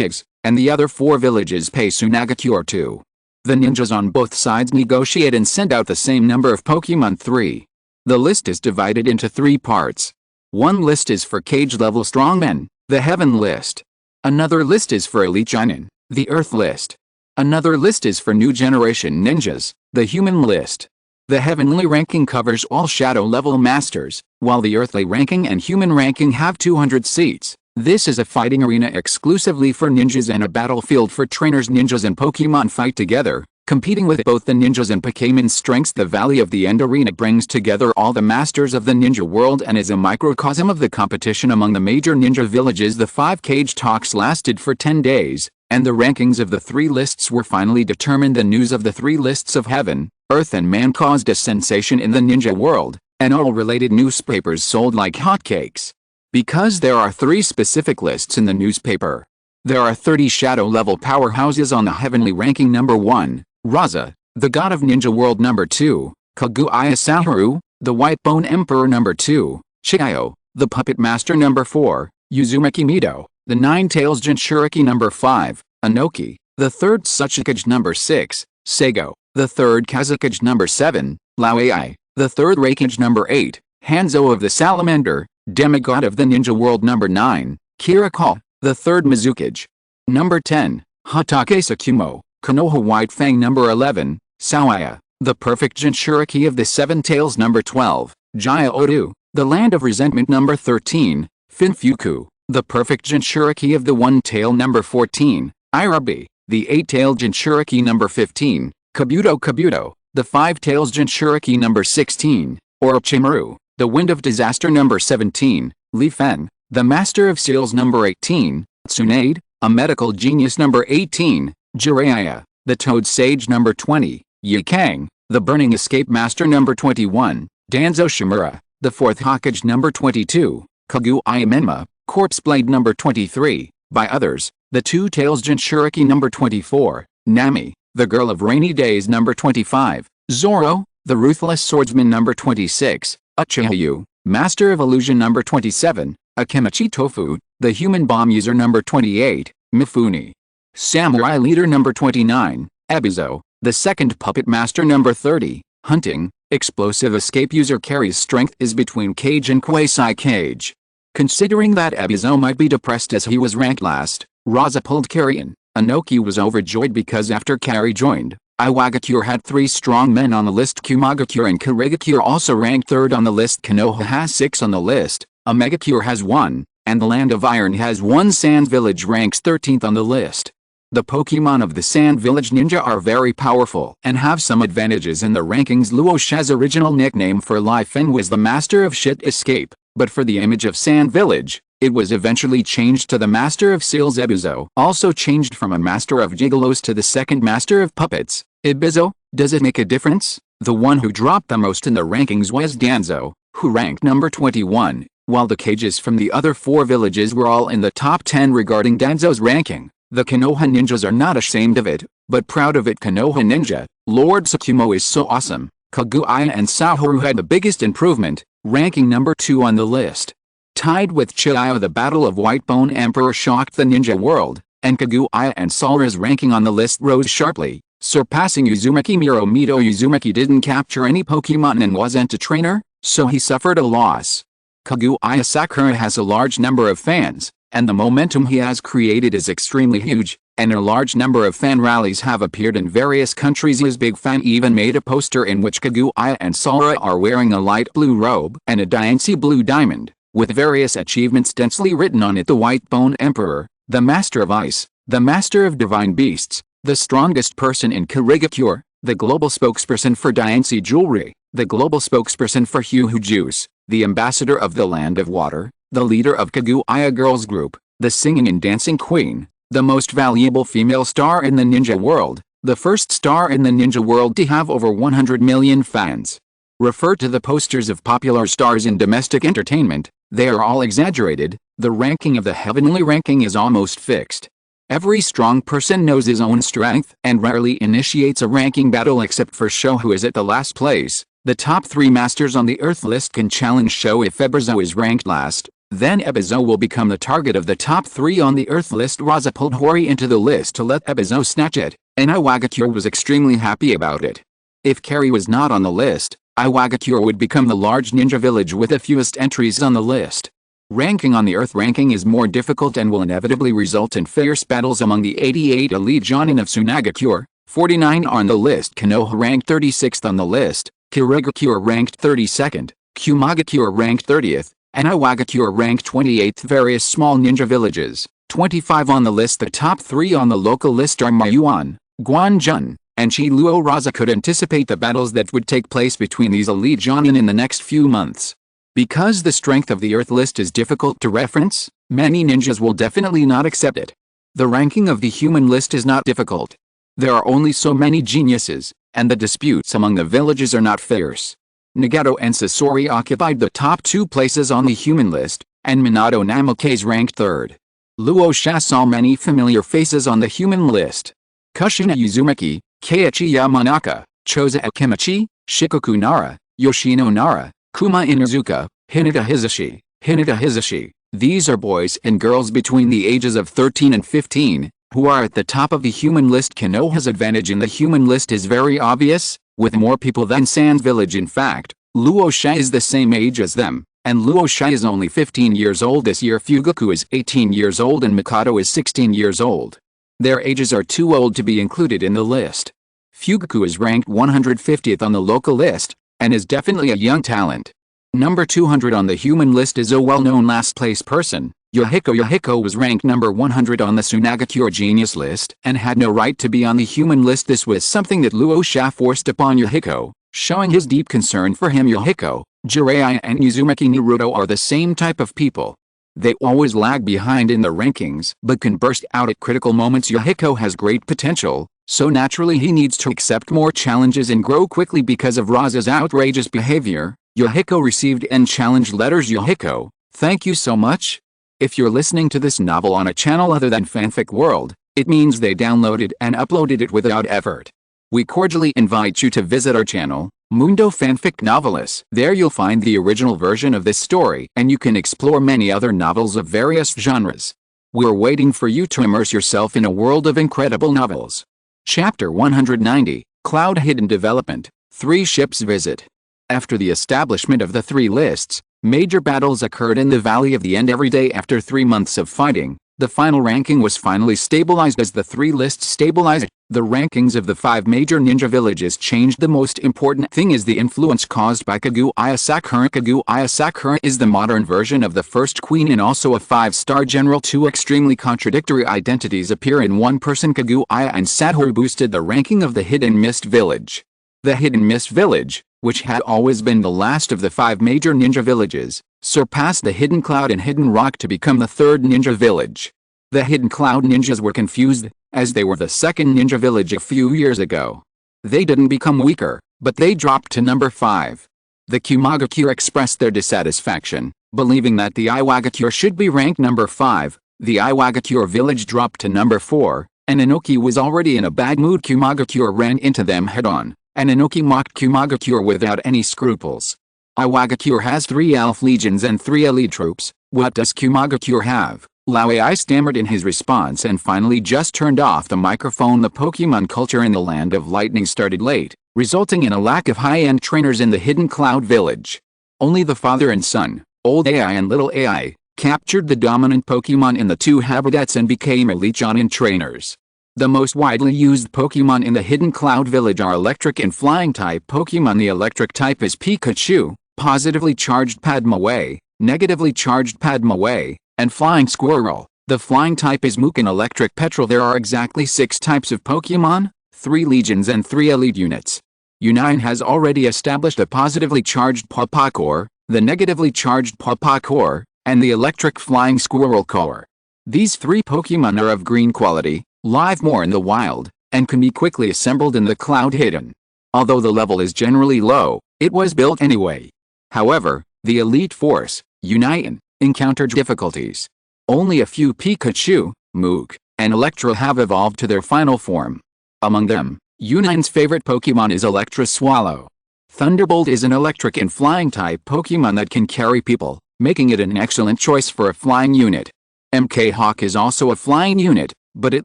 eggs, and the other 4 villages pay Sunagakure too. The ninjas on both sides negotiate and send out the same number of Pokémon 3. The list is divided into 3 parts. One list is for cage-level strongmen, the Heaven list. Another list is for elite Chunin, the Earth list. Another list is for new generation ninjas, the Human list. The Heavenly ranking covers all shadow-level masters, while the Earthly ranking and Human ranking have 200 seats. This is a fighting arena exclusively for ninjas and a battlefield for trainers. Ninjas and Pokémon fight together, competing with both the ninjas and Pokémon's strengths. The Valley of the End arena brings together all the masters of the ninja world and is a microcosm of the competition among the major ninja villages. The 5 cage talks lasted for 10 days, and the rankings of the 3 lists were finally determined. The news of the 3 lists of Heaven, Earth and Man caused a sensation in the ninja world, and all related newspapers sold like hotcakes. Because there are 3 specific lists in the newspaper. There are 30 shadow-level powerhouses on the Heavenly ranking. Number 1, Rasa, the god of ninja world. Number 2, Kaguya Saharu, the White Bone Emperor. Number 2, Xiao, the Puppet Master. Number 4, Uzumaki Mido, the Nine-Tails Jinchuriki. Number 5, Anoki, the 3rd Tsuchikage. Number 6, Seigo, the 3rd Kazekage. Number 7, Luo Ai, the 3rd Reikage. Number 8, Hanzo of the Salamander, demigod of the ninja world. Number 9, Kiriko, the 3rd Mizukage. Number 10, Hatake Sakumo, Konoha White Fang. Number 11, Xiao Ai, the perfect Jinchuriki of the 7 tails. Number 12, Jaya Odu, the land of resentment. Number 13, Finfuku, the perfect Jinchuriki of the 1 tail. Number 14, Irabi, the 8-tailed Jinchuriki. Number 15, Kabuto, the 5 tails Jinchuriki. Number 16, Orochimaru, the Wind of Disaster. Number 17, Li Fen, the Master of Seals. Number 18, Tsunade, a medical genius. Number 18, Jiraiya, the Toad Sage. Number 20, Yikang, the Burning Escape Master. Number 21, Danzo Shimura, the 4th Hokage. Number 22, Kaguya Menma, Corpse Blade. Number 23, by others, the 2 tails Jinchuriki. Number 24, Nami, the Girl of Rainy Days. Number 25, Zoro, the Ruthless Swordsman. Number 26, Uchihayu, Master of Illusion. Number 27, Akimichi Tofu, the Human Bomb User. Number 28, Mifune, Samurai Leader. Number 29, Ebizo, the 2nd Puppet Master. Number 30, Hunting, Explosive Escape User. Carries strength is between Cage and Quasi-Cage. Considering that Ebizo might be depressed as he was ranked last, Rasa pulled Carrion. Anoki was overjoyed because after Kari joined, Iwagakure had 3 strong men on the list. Kumagakure and Kurigakure also ranked 3rd on the list. Konoha has 6 on the list, Omegakure has 1, and the Land of Iron has 1. Sand Village ranks 13th on the list. The Pokémon of the Sand Village Ninja are very powerful and have some advantages in the rankings. Luo Sha's original nickname for Li Fen was the Master of Shit Escape, but for the image of Sand Village, it was eventually changed to the Master of Seals. Ebizo also changed from a Master of Gigolos to the 2nd Master of Puppets. Ebizo, does it make a difference? The one who dropped the most in the rankings was Danzo, who ranked number 21, while the cages from the other 4 villages were all in the top 10 regarding Danzo's ranking. The Konoha ninjas are not ashamed of it, but proud of it. Konoha Ninja, Lord Tsukumo is so awesome. Kaguya and Saharu had the biggest improvement, ranking number 2 on the list. Tied with Xiao, the Battle of White Bone Emperor shocked the ninja world, and Kaguya and Salra's ranking on the list rose sharply, surpassing Uzumaki Mido. Uzumaki didn't capture any Pokemon and wasn't a trainer, so he suffered a loss. Kaguya Sakura has a large number of fans, and the momentum he has created is extremely huge, and a large number of fan rallies have appeared in various countries. His big fan even made a poster in which Kaguya and Salra are wearing a light blue robe and a Diancie blue diamond, with various achievements densely written on it. The White Bone Emperor, the Master of Ice, the Master of Divine Beasts, the strongest person in Kurigakure, the global spokesperson for Diancie Jewelry, the global spokesperson for Huhu Juice, the ambassador of the Land of Water, the leader of Kaguya Girls Group, the singing and dancing queen, the most valuable female star in the ninja world, the first star in the ninja world to have over 100 million fans. Refer to the posters of popular stars in domestic entertainment, they are all exaggerated. The ranking of the heavenly ranking is almost fixed. Every strong person knows his own strength and rarely initiates a ranking battle except for Sho, who is at the last place. The top 3 masters on the Earth list can challenge Sho if Ebizo is ranked last. Then Ebizo will become the target of the top 3 on the Earth list. Rasa pulled Hori into the list to let Ebizo snatch it, and Iwagakure was extremely happy about it. If Kari was not on the list, Iwagakure would become the large ninja village with the fewest entries on the list. Ranking on the Earth ranking is more difficult and will inevitably result in fierce battles among the 88 elite jonin of Tsunagakure. 49 on the list. Konoha ranked 36th on the list, Kirigakure ranked 32nd, Kumagakure ranked 30th, and Iwagakure ranked 28th. Various small ninja villages, 25 on the list. The top 3 on the local list are Mayuan, Guanjun, and Chi-Luo. Rasa could anticipate the battles that would take place between these elite jonin in the next few months. Because the strength of the Earth list is difficult to reference, many ninjas will definitely not accept it. The ranking of the human list is not difficult. There are only so many geniuses, and the disputes among the villages are not fierce. Nagato and Sasori occupied the top 2 places on the human list, and Minato Namikaze ranked 3rd. Luo Sha saw many familiar faces on the human list. Kushina Uzumaki, Keiichi Yamanaka, Choza Akimichi, Shikoku Nara, Yoshino Nara, Kuma Inuzuka, Hinata Hizashi. These are boys and girls between the ages of 13 and 15, who are at the top of the human list. Konoha's advantage in the human list is very obvious, with more people than Sans Village. In fact, Luo Sha is the same age as them, and Luo Sha is only 15 years old this year. Fugaku is 18 years old and Mikado is 16 years old. Their ages are too old to be included in the list. Fugaku is ranked 150th on the local list, and is definitely a young talent. Number 200 on the human list is a well-known last-place person, Yohiko. Yohiko was ranked number 100 on the Tsunagakure Genius list and had no right to be on the human list. This was something that Luo Sha forced upon Yohiko, showing his deep concern for him. Yohiko, Jiraiya and Uzumaki Naruto are the same type of people. They always lag behind in the rankings but can burst out at critical moments. Yohiko has great potential, so naturally he needs to accept more challenges and grow quickly. Because of Rasa's outrageous behavior, Yohiko received challenge letters. Yohiko, thank you so much. If you're listening to this novel on a channel other than Fanfic World, it means they downloaded and uploaded it without effort. We cordially invite you to visit our channel, Mundo Fanfic Novelis. There you'll find the original version of this story and you can explore many other novels of various genres. We're waiting for you to immerse yourself in a world of incredible novels. Chapter 190, Cloud Hidden Development, 3 Ships Visit. After the establishment of the 3 lists, major battles occurred in the Valley of the End. Every day after 3 months of fighting, the final ranking was finally stabilized. As the 3 lists stabilized, the rankings of the 5 major ninja villages changed. The most important thing is the influence caused by Kaguya Sakura. Kaguya Sakura is the modern version of the first queen and also a 5-star general. 2 extremely contradictory identities appear in one person. Kaguya and Sakura boosted the ranking of the Hidden Mist Village. The Hidden Mist Village, which had always been the last of the 5 major ninja villages, surpassed the Hidden Cloud and Hidden Rock to become the 3rd ninja village. The Hidden Cloud ninjas were confused, as they were the 2nd ninja village a few years ago. They didn't become weaker, but they dropped to number 5. The Kumagakure expressed their dissatisfaction, believing that the Iwagakure should be ranked number 5. The Iwagakure village dropped to number 4, and Inoki was already in a bad mood. Kumagakure ran into them head-on, and Inoki mocked Kumagakure without any scruples. Iwagakure has 3 elf legions and 3 elite troops. What does Kumagakure have? Luo Ai stammered in his response and finally just turned off the microphone. The Pokemon culture in the Land of Lightning started late, resulting in a lack of high-end trainers in the Hidden Cloud village. Only the father and son, Old Ai and Little Ai, captured the dominant Pokemon in the 2 habitats and became elite Jonin trainers. The most widely used Pokemon in the Hidden Cloud village are electric and flying type Pokemon. The electric type is Pikachu, positively charged Padmaway, negatively charged Padmaway, and Flying Squirrel. The flying type is Mook and electric Petrel. There are exactly 6 types of Pokemon, 3 legions and 3 elite units. Unite has already established a positively charged Pawpaw Core, the negatively charged Pawpaw Core, and the electric Flying Squirrel Core. These 3 Pokemon are of green quality, live more in the wild, and can be quickly assembled in the Cloud Hidden. Although the level is generally low, it was built anyway. However, the Elite Force, Unite, encountered difficulties. Only a few Pikachu, Mook, and Electra have evolved to their final form. Among them, Unite's favorite Pokemon is Electra Swallow. Thunderbolt is an electric and flying type Pokemon that can carry people, making it an excellent choice for a flying unit. MK Hawk is also a flying unit, but it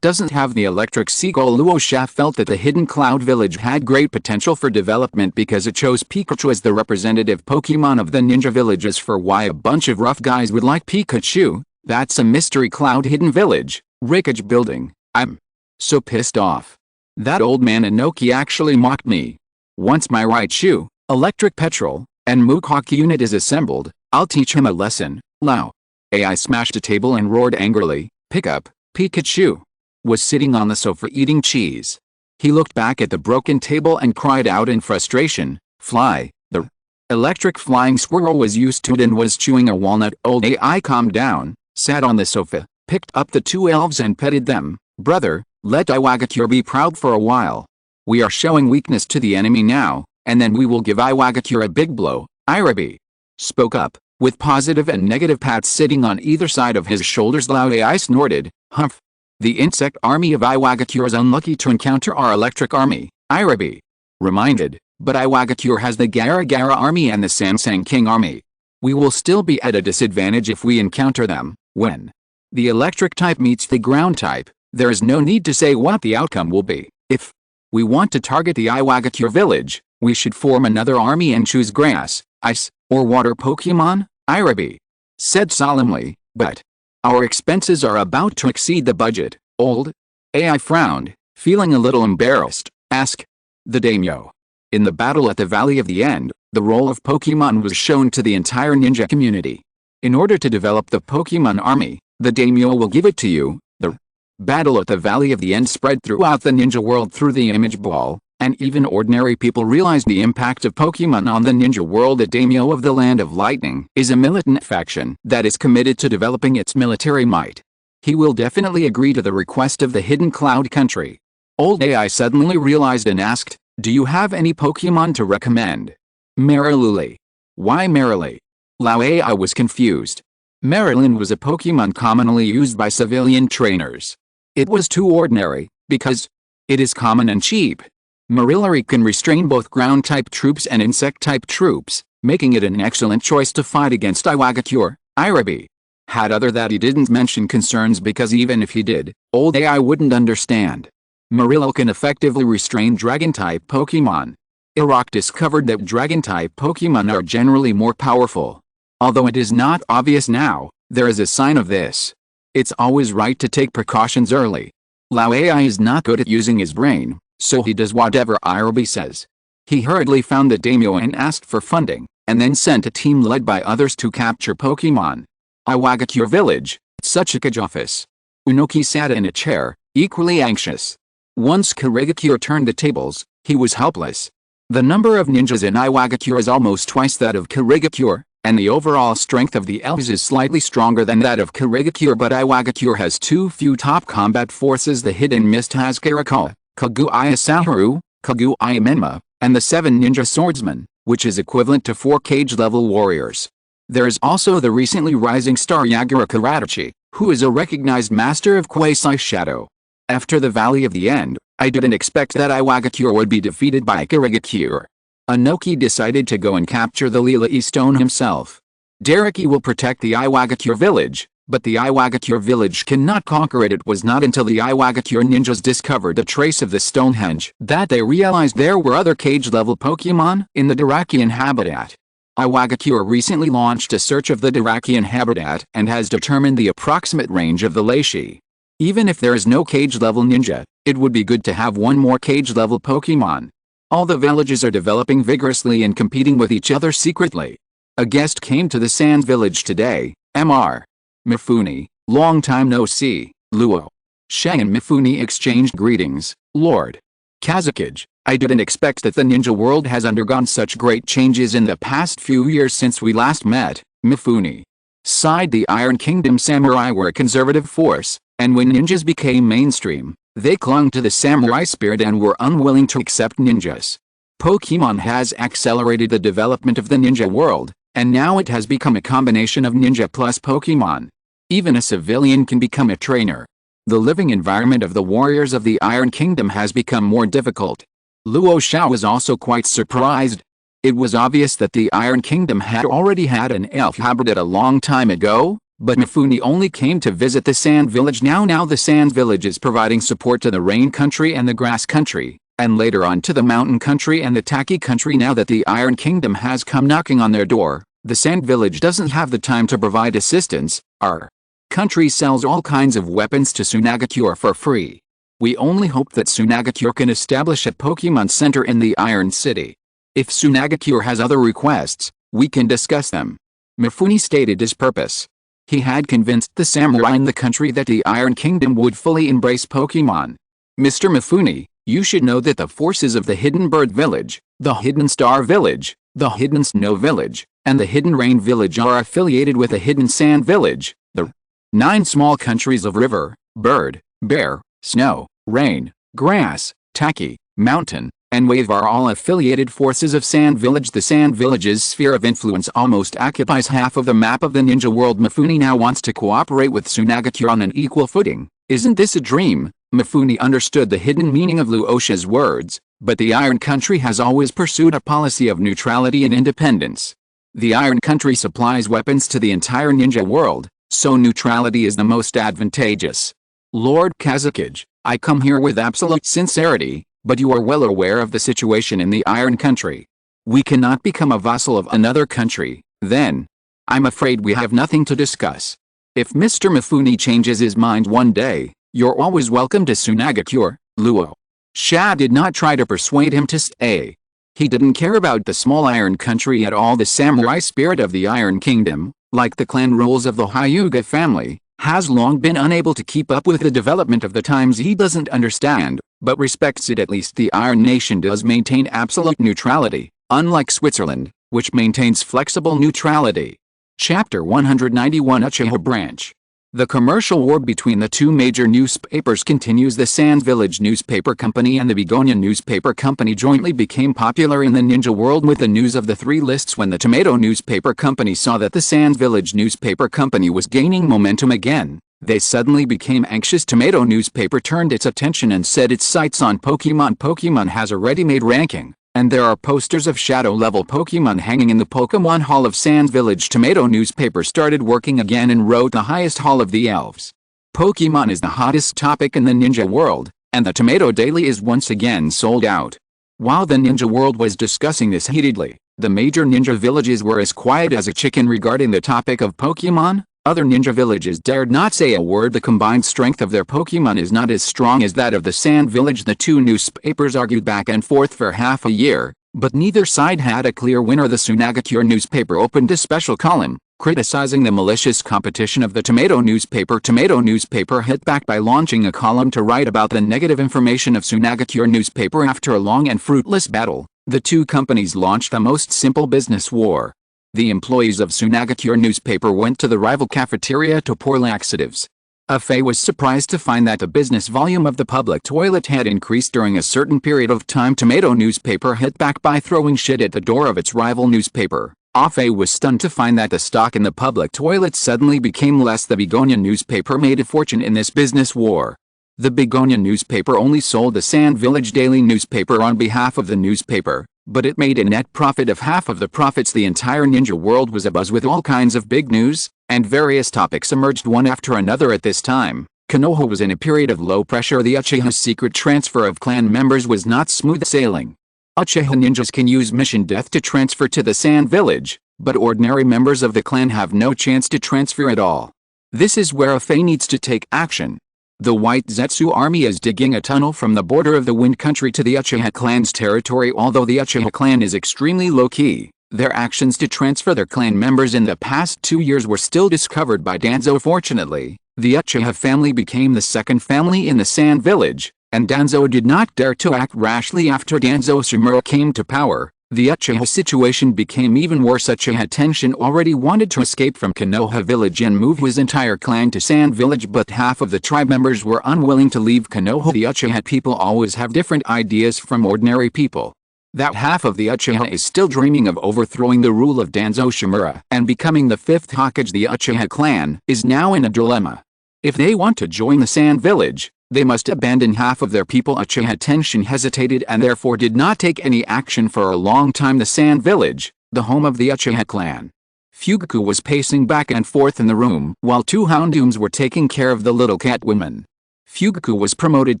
doesn't have the electric seagull. Luo Sha felt that the Hidden Cloud Village had great potential for development because it chose Pikachu as the representative Pokemon of the ninja villages. For why a bunch of rough guys would like Pikachu, that's a mystery cloud hidden village, Rikage building. I'm so pissed off. That old man Inoki actually mocked me. Once my Raichu, electric petrol, and Mukok unit is assembled, I'll teach him a lesson. Lao. AI smashed a table and roared angrily, "Pick up, Pikachu!" Was sitting on the sofa eating cheese. He looked back at the broken table and cried out in frustration, "Fly!" The electric flying squirrel was used to it and was chewing a walnut. Old AI calmed down, sat on the sofa, picked up the two elves and petted them. "Brother, let Iwagakure be proud for a while. We are showing weakness to the enemy now, and then we will give Iwagakure a big blow." Irabi spoke up, with positive and negative pats sitting on either side of his shoulders. Loud AI snorted, "Humph. The insect army of Iwagakure is unlucky to encounter our electric army." Irabi reminded, "But Iwagakure has the Gara Gara army and the Sansang King army. We will still be at a disadvantage if we encounter them. When the electric type meets the ground type, there is no need to say what the outcome will be. If we want to target the Iwagakure village, we should form another army and choose grass, ice, or water Pokemon," Irabi said solemnly, "but our expenses are about to exceed the budget." Old AI frowned, feeling a little embarrassed. Ask the daimyo. In the battle at the Valley of the End, the role of Pokemon was shown to the entire ninja community. In order to develop the Pokemon army, the daimyo will give it to you. The battle at the Valley of the End spread throughout the ninja world through the image ball, and even ordinary people realized the impact of Pokemon on the ninja world. The daimyo of the Land of Lightning is a militant faction that is committed to developing its military might. He will definitely agree to the request of the Hidden Cloud Country. Old AI suddenly realized and asked, "Do you have any Pokemon to recommend?" Mariluli. Why Marilyn? Lao AI was confused. Marilyn was a Pokemon commonly used by civilian trainers. It was too ordinary, because it is common and cheap. Marilary can restrain both ground-type troops and insect-type troops, making it an excellent choice to fight against Iwagakure. Irabi had other that he didn't mention concerns because even if he did, old AI wouldn't understand. Marillo can effectively restrain Dragon-type Pokemon. Iraq discovered that Dragon-type Pokemon are generally more powerful. Although it is not obvious now, there is a sign of this. It's always right to take precautions early. Lao AI is not good at using his brain, so he does whatever Irabi says. He hurriedly found the daimyo and asked for funding, and then sent a team led by others to capture Pokemon. Iwagakure Village, Tsuchikage office. Unoki sat in a chair, equally anxious. Once Karigakure turned the tables, he was helpless. The number of ninjas in Iwagakure is almost twice that of Karigakure, and the overall strength of the elves is slightly stronger than that of Karigakure, but Iwagakure has too few top combat forces. The Hidden Mist has Karakul, Kagu Ayasaharu, Kagu Ayamenma, and the 7 ninja swordsmen, which is equivalent to 4 cage-level warriors. There is also the recently rising star Yagura Karadachi, who is a recognized master of Quasi-Shadow. After the Valley of the End, I didn't expect that Iwagakure would be defeated by Karigakure. Inoki decided to go and capture the Lilai Stone himself. Dereki will protect the Iwagakure village, but the Iwagakure village cannot conquer it. It was not until the Iwagakure ninjas discovered a trace of the Stonehenge that they realized there were other cage-level Pokemon in the Diracian habitat. Iwagakure recently launched a search of the Diracian habitat and has determined the approximate range of the Leishi. Even if there is no cage-level ninja, it would be good to have one more cage-level Pokemon. All the villages are developing vigorously and competing with each other secretly. A guest came to the Sand Village today, Mr. Mifune, long time no see. Luo Sha and Mifune exchanged greetings. Lord Kazekage, I didn't expect that the ninja world has undergone such great changes in the past few years since we last met. Mifune sighed. The Iron Kingdom samurai were a conservative force, and when ninjas became mainstream, they clung to the samurai spirit and were unwilling to accept ninjas. Pokemon has accelerated the development of the ninja world, and now it has become a combination of ninja plus Pokemon. Even a civilian can become a trainer. The living environment of the warriors of the Iron Kingdom has become more difficult. Luo Sha was also quite surprised. It was obvious that the Iron Kingdom had already had an elf hybrid a long time ago, but Mifune only came to visit the Sand Village now. The Sand Village is providing support to the Rain Country and the Grass Country, and later on to the Mountain Country and the Taki Country. Now that the Iron Kingdom has come knocking on their door, the Sand Village doesn't have the time to provide assistance. Our country sells all kinds of weapons to Sunagakure for free. We only hope that Sunagakure can establish a Pokemon Center in the Iron City. If Sunagakure has other requests, we can discuss them. Mifune stated his purpose. He had convinced the samurai in the country that the Iron Kingdom would fully embrace Pokemon. Mr. Mifune, you should know that the forces of the Hidden Bird Village, the Hidden Star Village, the Hidden Snow Village, and the Hidden Rain Village are affiliated with the Hidden Sand Village. The 9 small countries of River, Bird, Bear, Snow, Rain, Grass, Taki, Mountain, and Wave are all affiliated forces of Sand Village. The Sand Village's sphere of influence almost occupies half of the map of the ninja world. Mifune now wants to cooperate with Sunagakure on an equal footing. Isn't this a dream? Mifune understood the hidden meaning of Luo Sha's words, but the Iron Country has always pursued a policy of neutrality and independence. The Iron Country supplies weapons to the entire ninja world, so neutrality is the most advantageous. Lord Kazekage, I come here with absolute sincerity, but you are well aware of the situation in the Iron Country. We cannot become a vassal of another country, then. I'm afraid we have nothing to discuss. If Mr. Mifune changes his mind one day, you're always welcome to Sunagakure. Luo Sha did not try to persuade him to stay. He didn't care about the small Iron Country at all. The samurai spirit of the Iron Kingdom, like the clan rules of the Hyuga family, has long been unable to keep up with the development of the times. He doesn't understand, but respects it. At least the Iron Nation does maintain absolute neutrality, unlike Switzerland, which maintains flexible neutrality. Chapter 191 Uchiha Branch. The commercial war between the two major newspapers continues. The Sand Village Newspaper Company and the Begonia Newspaper Company jointly became popular in the ninja world with the news of the 3 lists. When the Tomato Newspaper Company saw that the Sand Village Newspaper Company was gaining momentum again, they suddenly became anxious. Tomato Newspaper turned its attention and set its sights on Pokemon. Pokemon has a ready-made ranking, and there are posters of shadow-level Pokemon hanging in the Pokemon Hall of Sand Village. Tomato Newspaper started working again and wrote the highest hall of the elves. Pokemon is the hottest topic in the ninja world, and the Tomato Daily is once again sold out. While the ninja world was discussing this heatedly, the major ninja villages were as quiet as a chicken regarding the topic of Pokemon. Other ninja villages dared not say a word. The combined strength of their Pokemon is not as strong as that of the Sand Village. The two newspapers argued back and forth for half a year, but neither side had a clear winner. The Sunagakure newspaper opened a special column, criticizing the malicious competition of the Tomato Newspaper. Tomato Newspaper hit back by launching a column to write about the negative information of Sunagakure newspaper. After a long and fruitless battle, the two companies launched the most simple business war. The employees of Sunagakure newspaper went to the rival cafeteria to pour laxatives. Afei was surprised to find that the business volume of the public toilet had increased during a certain period of time. Tomato Newspaper hit back by throwing shit at the door of its rival newspaper. Afei was stunned to find that the stock in the public toilet suddenly became less. The Begonia newspaper made a fortune in this business war. The Begonia newspaper only sold the Sand Village Daily newspaper on behalf of the newspaper, but it made a net profit of half of the profits. The entire ninja world was abuzz with all kinds of big news, and various topics emerged one after another. At this time, Konoha was in a period of low pressure. The Uchiha's secret transfer of clan members was not smooth sailing. Uchiha ninjas can use mission death to transfer to the Sand Village, but ordinary members of the clan have no chance to transfer at all. This is where Afei needs to take action. The White Zetsu army is digging a tunnel from the border of the Wind Country to the Uchiha clan's territory. Although the Uchiha clan is extremely low-key, their actions to transfer their clan members in the past 2 years were still discovered by Danzo. Fortunately, the Uchiha family became the second family in the Sand Village, and Danzo did not dare to act rashly. After Danzo Shimura came to power, the Uchiha situation became even worse. Uchiha Tenshin already wanted to escape from Konoha village and move his entire clan to Sand Village, but half of the tribe members were unwilling to leave Konoha. The Uchiha people always have different ideas from ordinary people. That half of the Uchiha is still dreaming of overthrowing the rule of Danzo Shimura and becoming the 5th Hokage. The Uchiha clan is now in a dilemma. If they want to join the Sand Village, They must abandon half of their people. Uchiha Tenshin hesitated and therefore did not take any action for a long time. The Sand Village, the home of the Uchiha clan. Fugaku was pacing back and forth in the room while two houndooms were taking care of the little cat women. Fugaku was promoted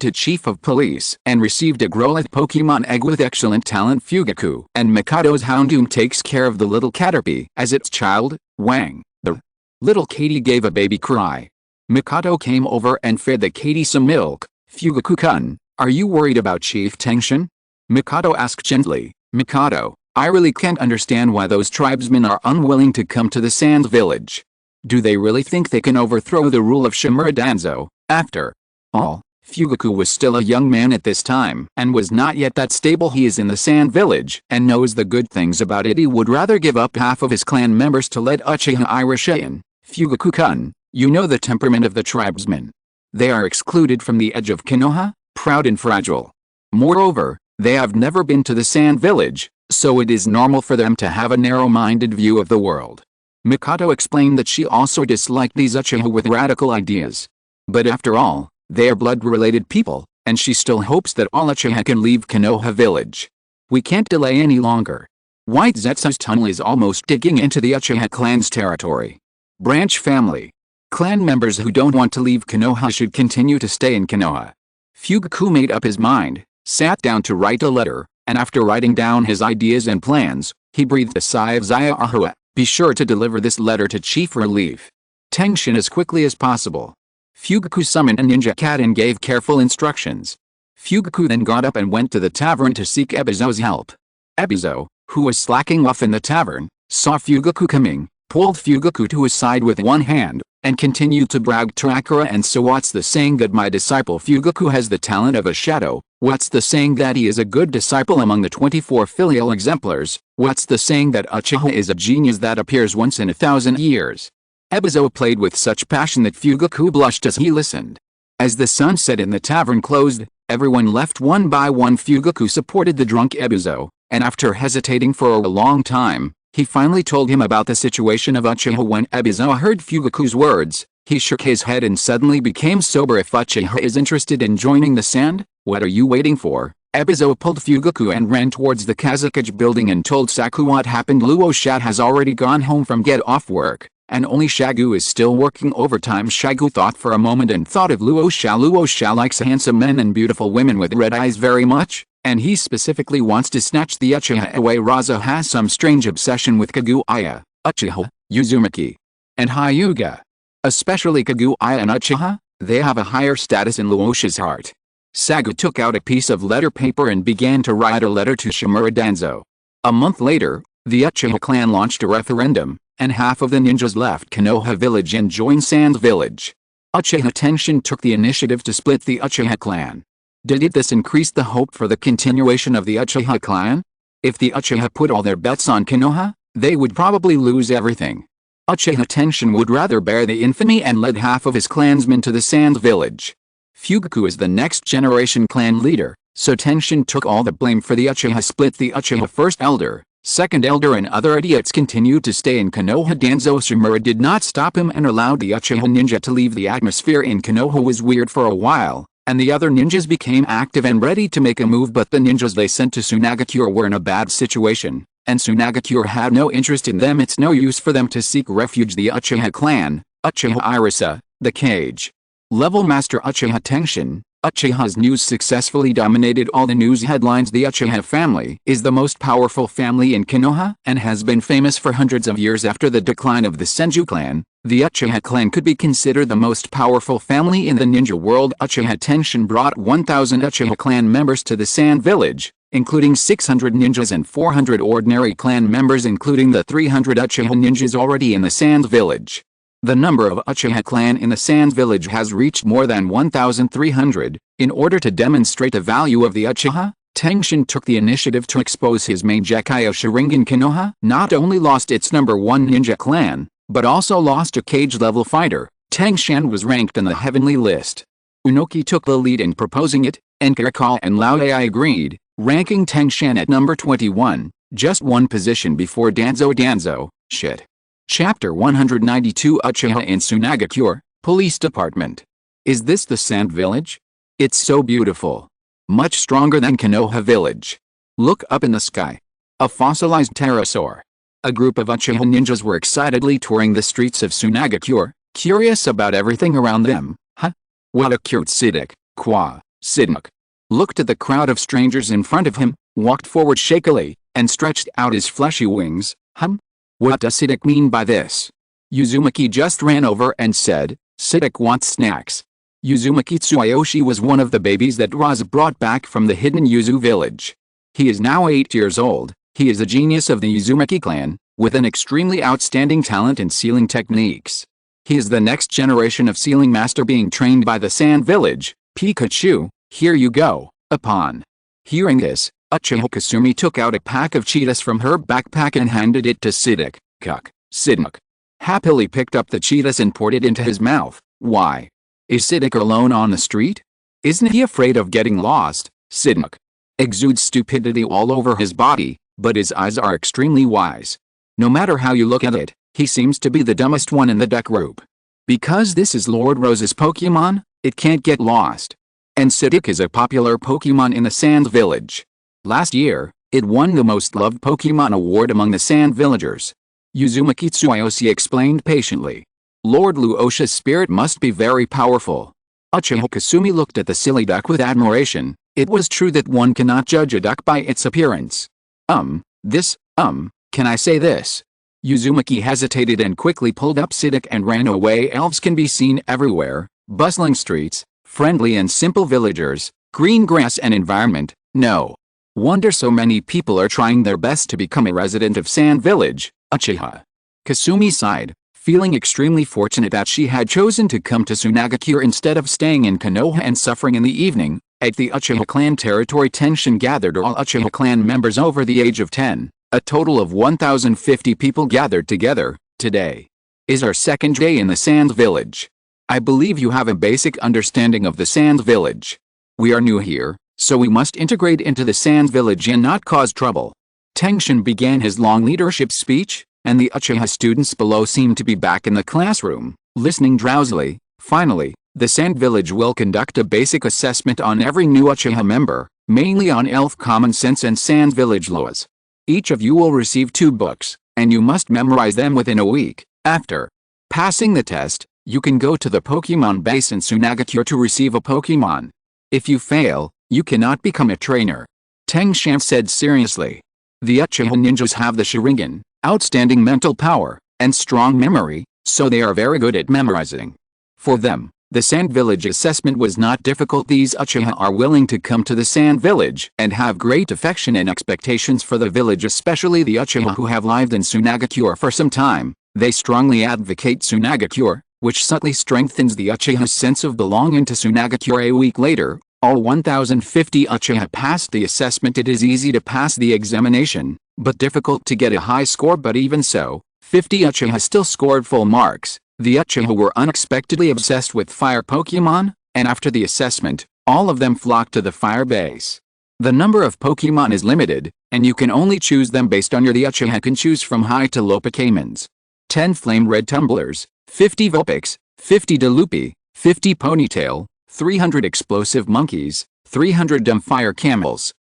to chief of police and received a Growlithe Pokemon egg with excellent talent. Fugaku and Mikado's houndoom takes care of the little Caterpie as its child, Wang. The little Katie gave a baby cry. Mikado came over and fed the Katie some milk. Fugaku-kun, are you worried about Chief Tenshin? Mikado asked gently. Mikado, I really can't understand why those tribesmen are unwilling to come to the Sand Village. Do they really think they can overthrow the rule of Shimura Danzo? After all, Fugaku was still a young man at this time and was not yet that stable. He is in the Sand Village and knows the good things about it. He would rather give up half of his clan members to let Uchiha Irish in. Fugaku-kun, you know the temperament of the tribesmen. They are excluded from the edge of Konoha, proud and fragile. Moreover, they have never been to the Sand Village, so it is normal for them to have a narrow-minded view of the world. Mikado explained that she also disliked these Uchiha with radical ideas. But after all, they are blood-related people, and she still hopes that all Uchiha can leave Konoha Village. We can't delay any longer. White Zetsu's tunnel is almost digging into the Uchiha clan's territory. Branch family. Clan members who don't want to leave Konoha should continue to stay in Konoha. Fugaku made up his mind, sat down to write a letter, and after writing down his ideas and plans, he breathed a sigh of Zaya. Be sure to deliver this letter to Chief Relief Tenshin as quickly as possible. Fugaku summoned a ninja cat and gave careful instructions. Fugaku then got up and went to the tavern to seek Ebizo's help. Ebizo, who was slacking off in the tavern, saw Fugaku coming, pulled Fugaku to his side with one hand, and continued to brag to Akira. And so what's the saying that my disciple Fugaku has the talent of a shadow? What's the saying that he is a good disciple among the 24 filial exemplars? What's the saying that Uchiha is a genius that appears once in 1,000 years? Ebizo played with such passion that Fugaku blushed as he listened. As the sun set and the tavern closed, everyone left one by one. Fugaku supported the drunk Ebizo, and after hesitating for a long time, he finally told him about the situation of Uchiha. When Ebizo heard Fugaku's words, he shook his head and suddenly became sober. If Uchiha is interested in joining the Sand, what are you waiting for? Ebizo pulled Fugaku and ran towards the Kazekage building and told Saku what happened. Luo Sha has already gone home from get off work, and only Shagu is still working overtime. Shagu thought for a moment and thought of Luo Sha. Luo Sha likes handsome men and beautiful women with red eyes very much, and he specifically wants to snatch the Uchiha away. Rasa has some strange obsession with Kaguya, Uchiha, Uzumaki, and Hyuga. Especially Kaguya and Uchiha, they have a higher status in Luo Sha's heart. Sagu took out a piece of letter paper and began to write a letter to Shimura Danzo. A month later, the Uchiha clan launched a referendum, and half of the ninjas left Konoha Village and joined Sand Village. Uchiha Tenshin took the initiative to split the Uchiha clan. Did this increase the hope for the continuation of the Uchiha clan? If the Uchiha put all their bets on Konoha, they would probably lose everything. Uchiha Tenshin would rather bear the infamy and led half of his clansmen to the Sand Village. Fugaku is the next generation clan leader, so Tenshin took all the blame for the Uchiha split. The Uchiha first elder, second elder and other idiots continued to stay in Konoha. Danzo Shimura did not stop him and allowed the Uchiha ninja to leave. The atmosphere in Konoha was weird for a while, and the other ninjas became active and ready to make a move. But the ninjas they sent to Sunagakure were in a bad situation, and Sunagakure had no interest in them. It's no use for them to seek refuge. The Uchiha clan, Uchiha Rasa, the cage. Level Master Uchiha Tenshin. Uchiha's news successfully dominated all the news headlines. The Uchiha family is the most powerful family in Konoha and has been famous for hundreds of years. After the decline of the Senju clan, the Uchiha clan could be considered the most powerful family in the ninja world. Uchiha Tenshin brought 1,000 Uchiha clan members to the Sand Village, including 600 ninjas and 400 ordinary clan members, including the 300 Uchiha ninjas already in the Sand Village. The number of Uchiha clan in the Sand Village has reached more than 1,300. In order to demonstrate the value of the Uchiha, Tenshin took the initiative to expose his main Jakaya Sharingan. Konoha not only lost its #1 ninja clan, but also lost a cage-level fighter. Tenshin was ranked in the heavenly list. Unoki took the lead in proposing it, and Karula and Lao Ai agreed, ranking Tenshin at number 21, just one position before Danzo. Shit. Chapter 192 Uchiha in Sunagakure, Police Department. Is this the Sand Village? It's so beautiful. Much stronger than Konoha village. Look up in the sky. A fossilized pterosaur. A group of Uchiha ninjas were excitedly touring the streets of Sunagakure, curious about everything around them. Huh? What a cute Siddiq, Kwa, Siddiq. Looked at the crowd of strangers in front of him, walked forward shakily, and stretched out his fleshy wings. What does Siddiq mean by this? Uzumaki just ran over and said, Siddiq wants snacks. Uzumaki Tsuyoshi was one of the babies that Rasa brought back from the hidden Yuzu village. He is now 8 years old. He is a genius of the Uzumaki clan, with an extremely outstanding talent in sealing techniques. He is the next generation of sealing master being trained by the Sand Village. Pikachu, here you go. Upon hearing this, Uchiha Kasumi took out a pack of cheetahs from her backpack and handed it to Siddiq. Siddiq happily picked up the cheetahs and poured it into his mouth. Why? Is Siddiq alone on the street? Isn't he afraid of getting lost? Siddiq exudes stupidity all over his body, but his eyes are extremely wise. No matter how you look at it, he seems to be the dumbest one in the deck group. Because this is Lord Rose's Pokémon, it can't get lost. And Siddiq is a popular Pokémon in the Sand Village. Last year, it won the Most Loved Pokémon award among the Sand Villagers. Uzumaki Tsuyoshi explained patiently. Lord Luo Sha's spirit must be very powerful. Uchiha Kasumi looked at the silly duck with admiration. It was true that one cannot judge a duck by its appearance. Can I say this? Uzumaki hesitated and quickly pulled up Siddiq and ran away. Elves can be seen everywhere, bustling streets, friendly and simple villagers, green grass and environment. No wonder so many people are trying their best to become a resident of Sand Village. Uchiha Kasumi sighed, feeling extremely fortunate that she had chosen to come to Sunagakure instead of staying in Konoha and suffering in the evening. At the Uchiha clan territory, tension gathered all Uchiha clan members over the age of 10. A total of 1,050 people gathered together. Today is our second day in the Sand Village. I believe you have a basic understanding of the Sand Village. We are new here, so we must integrate into the Sand Village and not cause trouble. Tengshin began his long leadership speech, and the Uchiha students below seemed to be back in the classroom, listening drowsily. Finally, the Sand Village will conduct a basic assessment on every new Uchiha member, mainly on elf common sense and Sand Village laws. Each of you will receive 2 books, and you must memorize them within a week. After passing the test, you can go to the Pokemon base in Sunagakure to receive a Pokemon. If you fail, you cannot become a trainer. Tengshin said seriously. The Uchiha ninjas have the Sharingan, outstanding mental power, and strong memory, so they are very good at memorizing. For them, the Sand Village assessment was not difficult. These Uchiha are willing to come to the Sand Village and have great affection and expectations for the village, especially the Uchiha who have lived in Sunagakure for some time. They strongly advocate Sunagakure, which subtly strengthens the Uchiha's sense of belonging to Sunagakure. A week later, all 1,050 Uchiha passed the assessment. It is easy to pass the examination, but difficult to get a high score. But even so, 50 Uchiha still scored full marks. The Uchiha were unexpectedly obsessed with fire Pokemon, and after the assessment, all of them flocked to the fire base. The number of Pokemon is limited, and you can only choose them based on your the Uchiha can choose from high to low Pokemons. 10 flame red tumblers, 50 Vulpix, 50 Delupi, 50 Ponytail, 300 explosive monkeys, 300 dumbfire camels,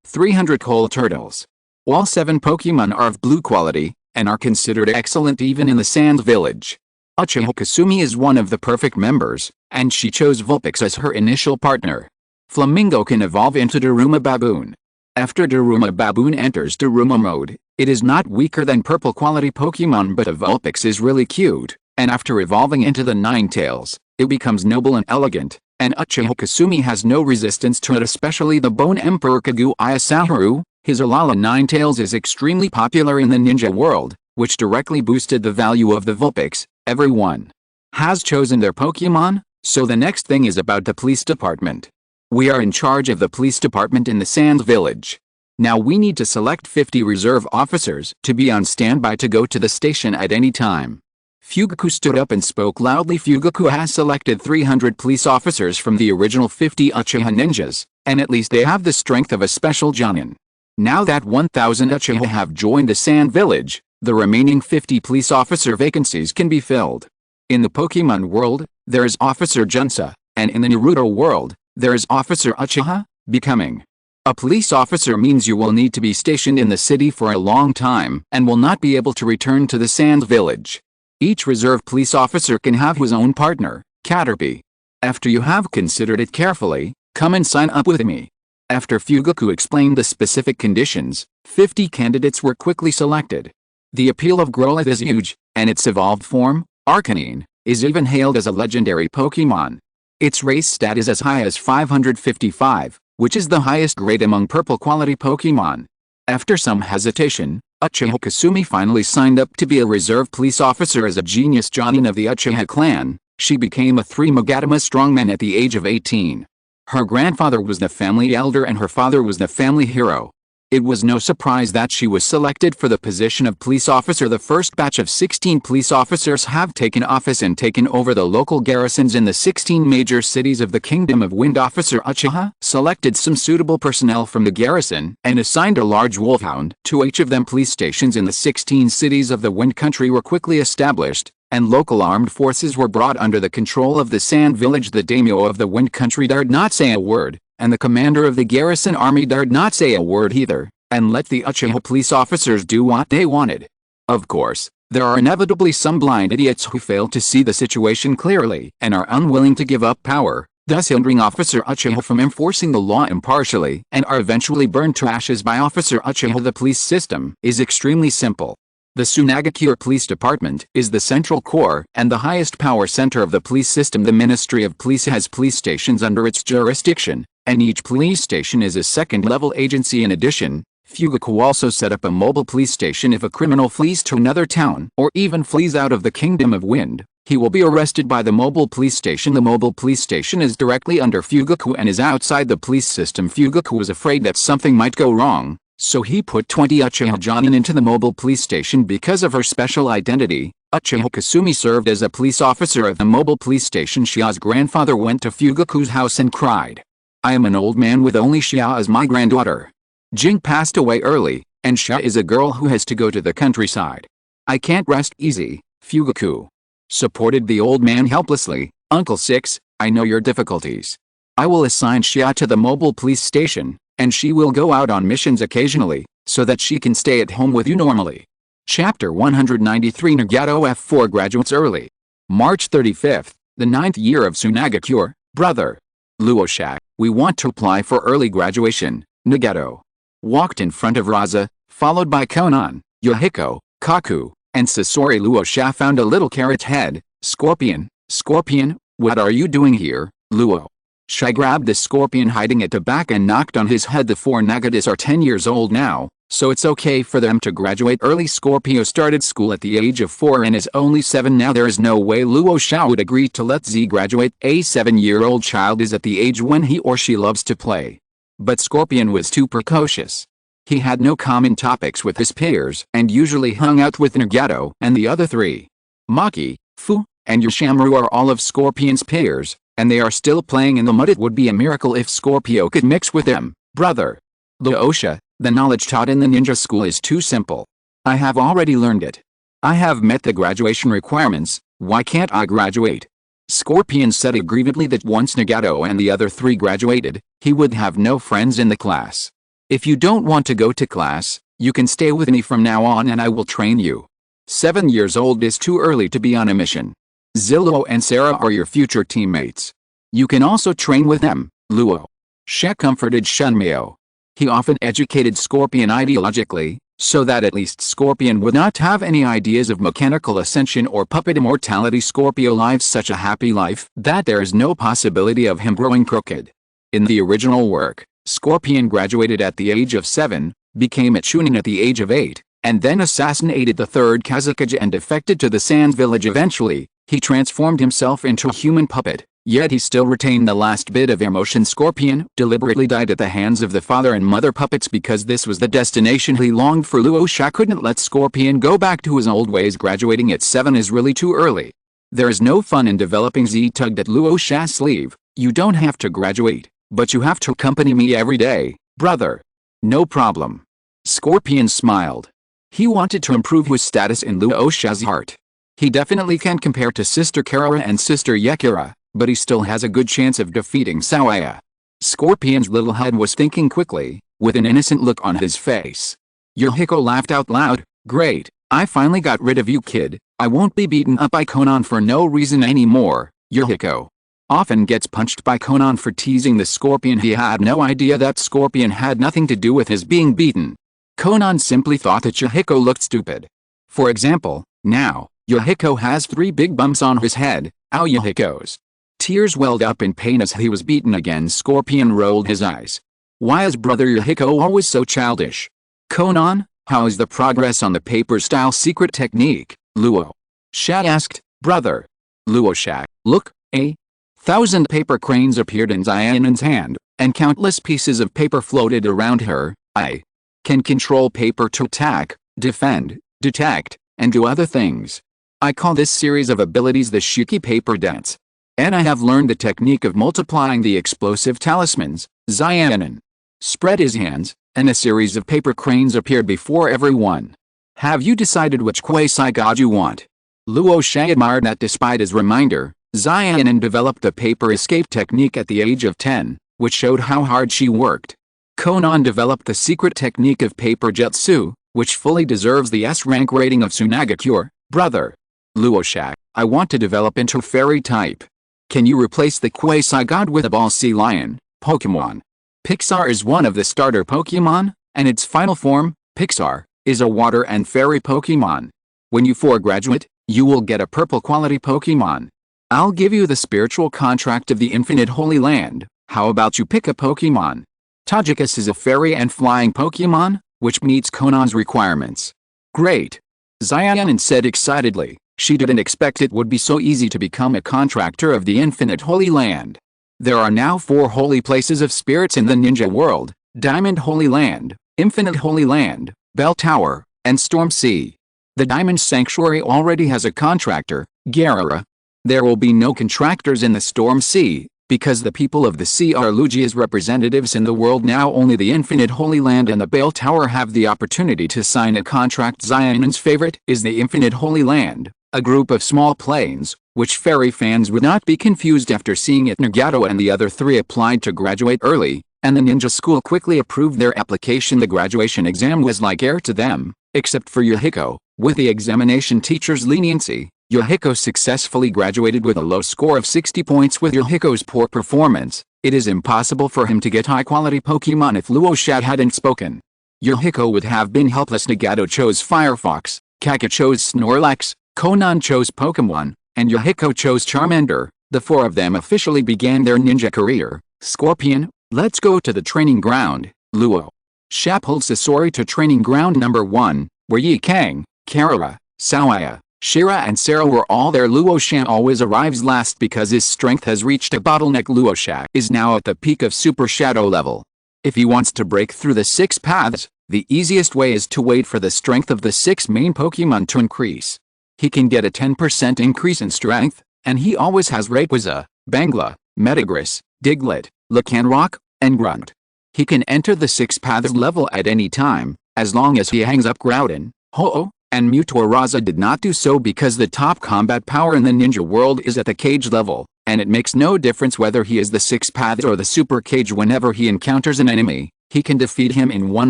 300 coal turtles. All 7 Pokemon are of blue quality, and are considered excellent even in the Sand Village. Uchiha Kasumi is one of the perfect members, and she chose Vulpix as her initial partner. Flamingo can evolve into Daruma Baboon. After Daruma Baboon enters Daruma mode, it is not weaker than purple quality Pokemon, but a Vulpix is really cute, and after evolving into the Ninetales, it becomes noble and elegant, and Uchiha Kasumi has no resistance to it, especially the Bone Emperor Kagu Ayasaharu. His Alala Ninetales is extremely popular in the ninja world, which directly boosted the value of the Vulpix. Everyone has chosen their Pokemon, so the next thing is about the police department. We are in charge of the police department in the Sand Village. Now we need to select 50 reserve officers to be on standby to go to the station at any time. Fugaku stood up and spoke loudly. Fugaku has selected 300 police officers from the original 50 Uchiha ninjas, and at least they have the strength of a special Jonin. Now that 1,000 Uchiha have joined the Sand Village, the remaining 50 police officer vacancies can be filled. In the Pokemon world, there is Officer Junsa, And in the Naruto world, there is Officer Uchiha. Becoming a police officer means you will need to be stationed in the city for a long time and will not be able to return to the Sand Village. Each reserve police officer can have his own partner, Caterpie. After you have considered it carefully, come and sign up with me. After Fugaku explained the specific conditions, 50 candidates were quickly selected. The appeal of Growlithe is huge, and its evolved form, Arcanine, is even hailed as a legendary Pokémon. Its race stat is as high as 555, which is the highest grade among purple quality Pokémon. After some hesitation, Uchiha Kasumi finally signed up to be a reserve police officer as a genius Jonin of the Uchiha clan. She became a 3 Magatama strongman at the age of 18. Her grandfather was the family elder and her father was the family hero. It was no surprise that she was selected for the position of police officer. The first batch of 16 police officers have taken office and taken over the local garrisons in the 16 major cities of the Kingdom of Wind. Officer Uchiha selected some suitable personnel from the garrison and assigned a large wolfhound to each of them. Police stations in the 16 cities of the Wind Country were quickly established, and local armed forces were brought under the control of the Sand Village. The daimyo of the Wind Country dared not say a word, and the commander of the garrison army dared not say a word either, and let the Uchiha police officers do what they wanted. Of course, there are inevitably some blind idiots who fail to see the situation clearly and are unwilling to give up power, thus hindering Officer Uchiha from enforcing the law impartially, and are eventually burned to ashes by Officer Uchiha. The police system is extremely simple. The Sunagakure Police Department is the central core and the highest power center of the police system. The Ministry of Police has police stations under its jurisdiction, and each police station is a second-level agency. In addition, Fugaku also set up a mobile police station. If a criminal flees to another town or even flees out of the Kingdom of Wind, he will be arrested by the mobile police station. The mobile police station is directly under Fugaku and is outside the police system. Fugaku was afraid that something might go wrong, so he put 20 Uchiha Jonin into the mobile police station. Because of her special identity, Uchiha Kasumi served as a police officer of the mobile police station. Xiao's grandfather went to Fugaku's house and cried, "I am an old man with only Xiao as my granddaughter. Jing passed away early, and Xiao is a girl who has to go to the countryside. I can't rest easy." Fugaku supported the old man helplessly. "Uncle Six, I know your difficulties. I will assign Xiao to the mobile police station, and she will go out on missions occasionally, so that she can stay at home with you normally." Chapter 193. Nagato F4 graduates early. March 35th, the 9th year of Sunagakure, brother. Luo Sha, we want to apply for early graduation. Nagato walked in front of Rasa, followed by Konan, Yohiko, Kaku, and Sasori. Luo Sha found a little carrot head. "Scorpion, Scorpion, what are you doing here?" Luo Sha grabbed the scorpion hiding at the back and knocked on his head. The 4 Nagatas are 10 years old now, so it's okay for them to graduate early. Scorpio started school at the age of 4 and is only 7 now. There is no way Luo Sha would agree to let Z graduate. A 7-year-old child is at the age when he or she loves to play. But Scorpion was too precocious. He had no common topics with his peers and usually hung out with Nagato and the other 3. Maki, Fu, and Ishimaru are all of Scorpion's peers, and they are still playing in the mud. It would be a miracle if Scorpio could mix with them. Brother Luo Sha, the knowledge taught in the ninja school is too simple. I have already learned it. I have met the graduation requirements, why can't I graduate? Scorpion said aggrievedly that once Nagato and the other 3 graduated, he would have no friends in the class. "If you don't want to go to class, you can stay with me from now on and I will train you. 7 years old is too early to be on a mission. Zillow and Sarah are your future teammates. You can also train with them." Luo Sha comforted Shunmyo. He often educated Scorpion ideologically, so that at least Scorpion would not have any ideas of mechanical ascension or puppet immortality. Scorpio lives such a happy life that there is no possibility of him growing crooked. In the original work, Scorpion graduated at the age of 7, became a Chunin at the age of 8, and then assassinated the Third Kazekage and defected to the Sand Village. Eventually, he transformed himself into a human puppet, yet he still retained the last bit of emotion. Scorpion deliberately died at the hands of the father and mother puppets because this was the destination he longed for. Luo Sha couldn't let Scorpion go back to his old ways. Graduating at 7 is really too early. There is no fun in developing. Z tugged at Luo Sha's sleeve. "You don't have to graduate, but you have to accompany me every day, brother." "No problem." Scorpion smiled. He wanted to improve his status in Luo Sha's heart. He definitely can compare to Sister Karula and Sister Yukira, but he still has a good chance of defeating Xiao Ai. Scorpion's little head was thinking quickly, with an innocent look on his face. Yukira laughed out loud. Great, I finally got rid of you, kid. I won't be beaten up by Conan for no reason anymore. Yukira often gets punched by Conan for teasing the Scorpion. He had no idea that Scorpion had nothing to do with his being beaten. Conan simply thought that Yukira looked stupid. For example, now, Yukira has 3 big bumps on his head. Ow! Yukira's tears welled up in pain as he was beaten again. Scorpion rolled his eyes. Why is brother Yukira always so childish? Conan, how is the progress on the paper-style secret technique? Luo Sha asked. Brother Luo Sha, look, 1,000 paper cranes appeared in Xianan's hand, and countless pieces of paper floated around her. I can control paper to attack, defend, detect, and do other things. I call this series of abilities the Shiki Paper Dance. And I have learned the technique of multiplying the explosive talismans. Xianan spread his hands, and a series of paper cranes appeared before everyone. Have you decided which Kazekage you want? Luo Sha admired that despite his reminder, Xianan developed the paper escape technique at the age of 10, which showed how hard she worked. Conan developed the secret technique of paper jutsu, which fully deserves the S rank rating of Tsunagakure. Brother Luo Sha, I want to develop into fairy type. Can you replace the Kazekage with a ball sea lion, Pokémon? Pixar is one of the starter Pokémon, and its final form, Pixar, is a water and fairy Pokémon. When you graduate, you will get a purple quality Pokémon. I'll give you the spiritual contract of the infinite holy land. How about you pick a Pokémon? Tajikus is a fairy and flying Pokémon, which meets Conan's requirements. Great! Xianan said excitedly. She didn't expect it would be so easy to become a contractor of the infinite holy land. There are now 4 holy places of spirits in the ninja world: Diamond Holy Land, Infinite Holy Land, Bell Tower, and Storm Sea. The Diamond Sanctuary already has a contractor, Karula. There will be no contractors in the Storm Sea, because the people of the sea are Lugia's representatives in the world now. Only the Infinite Holy Land and the Bell Tower have the opportunity to sign a contract. Xianan's favorite is the Infinite Holy Land, a group of small planes, which fairy fans would not be confused after seeing it. Nagato and the other 3 applied to graduate early, and the ninja school quickly approved their application. The graduation exam was like air to them, except for Yukira. With the examination teacher's leniency, Yukira successfully graduated with a low score of 60 points. With Yukira's poor performance, it is impossible for him to get high-quality Pokémon. If Luo Sha hadn't spoken, Yukira would have been helpless. Nagato chose Firefox, Kaka chose Snorlax, Conan chose Pokémon, and Yukira chose Charmander. The 4 of them officially began their ninja career. Scorpion, let's go to the training ground. Luo Sha pulled Sasori to training ground number 1, where Yi Kang, Karula, Xiao Ai, Shira and Sarah were all there. Luo Sha always arrives last because his strength has reached a bottleneck. Luo Sha is now at the peak of Super Shadow level. If he wants to break through the 6 paths, the easiest way is to wait for the strength of the 6 main Pokémon to increase. He can get a 10% increase in strength, and he always has Rayquaza, Bangla, Metagross, Diglett, Lycanroc, and Grunt. He can enter the 6 paths level at any time, as long as he hangs up Groudon, Ho-Oh, and Mewtwo. Rasa did not do so because the top combat power in the ninja world is at the cage level, and it makes no difference whether he is the 6 paths or the super cage. Whenever he encounters an enemy, he can defeat him in one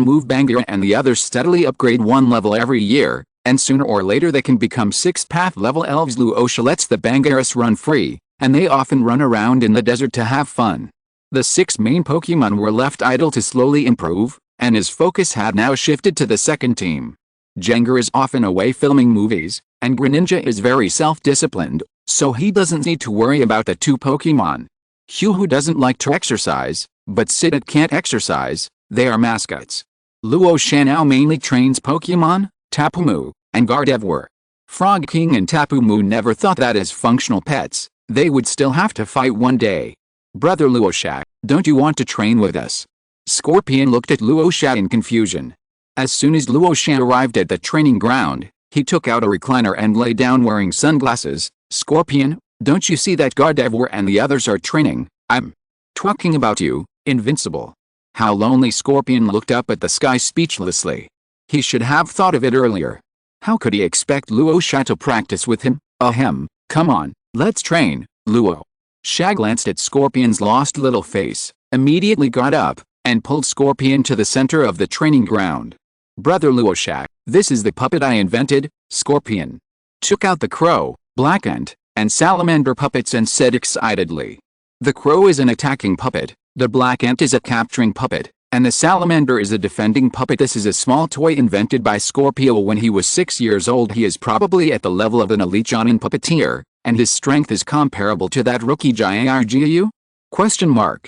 move. Bangla and the others steadily upgrade 1 level every year, and sooner or later they can become 6 path level elves. Luo Sha lets the Bangaris run free, and they often run around in the desert to have fun. The 6 main Pokémon were left idle to slowly improve, and his focus had now shifted to the second team. Jengar is often away filming movies, and Greninja is very self-disciplined, so he doesn't need to worry about the 2 Pokémon. Hu doesn't like to exercise, but Sidit can't exercise. They are mascots. Luo Sha now mainly trains Pokémon, Tapu Mu, and Gardevoir. Frog King and Tapu Mu never thought that as functional pets, they would still have to fight one day. Brother Luo Sha, don't you want to train with us? Scorpion looked at Luo Sha in confusion. As soon as Luo Sha arrived at the training ground, he took out a recliner and lay down wearing sunglasses. Scorpion, don't you see that Gardevoir and the others are training? I'm talking about you, Invincible. How lonely. Scorpion looked up at the sky speechlessly. He should have thought of it earlier. How could he expect Luo Sha to practice with him? Ahem, come on, let's train, Luo Sha glanced at Scorpion's lost little face, immediately got up, and pulled Scorpion to the center of the training ground. "Brother Luo Sha, this is the puppet I invented." Scorpion took out the crow, black ant, and salamander puppets and said excitedly. "The crow is an attacking puppet, the black ant is a capturing puppet, and the salamander is a defending puppet. This is a small toy invented by Scorpio when he was 6 years old. He is probably at the level of an elite Jonin puppeteer, and his strength is comparable to that rookie Xiao Ai?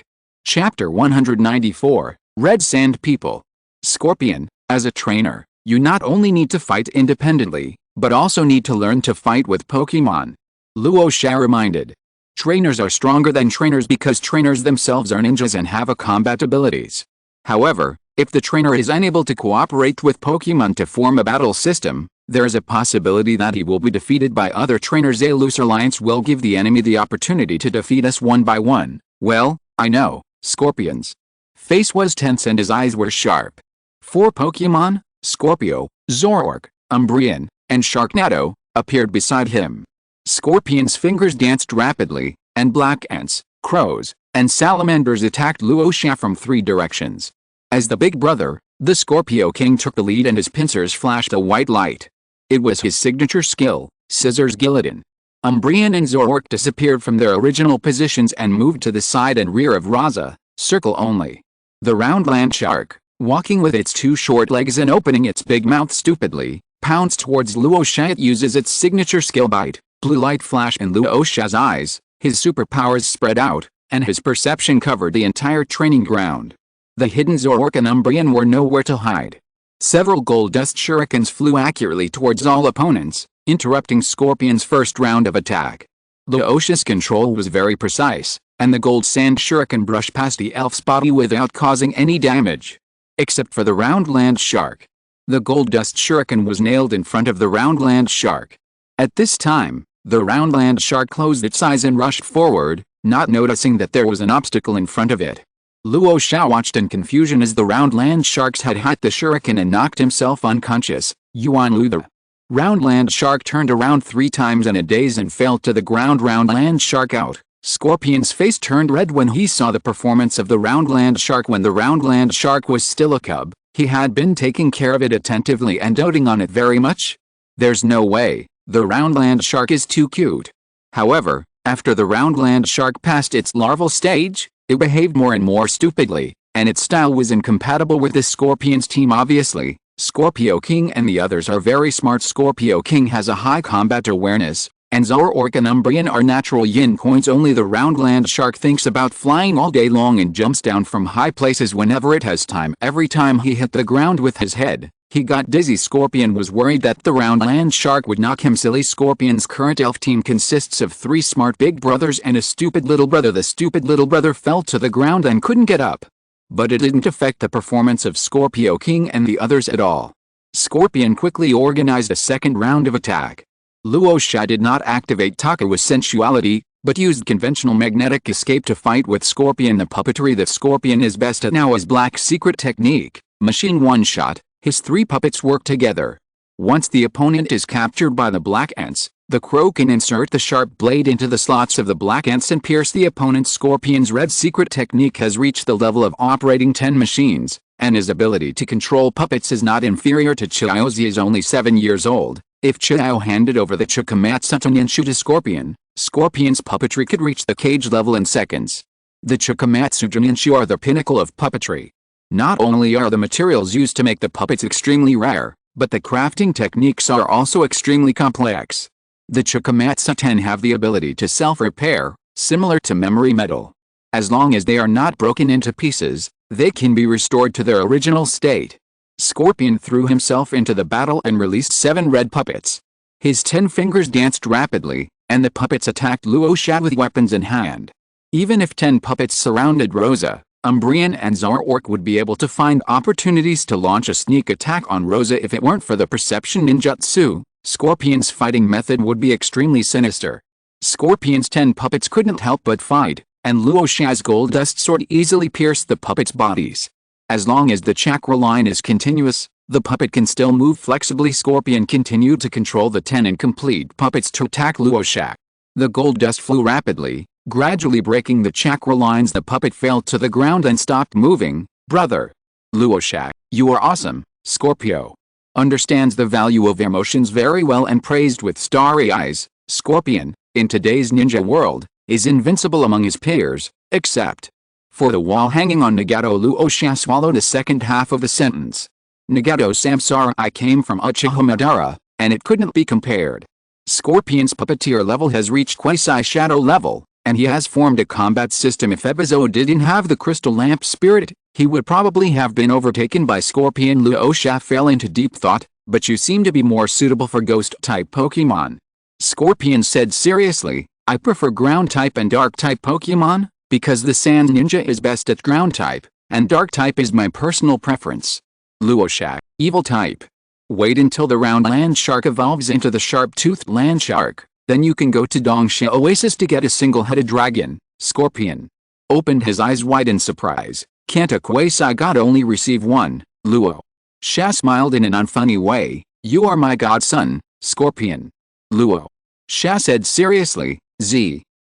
Chapter 194, Red Sand People. Scorpion, as a trainer, you not only need to fight independently, but also need to learn to fight with Pokémon. Luo Sha reminded. Trainers are stronger than trainers because trainers themselves are ninjas and have a combat abilities. However, if the trainer is unable to cooperate with Pokémon to form a battle system, there is a possibility that he will be defeated by other trainers. A loose alliance will give the enemy the opportunity to defeat us one by one. Well, I know. Scorpion's face was tense and his eyes were sharp. 4 Pokémon, Scorpio, Zoroark, Umbreon, and Sharknado, appeared beside him. Scorpion's fingers danced rapidly, and black ants, crows, and salamanders attacked Luo Sha from 3 directions. As the big brother, the Scorpio King took the lead and his pincers flashed a white light. It was his signature skill, Scissors Guillotine. Umbreon and Zoroark disappeared from their original positions and moved to the side and rear of Rasa, circle only. The round land shark, walking with its 2 short legs and opening its big mouth stupidly, pounced towards Luo Sha. It uses its signature skill bite. Blue light flashed in Luo Sha's eyes, his superpowers spread out, and his perception covered the entire training ground. The hidden Zoroark and Umbreon were nowhere to hide. Several gold dust shurikens flew accurately towards all opponents, interrupting Scorpion's first round of attack. Luo Sha's control was very precise, and the gold sand shuriken brushed past the elf's body without causing any damage. Except for the round land shark. The gold dust shuriken was nailed in front of the round land shark. At this time, the round land shark closed its eyes and rushed forward, not noticing that there was an obstacle in front of it. Luo Sha watched in confusion as the round land sharks had hit the shuriken and knocked himself unconscious. Yuan Lu. The round land shark turned around 3 times in a daze and fell to the ground. Round land shark out. Scorpion's face turned red when he saw the performance of the round land shark. When the round land shark was still a cub, he had been taking care of it attentively and doting on it very much. There's no way. The round land shark is too cute. However, after the round land shark passed its larval stage, it behaved more and more stupidly, and its style was incompatible with the Scorpion's team. Obviously, Scorpio King and the others are very smart. Scorpio King has a high combat awareness, and Zoroark and Umbreon are natural yin coins. Only the round land shark thinks about flying all day long and jumps down from high places whenever it has time. Every time he hit the ground with his head, he got dizzy. Scorpion was worried that the round land shark would knock him silly. Scorpion's current elf team consists of 3 smart big brothers and a stupid little brother. The stupid little brother fell to the ground and couldn't get up. But it didn't affect the performance of Scorpio King and the others at all. Scorpion quickly organized a second round of attack. Luo Sha did not activate Takawa's sensuality, but used conventional magnetic escape to fight with Scorpion. The puppetry that Scorpion is best at now is Black Secret Technique, Machine One-Shot. His 3 puppets work together. Once the opponent is captured by the black ants, the crow can insert the sharp blade into the slots of the black ants and pierce the opponent. Scorpion's red secret technique has reached the level of operating 10 machines, and his ability to control puppets is not inferior to Xiao's. He is only 7 years old. If Xiao handed over the Chikamatsu Toninshu to Scorpion, Scorpion's puppetry could reach the cage level in seconds. The Chikamatsu Toninshu are the pinnacle of puppetry. Not only are the materials used to make the puppets extremely rare, but the crafting techniques are also extremely complex. The Chikamatsu 10 have the ability to self-repair, similar to memory metal. As long as they are not broken into pieces, they can be restored to their original state. Scorpion threw himself into the battle and released 7 red puppets. His 10 fingers danced rapidly, and the puppets attacked Luo Sha with weapons in hand. Even if 10 puppets surrounded Rosa, Umbreon and Zoroark would be able to find opportunities to launch a sneak attack on Rosa if it weren't for the perception ninjutsu. Scorpion's fighting method would be extremely sinister. Scorpion's 10 puppets couldn't help but fight, and Luo Sha's gold dust sword easily pierced the puppets' bodies. As long as the chakra line is continuous, the puppet can still move flexibly. Scorpion continued to control the 10 incomplete puppets to attack Luo Sha. The gold dust flew rapidly, Gradually breaking the chakra lines, the puppet fell to the ground and stopped moving. Brother Luo Sha, you are awesome. Scorpio understands the value of emotions very well and praised with starry eyes. Scorpion, in today's ninja world, is invincible among his peers, except for the wall hanging on Nagato. Luo Sha swallowed the second half of the sentence. Nagato Samsara came from Uchiha Madara, and it couldn't be compared. Scorpion's puppeteer level has reached quasi-shadow level, and he has formed a combat system. If Ebizo didn't have the crystal lamp spirit, he would probably have been overtaken by Scorpion. Luo Sha fell into deep thought, but you seem to be more suitable for ghost-type Pokemon. Scorpion said seriously, I prefer ground-type and dark-type Pokemon, because the Sand Ninja is best at ground-type, and dark-type is my personal preference. Luo Sha, evil-type. Wait until the round land shark evolves into the sharp-toothed land shark, then you can go to Dongsha Oasis to get a single-headed dragon. Scorpion opened his eyes wide in surprise. Can't a quasi-god only receive one? Luo Sha smiled in an unfunny way. You are my godson, Scorpion. Luo Sha said seriously,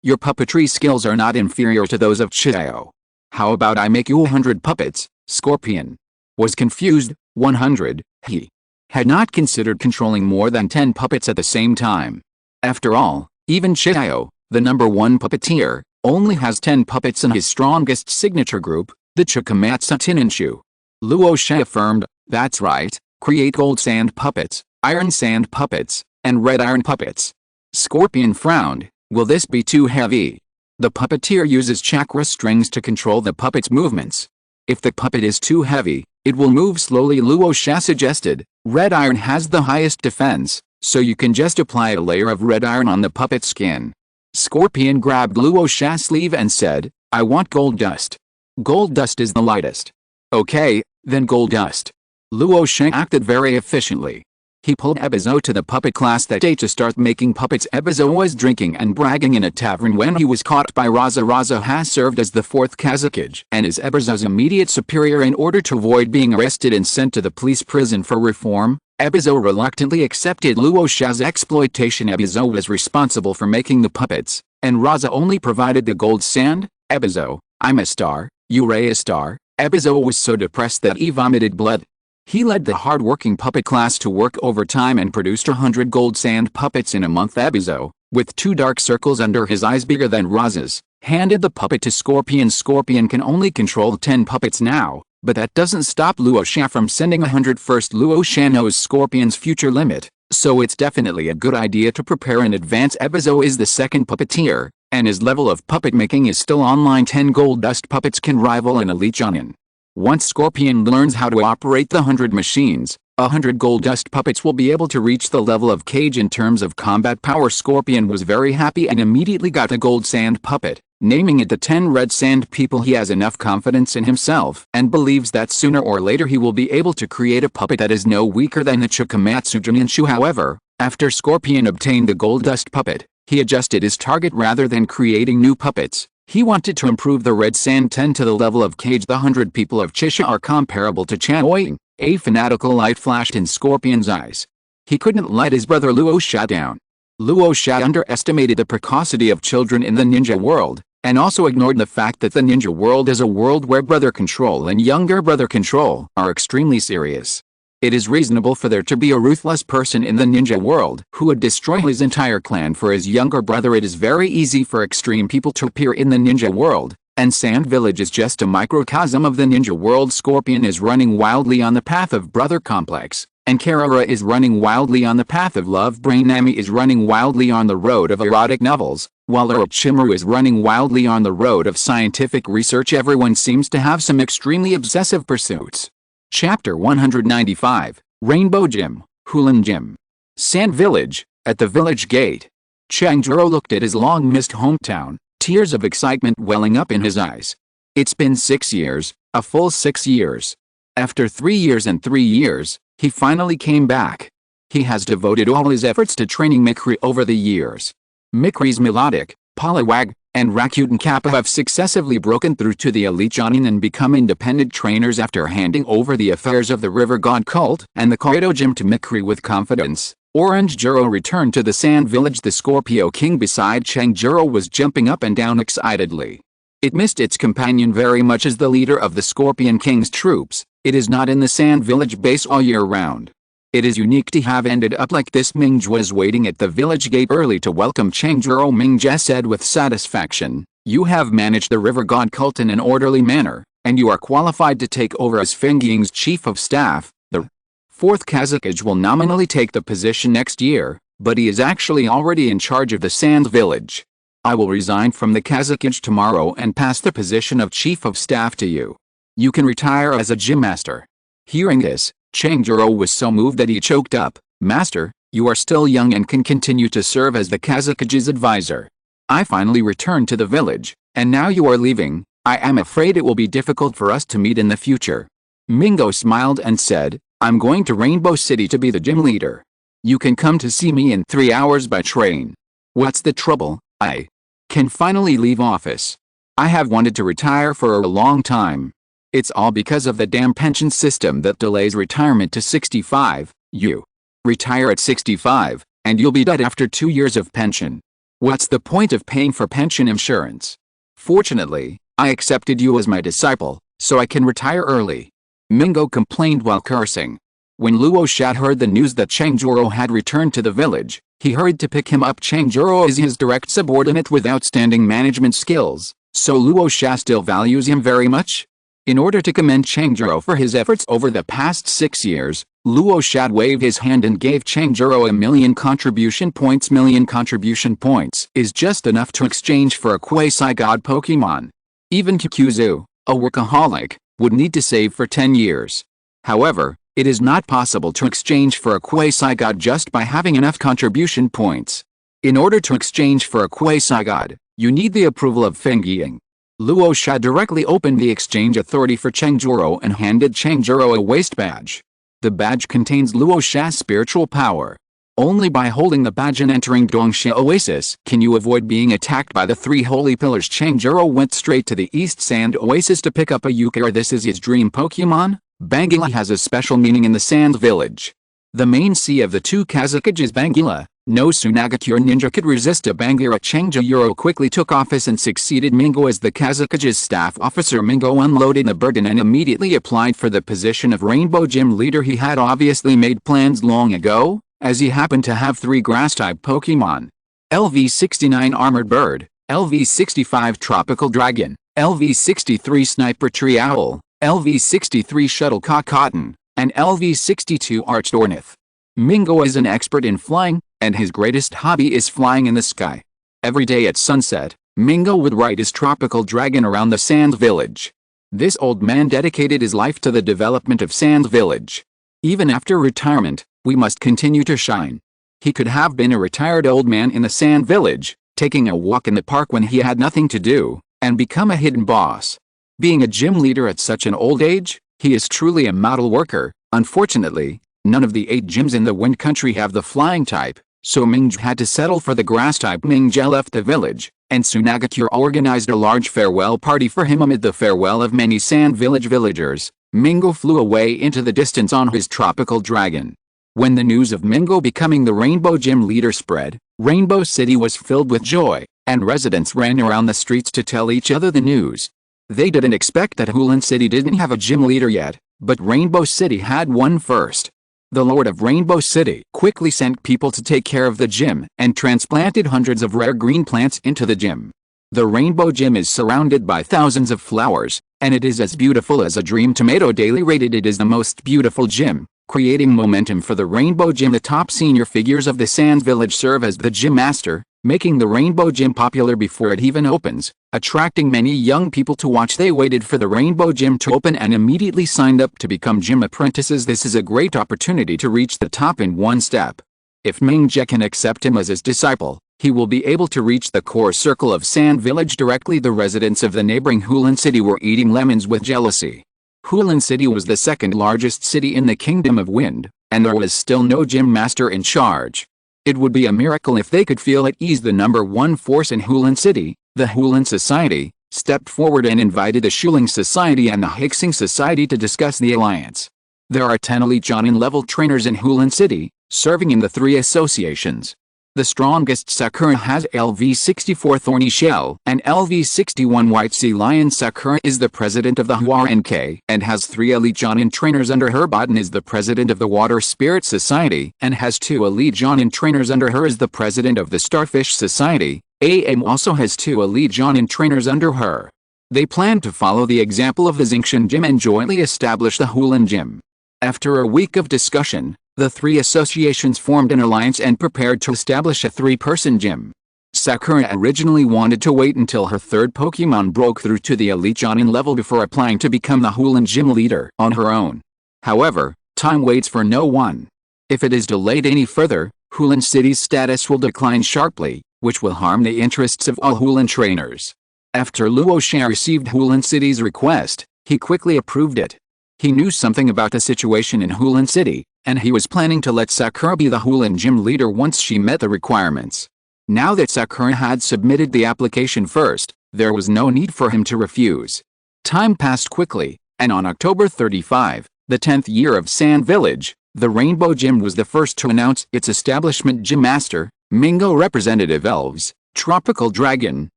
your puppetry skills are not inferior to those of Xiao. How about I make you 100 puppets? Scorpion was confused. 100, he had not considered controlling more than 10 puppets at the same time. After all, even Xiao, the #1 puppeteer, only has 10 puppets in his strongest signature group, the Chikamatsu Teninshu. Luo Sha affirmed, that's right, create gold sand puppets, iron sand puppets, and red iron puppets. Scorpion frowned, will this be too heavy? The puppeteer uses chakra strings to control the puppet's movements. If the puppet is too heavy, it will move slowly. Luo Sha suggested, red iron has the highest defense, so you can just apply a layer of red iron on the puppet's skin. Scorpion grabbed Luo Sha's sleeve and said, I want gold dust. Gold dust is the lightest. Okay, then gold dust. Luo Sha acted very efficiently. He pulled Ebizo to the puppet class that day to start making puppets. Ebizo was drinking and bragging in a tavern when he was caught by Rasa. Rasa has served as the Fourth Kazekage and is Ebizo's immediate superior. In order to avoid being arrested and sent to the police prison for reform, Ebizo reluctantly accepted Luo Sha's exploitation. Ebizo was responsible for making the puppets, and Rasa only provided the gold sand. Ebizo, I'm a star, you're a star. Ebizo was so depressed that he vomited blood. He led the hard-working puppet class to work overtime and produced 100 gold sand puppets in a month. Ebizo, with 2 dark circles under his eyes bigger than Rasa's, handed the puppet to Scorpion. Scorpion can only control 10 puppets now, but that doesn't stop Luo Sha from sending 100 first. Luo Sha knows Scorpion's future limit, so it's definitely a good idea to prepare in advance. Ebizo is the second puppeteer, and his level of puppet making is still online. 10 gold dust puppets can rival an elite Jonin. Once Scorpion learns how to operate the 100 machines, 100 gold dust puppets will be able to reach the level of Kage in terms of combat power. Scorpion was very happy and immediately got a gold sand puppet, naming it the 10 red sand people. He has enough confidence in himself and believes that sooner or later he will be able to create a puppet that is no weaker than the Chikamatsu Juninshu. However, after Scorpion obtained the gold dust puppet, he adjusted his target. Rather than creating new puppets, he wanted to improve the red sand 10 to the level of Kage. The 100 people of Chisha are comparable to Xiao Ai. A fanatical light flashed in Scorpion's eyes. He couldn't let his brother Luo Sha down. Luo Sha underestimated the precocity of children in the ninja world, and also ignored the fact that the ninja world is a world where brother control and younger brother control are extremely serious. It is reasonable for there to be a ruthless person in the ninja world who would destroy his entire clan for his younger brother. It is very easy for extreme people to appear in the ninja world, and Sand Village is just a microcosm of the ninja world. Scorpion is running wildly on the path of brother complex, and Karula is running wildly on the path of love. Brain Nami is running wildly on the road of erotic novels, while Orochimaru is running wildly on the road of scientific research. Everyone seems to have some extremely obsessive pursuits. Chapter 195, Rainbow Gym, Hulan Gym. Sand Village, at the village gate. Changjuro looked at his long-missed hometown, tears of excitement welling up in his eyes. It's been 6 years, a full 6 years. After 3 years and 3 years, he finally came back. He has devoted all his efforts to training Mikri over the years. Mikri's Melodic, Poliwag, and Rakuten Kappa have successively broken through to the elite Jonin and become independent trainers after handing over the affairs of the River God cult and the Kaido Gym to Mikri with confidence. Orange Juro returned to the Sand Village. The Scorpio King beside Chang Juro was jumping up and down excitedly. It missed its companion very much as the leader of the Scorpion King's troops. It is not in the Sand Village base all year round. It is unique to have ended up like this. Mingzhe was waiting at the village gate early to welcome Chang Juro. Mingzhe said with satisfaction, "You have managed the river god cult in an orderly manner, and you are qualified to take over as Feng Ying's chief of staff. The Fourth Kazekage will nominally take the position next year, but he is actually already in charge of the Sand Village. I will resign from the Kazekage tomorrow and pass the position of chief of staff to you. You can retire as a gym master." Hearing this, Chang Juro was so moved that he choked up. "Master, you are still young and can continue to serve as the Kazekage's advisor. I finally returned to the village, and now you are leaving. I am afraid it will be difficult for us to meet in the future." Mingo smiled and said, "I'm going to Rainbow City to be the gym leader. You can come to see me in 3 hours by train." "What's the trouble? I can finally leave office. I have wanted to retire for a long time. It's all because of the damn pension system that delays retirement to 65. You retire at 65, and you'll be dead after 2 years of pension. What's the point of paying for pension insurance? Fortunately, I accepted you as my disciple, so I can retire early." Mingo complained while cursing. When Luo Sha heard the news that Chang Juro had returned to the village, he hurried to pick him up. Chang Juro is his direct subordinate with outstanding management skills, so Luo Sha still values him very much. In order to commend Chang Juro for his efforts over the past 6 years, Luo Sha waved his hand and gave Chang Juro 1,000,000 contribution points. 1,000,000 contribution points is just enough to exchange for a quasi-god Pokémon. Even Kukuzu, a workaholic, would need to save for 10 years. However, it is not possible to exchange for a quasi-god just by having enough contribution points. In order to exchange for a quasi-god, you need the approval of Feng Ying. Luo Sha directly opened the exchange authority for Chang Juro and handed Chang Juro a waist badge. The badge contains Luo Sha's spiritual power. Only by holding the badge and entering Dongsha Oasis can you avoid being attacked by the 3 holy pillars. Chang Juro went straight to the East Sand Oasis to pick up a Yukira. This is his dream Pokemon. Bangila has a special meaning in the Sand Village. The main sea of the 2 Kazekage is Bangila. No Tsunagakure ninja could resist a Bangira. Chang Juro quickly took office and succeeded Mingo as the Kazekage's staff officer. Mingo unloaded the burden and immediately applied for the position of Rainbow Gym leader. He had obviously made plans long ago, as he happened to have 3 grass-type Pokemon. LV69 Armored Bird, LV65 Tropical Dragon, LV63 Sniper Tree Owl, LV63 Shuttlecock Cotton, and LV62 Arched Ornith. Mingo is an expert in flying, and his greatest hobby is flying in the sky. Every day at sunset, Mingo would ride his tropical dragon around the Sand Village. This old man dedicated his life to the development of Sand Village. Even after retirement, we must continue to shine. He could have been a retired old man in the Sand Village, taking a walk in the park when he had nothing to do, and become a hidden boss. Being a gym leader at such an old age, he is truly a model worker. Unfortunately, none of the 8 gyms in the Wind Country have the flying type, so Mingzhe had to settle for the grass type. Mingzhe left the village, and Tsunagakure organized a large farewell party for him. Amid the farewell of many Sand Village villagers, Mingo flew away into the distance on his tropical dragon. When the news of Mingo becoming the Rainbow Gym leader spread, Rainbow City was filled with joy, and residents ran around the streets to tell each other the news. They didn't expect that Hulan City didn't have a gym leader yet, but Rainbow City had one first. The Lord of Rainbow City quickly sent people to take care of the gym and transplanted hundreds of rare green plants into the gym. The Rainbow Gym is surrounded by thousands of flowers, and it is as beautiful as a dream. Tomato Daily rated it as the most beautiful gym, creating momentum for the Rainbow Gym. The top senior figures of the Sand Village serve as the gym master, making the Rainbow Gym popular before it even opens, attracting many young people to watch. They waited for the Rainbow Gym to open and immediately signed up to become gym apprentices. This is a great opportunity to reach the top in one step. If Mingzhe can accept him as his disciple, he will be able to reach the core circle of Sand Village directly. The residents of the neighboring Hulan City were eating lemons with jealousy. Hulan City was the second largest city in the Kingdom of Wind, and there was still no gym master in charge. It would be a miracle if they could feel at ease. The number 1 force in Hulan City, the Hulan Society, stepped forward and invited the Shuling Society and the Hixing Society to discuss the alliance. There are 10 elite Jonin level trainers in Hulan City, serving in the 3 associations. The strongest Sakura has LV-64 Thorny Shell and LV-61 White Sea Lion. Sakura is the president of the Huarenke and has 3 elite Jonin trainers under her. Botan is the president of the Water Spirit Society and has 2 elite Jonin trainers under her as the president of the Starfish Society. AM also has 2 elite Jonin trainers under her. They plan to follow the example of the Xingqian Gym and jointly establish the Hulan Gym. After a week of discussion, the 3 associations formed an alliance and prepared to establish a 3-person gym. Sakura originally wanted to wait until her 3rd Pokemon broke through to the Elite Jonin level before applying to become the Hulan Gym leader on her own. However, time waits for no one. If it is delayed any further, Hulan City's status will decline sharply, which will harm the interests of all Hulan trainers. After Luo Sha received Hulan City's request, he quickly approved it. He knew something about the situation in Hulan City, and he was planning to let Sakura be the Hulan Gym leader once she met the requirements. Now that Sakura had submitted the application first, there was no need for him to refuse. Time passed quickly, and on October 35, the 10th year of Sand Village, the Rainbow Gym was the first to announce its establishment. Gym Master, Mingo Representative Elves, Tropical Dragon,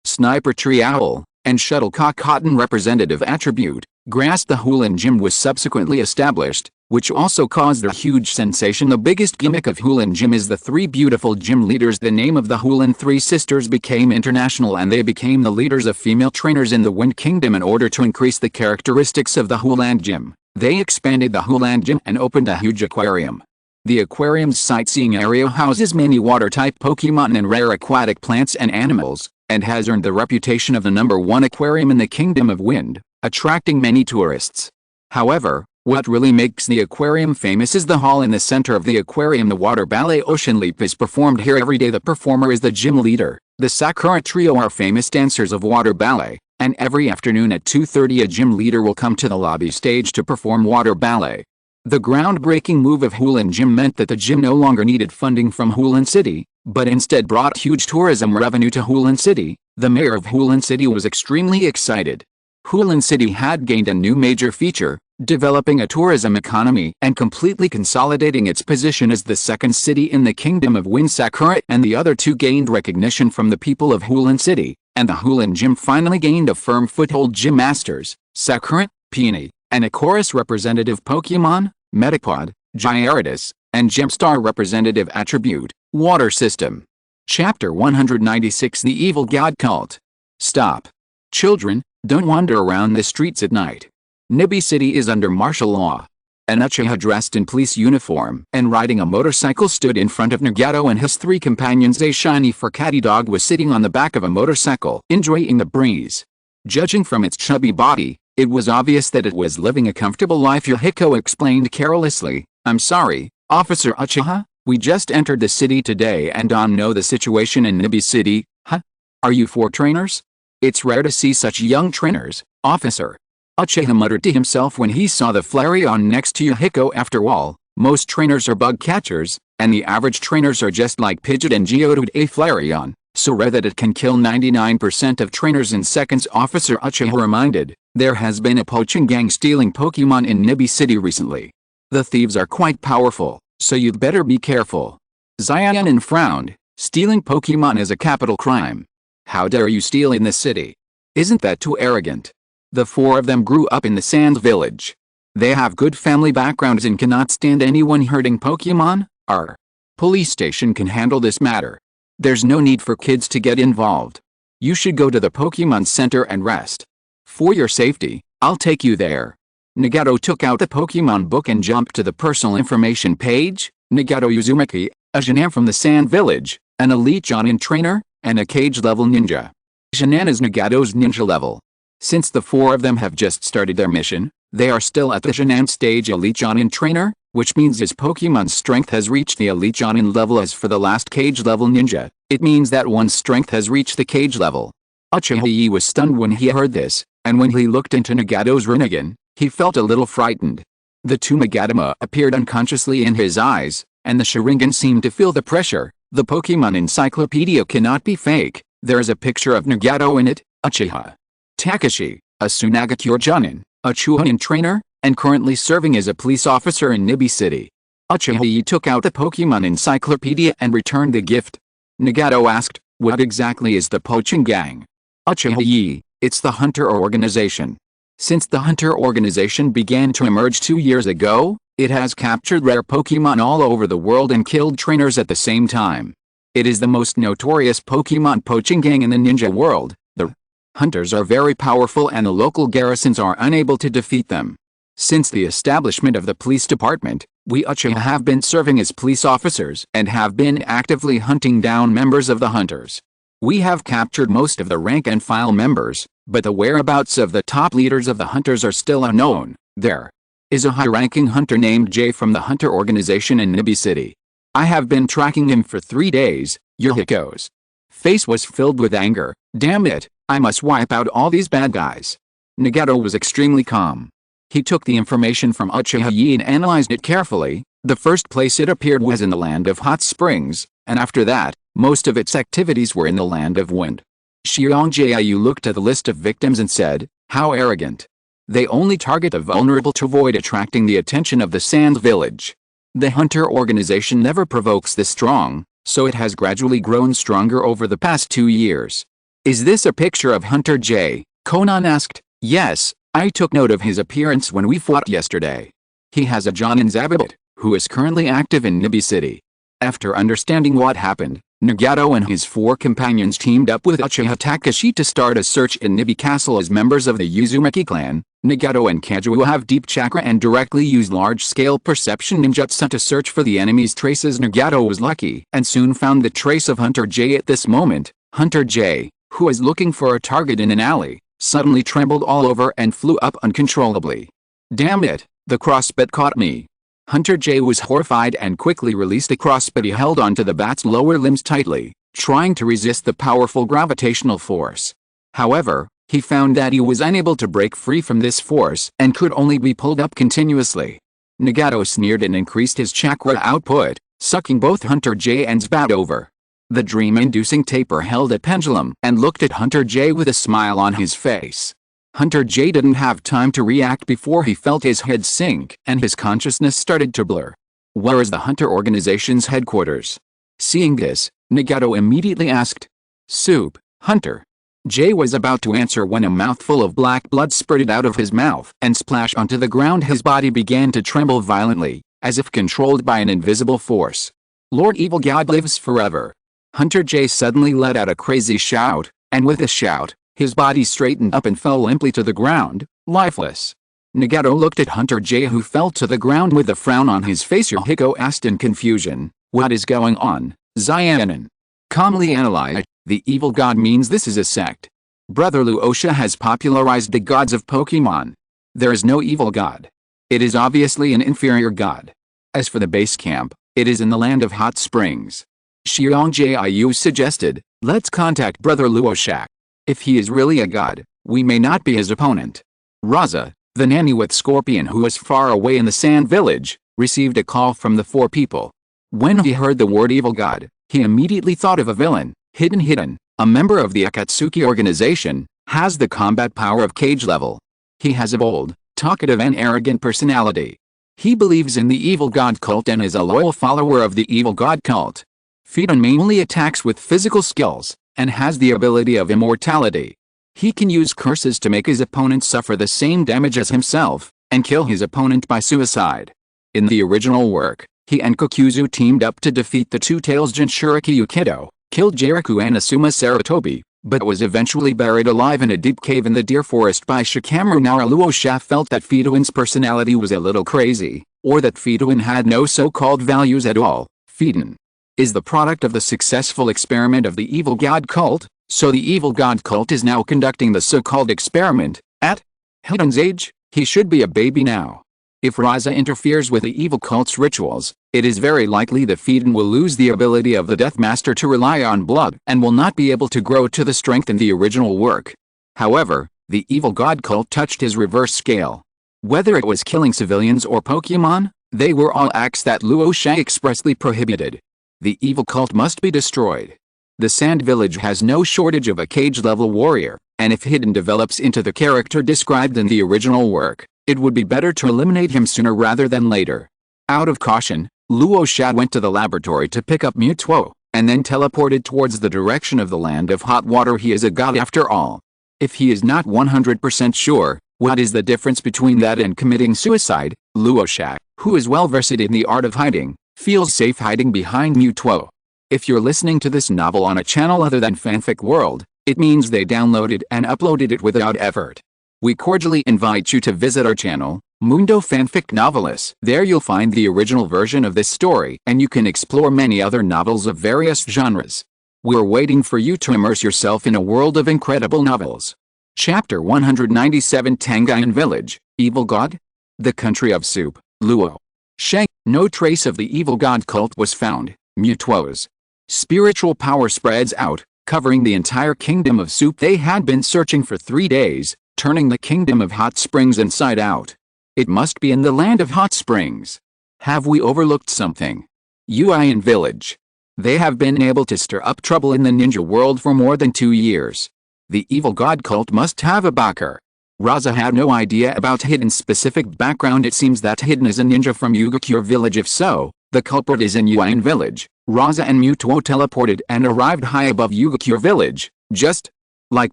Sniper Tree Owl, and Shuttlecock Cotton Representative Attribute, Grass. The Hulan Gym was subsequently established, which also caused a huge sensation. The biggest gimmick of Hulan Gym is the 3 beautiful gym leaders. The name of the Hulan 3 sisters became international and they became the leaders of female trainers in the Wind Kingdom. In order to increase the characteristics of the Hulan Gym, they expanded the Hulan Gym and opened a huge aquarium. The aquarium's sightseeing area houses many water-type Pokemon and rare aquatic plants and animals, and has earned the reputation of the #1 aquarium in the Kingdom of Wind, attracting many tourists. However, what really makes the aquarium famous is the hall in the center of the aquarium. The water ballet Ocean Leap is performed here every day. The performer is the gym leader. The Sakura Trio are famous dancers of water ballet, and every afternoon at 2:30 a gym leader will come to the lobby stage to perform water ballet. The groundbreaking move of Hulan Gym meant that the gym no longer needed funding from Hulan City, but instead brought huge tourism revenue to Hulan City. The mayor of Hulan City was extremely excited. Hulan City had gained a new major feature, developing a tourism economy and completely consolidating its position as the 2nd city in the Kingdom of Wind. Sakura and the other 2 gained recognition from the people of Hulan City, and the Hulan Gym finally gained a firm foothold. Gym Masters, Sakura, Peony, and a chorus representative Pokemon, Metapod, Gyarados, and Gemstar representative Attribute, Water System. Chapter 196. The Evil God Cult. Stop. Children, don't wander around the streets at night. Nibi City is under martial law. An Uchiha dressed in police uniform and riding a motorcycle stood in front of Nagato and his 3 companions. A shiny fur catty dog was sitting on the back of a motorcycle, enjoying the breeze. Judging from its chubby body, it was obvious that it was living a comfortable life. Yukiko explained carelessly, "I'm sorry, Officer Uchiha, we just entered the city today and don't know the situation in Nibi City." "Huh? Are you 4 trainers? It's rare to see such young trainers, officer." Uchiha muttered to himself when he saw the Flareon next to Yukiko. After all, most trainers are bug catchers, and the average trainers are just like Pidgeot and Geodude. A Flareon, so rare that it can kill 99% of trainers in seconds. Officer Uchiha reminded, there has been a poaching gang stealing Pokemon in Nibi City recently. The thieves are quite powerful, so you'd better be careful. Xiaoyan frowned. Stealing Pokemon is a capital crime. How dare you steal in the city? Isn't that too arrogant? The 4 of them grew up in the Sand Village. They have good family backgrounds and cannot stand anyone hurting Pokemon. Our police station can handle this matter. There's no need for kids to get involved. You should go to the Pokemon Center and rest. For your safety, I'll take you there. Nagato took out the Pokemon book and jumped to the personal information page. Nagato Uzumaki, a Janan from the Sand Village, an elite Jonin trainer, and a cage-level ninja. Janan is Nagato's ninja level. Since the 4 of them have just started their mission, they are still at the Janan stage elite Jonin trainer, which means his Pokemon's strength has reached the elite Jonin level. As for the last cage-level ninja, it means that one's strength has reached the cage level. Uchiha was stunned when he heard this, and when he looked into Nagato's Rinnegan, he felt a little frightened. The 2 Magatama appeared unconsciously in his eyes, and the Sharingan seemed to feel the pressure. The Pokemon Encyclopedia cannot be fake. There is a picture of Nagato in it. Uchiha Takashi, a Tsunagakure Jonin, a Chunin trainer, and currently serving as a police officer in Nibi City. Uchiha took out the Pokemon encyclopedia and returned the gift. Nagato asked, "What exactly is the poaching gang?" Uchiha, "It's the hunter organization. Since the hunter organization began to emerge 2 years ago, it has captured rare Pokemon all over the world and killed trainers at the same time. It is the most notorious Pokemon poaching gang in the ninja world. The hunters are very powerful and the local garrisons are unable to defeat them. Since the establishment of the police department, we Uchiha have been serving as police officers and have been actively hunting down members of the hunters. We have captured most of the rank-and-file members, but the whereabouts of the top leaders of the hunters are still unknown. There is a high-ranking hunter named Jay from the hunter organization in Nibi City. I have been tracking him for 3 days." Yuriko's face was filled with anger. "Damn it, I must wipe out all these bad guys." Nagato was extremely calm. He took the information from Uchiha and analyzed it carefully. The first place it appeared was in the land of hot springs, and after that, most of its activities were in the land of wind. Xiao Ai looked at the list of victims and said, "How arrogant. They only target the vulnerable to avoid attracting the attention of the Sand Village. The hunter organization never provokes the strong, so it has gradually grown stronger over the past 2 years." "Is this a picture of Hunter J?" Conan asked. "Yes, I took note of his appearance when we fought yesterday. He has a Jonin's habit, who is currently active in Nibi City." After understanding what happened, Nagato and his 4 companions teamed up with Uchiha Takashi to start a search in Nibi Castle as members of the Uzumaki clan. Nagato and Kazuo have deep chakra and directly use large-scale perception ninjutsu to search for the enemy's traces. Nagato was lucky and soon found the trace of Hunter J. At this moment, Hunter J, who was looking for a target in an alley, suddenly trembled all over and flew up uncontrollably. "Damn it, the crossbit caught me." Hunter J was horrified and quickly released the crossbit. He held onto the bat's lower limbs tightly, trying to resist the powerful gravitational force. However, he found that he was unable to break free from this force and could only be pulled up continuously. Nagato sneered and increased his chakra output, sucking both Hunter J and's bat over. The dream-inducing taper held a pendulum and looked at Hunter J with a smile on his face. Hunter J didn't have time to react before he felt his head sink and his consciousness started to blur. "Where is the hunter organization's headquarters?" Seeing this, Nagato immediately asked. "Soup, Hunter." J was about to answer when a mouthful of black blood spurted out of his mouth and splashed onto the ground. His body began to tremble violently, as if controlled by an invisible force. "Lord Evil God lives forever." Hunter J suddenly let out a crazy shout, and with a shout, his body straightened up and fell limply to the ground, lifeless. Nagato looked at Hunter J, who fell to the ground with a frown on his face. Yuriko asked in confusion, "What is going on, Xiaonan?" Calmly analyzed, "The evil god means this is a sect. Brother Luo Sha has popularized the gods of Pokemon. There is no evil god. It is obviously an inferior god. As for the base camp, it is in the land of hot springs." Xiao Ai suggested, "Let's contact Brother Luo Sha. If he is really a god, we may not be his opponent." Rasa, the nanny with Scorpion who was far away in the Sand Village, received a call from the 4 people. When he heard the word evil god, he immediately thought of a villain. Hidden, a member of the Akatsuki organization, has the combat power of cage level. He has a bold, talkative and arrogant personality. He believes in the evil god cult and is a loyal follower of the evil god cult. Hidden mainly attacks with physical skills, and has the ability of immortality. He can use curses to make his opponent suffer the same damage as himself, and kill his opponent by suicide. In the original work, he and Kokuzu teamed up to defeat the Two-Tails Jinchuriki Yukido, killed Jericho and Asuma Saratobi, but was eventually buried alive in a deep cave in the deer forest by Shikamaru. Now Luo Sha felt that Fidoin's personality was a little crazy, or that Fidoin had no so-called values at all. Fidoin is the product of the successful experiment of the evil god cult, so the evil god cult is now conducting the so-called experiment. At Hidden's age, he should be a baby now. If Rasa interferes with the evil cult's rituals, it is very likely that Fiden will lose the ability of the Death Master to rely on blood and will not be able to grow to the strength in the original work. However, the evil god cult touched his reverse scale. Whether it was killing civilians or Pokemon, they were all acts that Luo Sha expressly prohibited. The evil cult must be destroyed. The Sand Village has no shortage of a cage-level warrior, and if Hidden develops into the character described in the original work, it would be better to eliminate him sooner rather than later. Out of caution, Luo Sha went to the laboratory to pick up Mutuo, and then teleported towards the direction of the land of hot water. He is a god after all. If he is not 100% sure, what is the difference between that and committing suicide? Luo Sha, who is well versed in the art of hiding, feels safe hiding behind Mutuo. If you're listening to this novel on a channel other than Fanfic World, it means they downloaded and uploaded it without effort. We cordially invite you to visit our channel, Mundo Fanfic Novelists. There you'll find the original version of this story, and you can explore many other novels of various genres. We're waiting for you to immerse yourself in a world of incredible novels. Chapter 197, Tangayan Village, Evil God? The Country of Soup, Luo Sha. No trace of the evil god cult was found. Mutuo's spiritual power spreads out, covering the entire kingdom of Soup. They had been searching for 3 days, turning the kingdom of hot springs inside out. It must be in the land of hot springs. Have we overlooked something? Xiao Village. They have been able to stir up trouble in the ninja world for more than 2 years. The evil god cult must have a backer. Rasa had no idea about Hidden's specific background. It seems that Hidden is a ninja from Yukira village. If so, the culprit is in Xiao Village. Rasa and Mutuo teleported and arrived high above Yukira village. Just like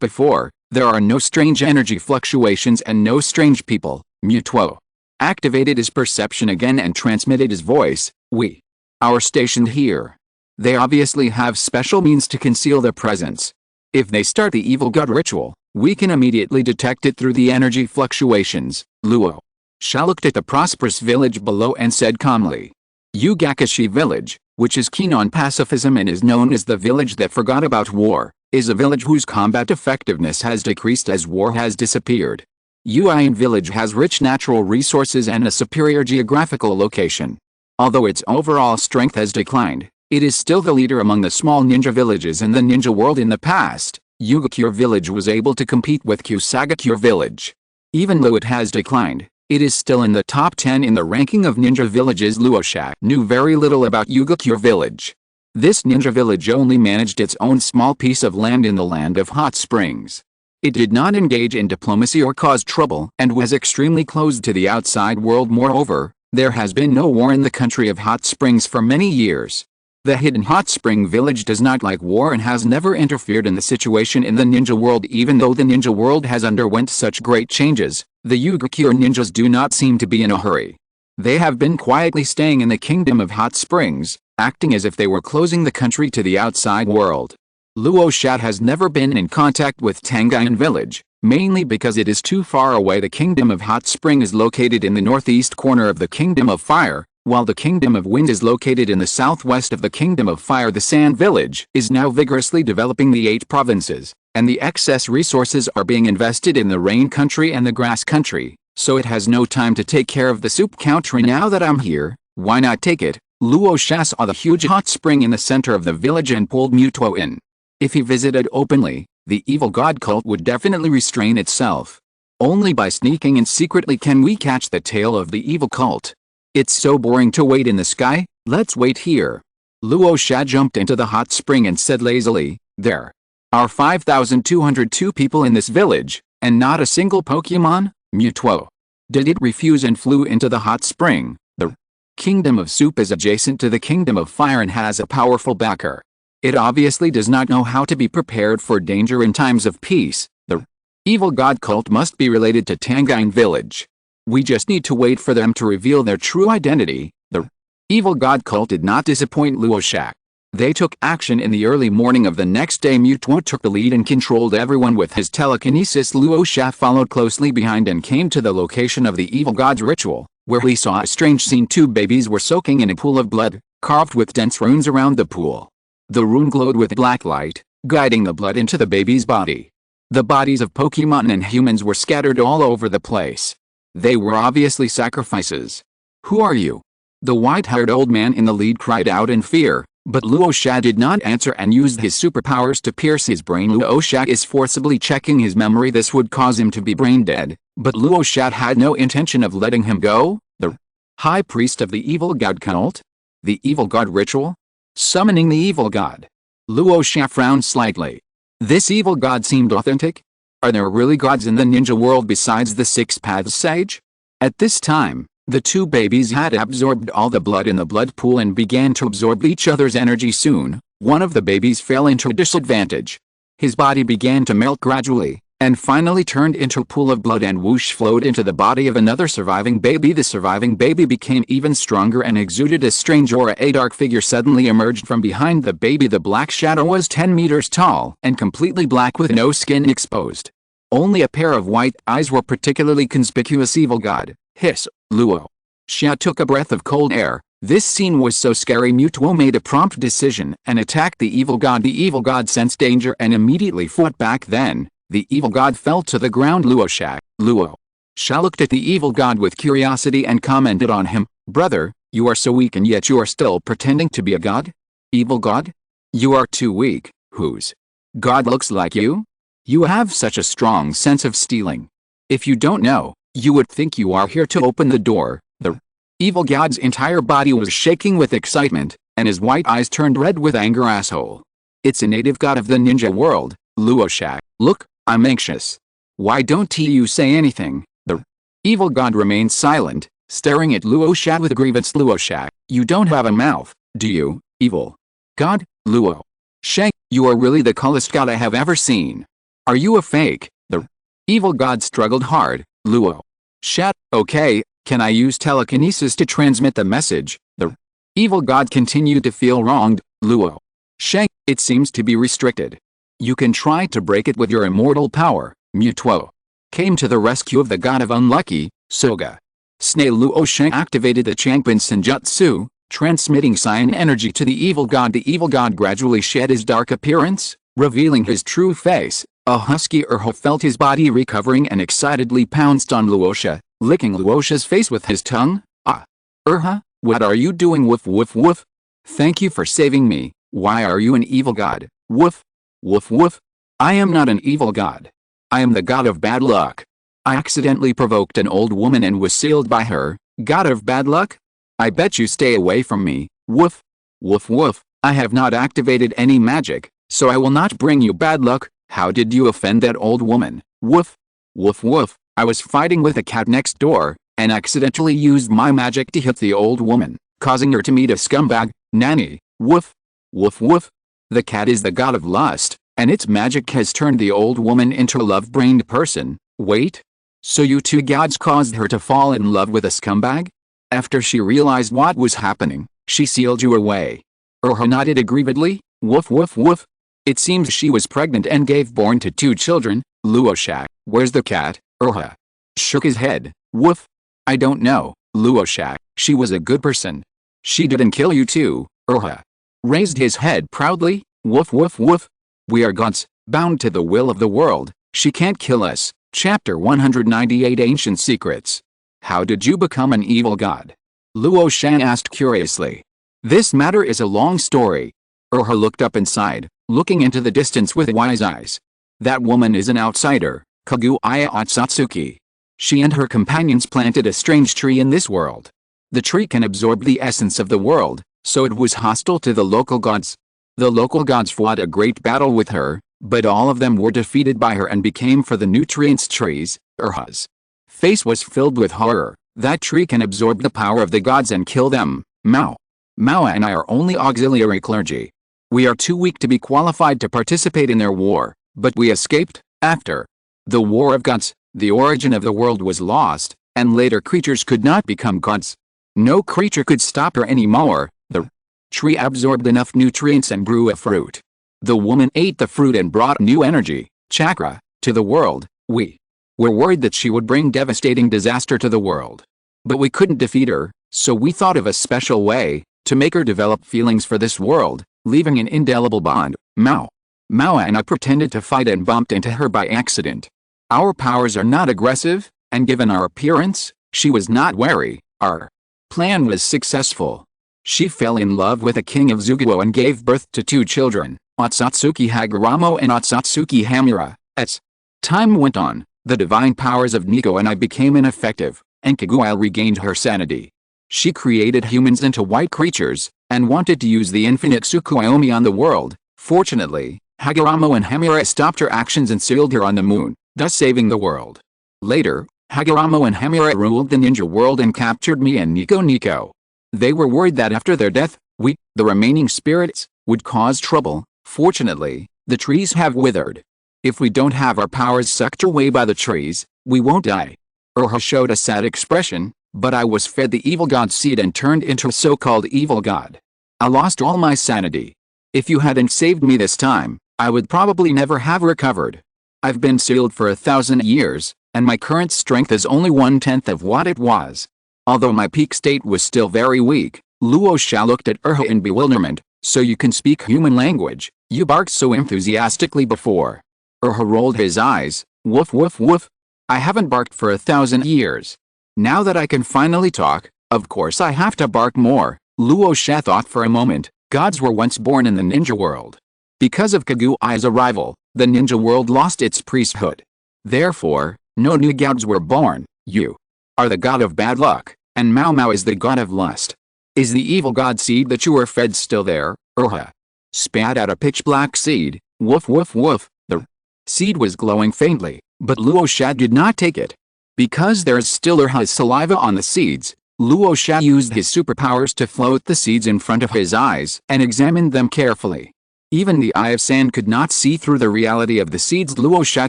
before, there are no strange energy fluctuations and no strange people. Mutuo activated his perception again and transmitted his voice. We are stationed here. They obviously have special means to conceal their presence. If they start the evil god ritual, we can immediately detect it through the energy fluctuations. Luo Sha looked at the prosperous village below and said calmly. Ugakashi village, which is keen on pacifism and is known as the village that forgot about war, is a village whose combat effectiveness has decreased as war has disappeared. Xiao village has rich natural resources and a superior geographical location. Although its overall strength has declined, it is still the leader among the small ninja villages in the ninja world. In the past, Yukira village was able to compete with Kusagakure village. Even though it has declined, it is still in the top 10 in the ranking of ninja villages. Luo Sha knew very little about Yukira village. This ninja village only managed its own small piece of land in the land of hot springs. It did not engage in diplomacy or cause trouble and was extremely closed to the outside world. Moreover, there has been no war in the country of hot springs for many years. The hidden hot spring village does not like war and has never interfered in the situation in the ninja world. Even though the ninja world has underwent such great changes, the Yukira ninjas do not seem to be in a hurry. They have been quietly staying in the kingdom of hot springs, acting as if they were closing the country to the outside world. Luo Sha has never been in contact with Tangayan village, mainly because it is too far away. The kingdom of hot spring is located in the northeast corner of the kingdom of fire, while the kingdom of wind is located in the southwest of the kingdom of fire. The sand village is now vigorously developing the 8 provinces, and the excess resources are being invested in the rain country and the grass country, so it has no time to take care of the soup country. Now that I'm here, why not take it? Luo Sha saw the huge hot spring in the center of the village and pulled Mutuo in. If he visited openly, the evil god cult would definitely restrain itself. Only by sneaking in secretly can we catch the tail of the evil cult. It's so boring to wait in the sky, let's wait here. Luo Sha jumped into the hot spring and said lazily, there are 5,202 people in this village, and not a single Pokémon. Mutuo did it refuse and flew into the hot spring. The kingdom of soup is adjacent to the kingdom of fire and has a powerful backer. It obviously does not know how to be prepared for danger in times of peace. The evil god cult must be related to Tangayan village. We just need to wait for them to reveal their true identity. The evil god cult did not disappoint Luo Sha. They took action in the early morning of the next day. Mutuo took the lead and controlled everyone with his telekinesis. Luo Sha followed closely behind and came to the location of the evil god's ritual, where he saw a strange scene. 2 babies were soaking in a pool of blood, carved with dense runes around the pool. The rune glowed with black light, guiding the blood into the baby's body. The bodies of Pokémon and humans were scattered all over the place. They were obviously sacrifices. Who are you? The white-haired old man in the lead cried out in fear, but Luo Sha did not answer and used his superpowers to pierce his brain. Luo Sha is forcibly checking his memory. This would cause him to be brain dead, but Luo Sha had no intention of letting him go. The high priest of the evil god cult? The evil god ritual? Summoning the evil god. Luo Sha frowned slightly. This evil god seemed authentic. Are there really gods in the ninja world besides the 6 paths sage? At this time, The two babies had absorbed all the blood in the blood pool and began to absorb each other's energy soon. One of the babies fell into a disadvantage. His body began to melt gradually, and finally turned into a pool of blood and whoosh flowed into the body of another surviving baby. The surviving baby became even stronger and exuded a strange aura. A dark figure suddenly emerged from behind the baby. The black shadow was 10 meters tall and completely black with no skin exposed. Only a pair of white eyes were particularly conspicuous. Evil God, hiss, Luo Sha took a breath of cold air. This scene was so scary. Mutuo made a prompt decision and attacked the evil god. The evil god sensed danger and immediately fought back. Then, the evil god fell to the ground. Luo Sha looked at the evil god with curiosity and commented on him. Brother, you are so weak and yet you are still pretending to be a god? Evil god? You are too weak. Whose god looks like you? You have such a strong sense of stealing. If you don't know, you would think you are here to open the door. The evil god's entire body was shaking with excitement, and his white eyes turned red with anger. Asshole. It's a native god of the ninja world, Luo Sha. Look, I'm anxious. Why don't you say anything? The evil god remained silent, staring at Luo Sha with grievance. Luo Sha, you don't have a mouth, do you, evil god? Luo Sha, you are really the coolest god I have ever seen. Are you a fake? The evil god struggled hard. Luo Sha, okay, can I use telekinesis to transmit the message? The evil god continued to feel wronged. Luo Sha, it seems to be restricted. You can try to break it with your immortal power. Mutuo came to the rescue of the god of unlucky, Soga. Snail. Luo Sha activated the Changpan Senjutsu, transmitting Cyan energy to the evil god. The evil god gradually shed his dark appearance, revealing his true face. A husky Urha felt his body recovering and excitedly pounced on Luo Sha, licking Luo Sha's face with his tongue. Ah! Urha, what are you doing? Woof woof woof. Thank you for saving me. Why are you an evil god? Woof. Woof woof. I am not an evil god. I am the god of bad luck. I accidentally provoked an old woman and was sealed by her. God of bad luck? I bet you stay away from me. Woof. Woof woof. I have not activated any magic, so I will not bring you bad luck. How did you offend that old woman? Woof. Woof woof. I was fighting with a cat next door, and accidentally used my magic to hit the old woman, causing her to meet a scumbag. Nanny. Woof. Woof woof. The cat is the god of lust, and its magic has turned the old woman into a love-brained person. Wait. So you two gods caused her to fall in love with a scumbag? After she realized what was happening, she sealed you away. Urha nodded aggrievedly. Woof woof woof. It seems she was pregnant and gave born to 2 children. Luo Sha, where's the cat? Urha shook his head. Woof. I don't know, Luo Sha. She was a good person. She didn't kill you too. Urha raised his head proudly. Woof woof woof. We are gods, bound to the will of the world. She can't kill us. Chapter 198 Ancient Secrets. How did you become an evil god? Luo Sha asked curiously. This matter is a long story. Urha looked up and sighed, looking into the distance with wise eyes. That woman is an outsider, Kagu Aya Otsutsuki. She and her companions planted a strange tree in this world. The tree can absorb the essence of the world, so it was hostile to the local gods. The local gods fought a great battle with her, but all of them were defeated by her and became for the nutrients trees. Urha's face was filled with horror. That tree can absorb the power of the gods and kill them. Mao and I are only auxiliary clergy. We are too weak to be qualified to participate in their war, but we escaped. After the War of Gods, the origin of the world was lost, and later creatures could not become gods. No creature could stop her anymore. The tree absorbed enough nutrients and grew a fruit. The woman ate the fruit and brought new energy, chakra, to the world. We were worried that she would bring devastating disaster to the world. But we couldn't defeat her, so we thought of a special way to make her develop feelings for this world, leaving an indelible bond. Mao and I pretended to fight and bumped into her by accident. Our powers are not aggressive, and given our appearance, she was not wary. Our plan was successful. She fell in love with a king of Zuguo and gave birth to 2 children, Otsutsuki Haguramo and Otsutsuki Hamura. As time went on, the divine powers of Nico and I became ineffective, and Kaguya regained her sanity. She created humans into white creatures, and wanted to use the infinite Tsukuyomi on the world. Fortunately, Haguramo and Hamura stopped her actions and sealed her on the moon, thus saving the world. Later, Hagoromo and Hamura ruled the ninja world and captured me and Nico. They were worried that after their death, we, the remaining spirits, would cause trouble. Fortunately, the trees have withered. If we don't have our powers sucked away by the trees, we won't die. Urha showed a sad expression, but I was fed the evil god seed and turned into a so-called evil god. I lost all my sanity. If you hadn't saved me this time, I would probably never have recovered. I've been sealed for 1,000 years, and my current strength is only 1/10 of what it was. Although my peak state was still very weak, Luo Sha looked at Urha in bewilderment. So you can speak human language, you barked so enthusiastically before. Urha rolled his eyes. Woof woof woof. I haven't barked for 1,000 years. Now that I can finally talk, of course I have to bark more. Luo Sha thought for a moment. Gods were once born in the ninja world. Because of Shagu Ai's arrival, the ninja world lost its priesthood. Therefore, no new gods were born. You are the god of bad luck, and Mao Mao is the god of lust. Is the evil god seed that you were fed still there? Urha spat out a pitch-black seed. Woof woof woof. The seed was glowing faintly, but Luo Sha did not take it. Because there is still Urha's saliva on the seeds, Luo Sha used his superpowers to float the seeds in front of his eyes and examined them carefully. Even the eye of sand could not see through the reality of the seeds. Luo Sha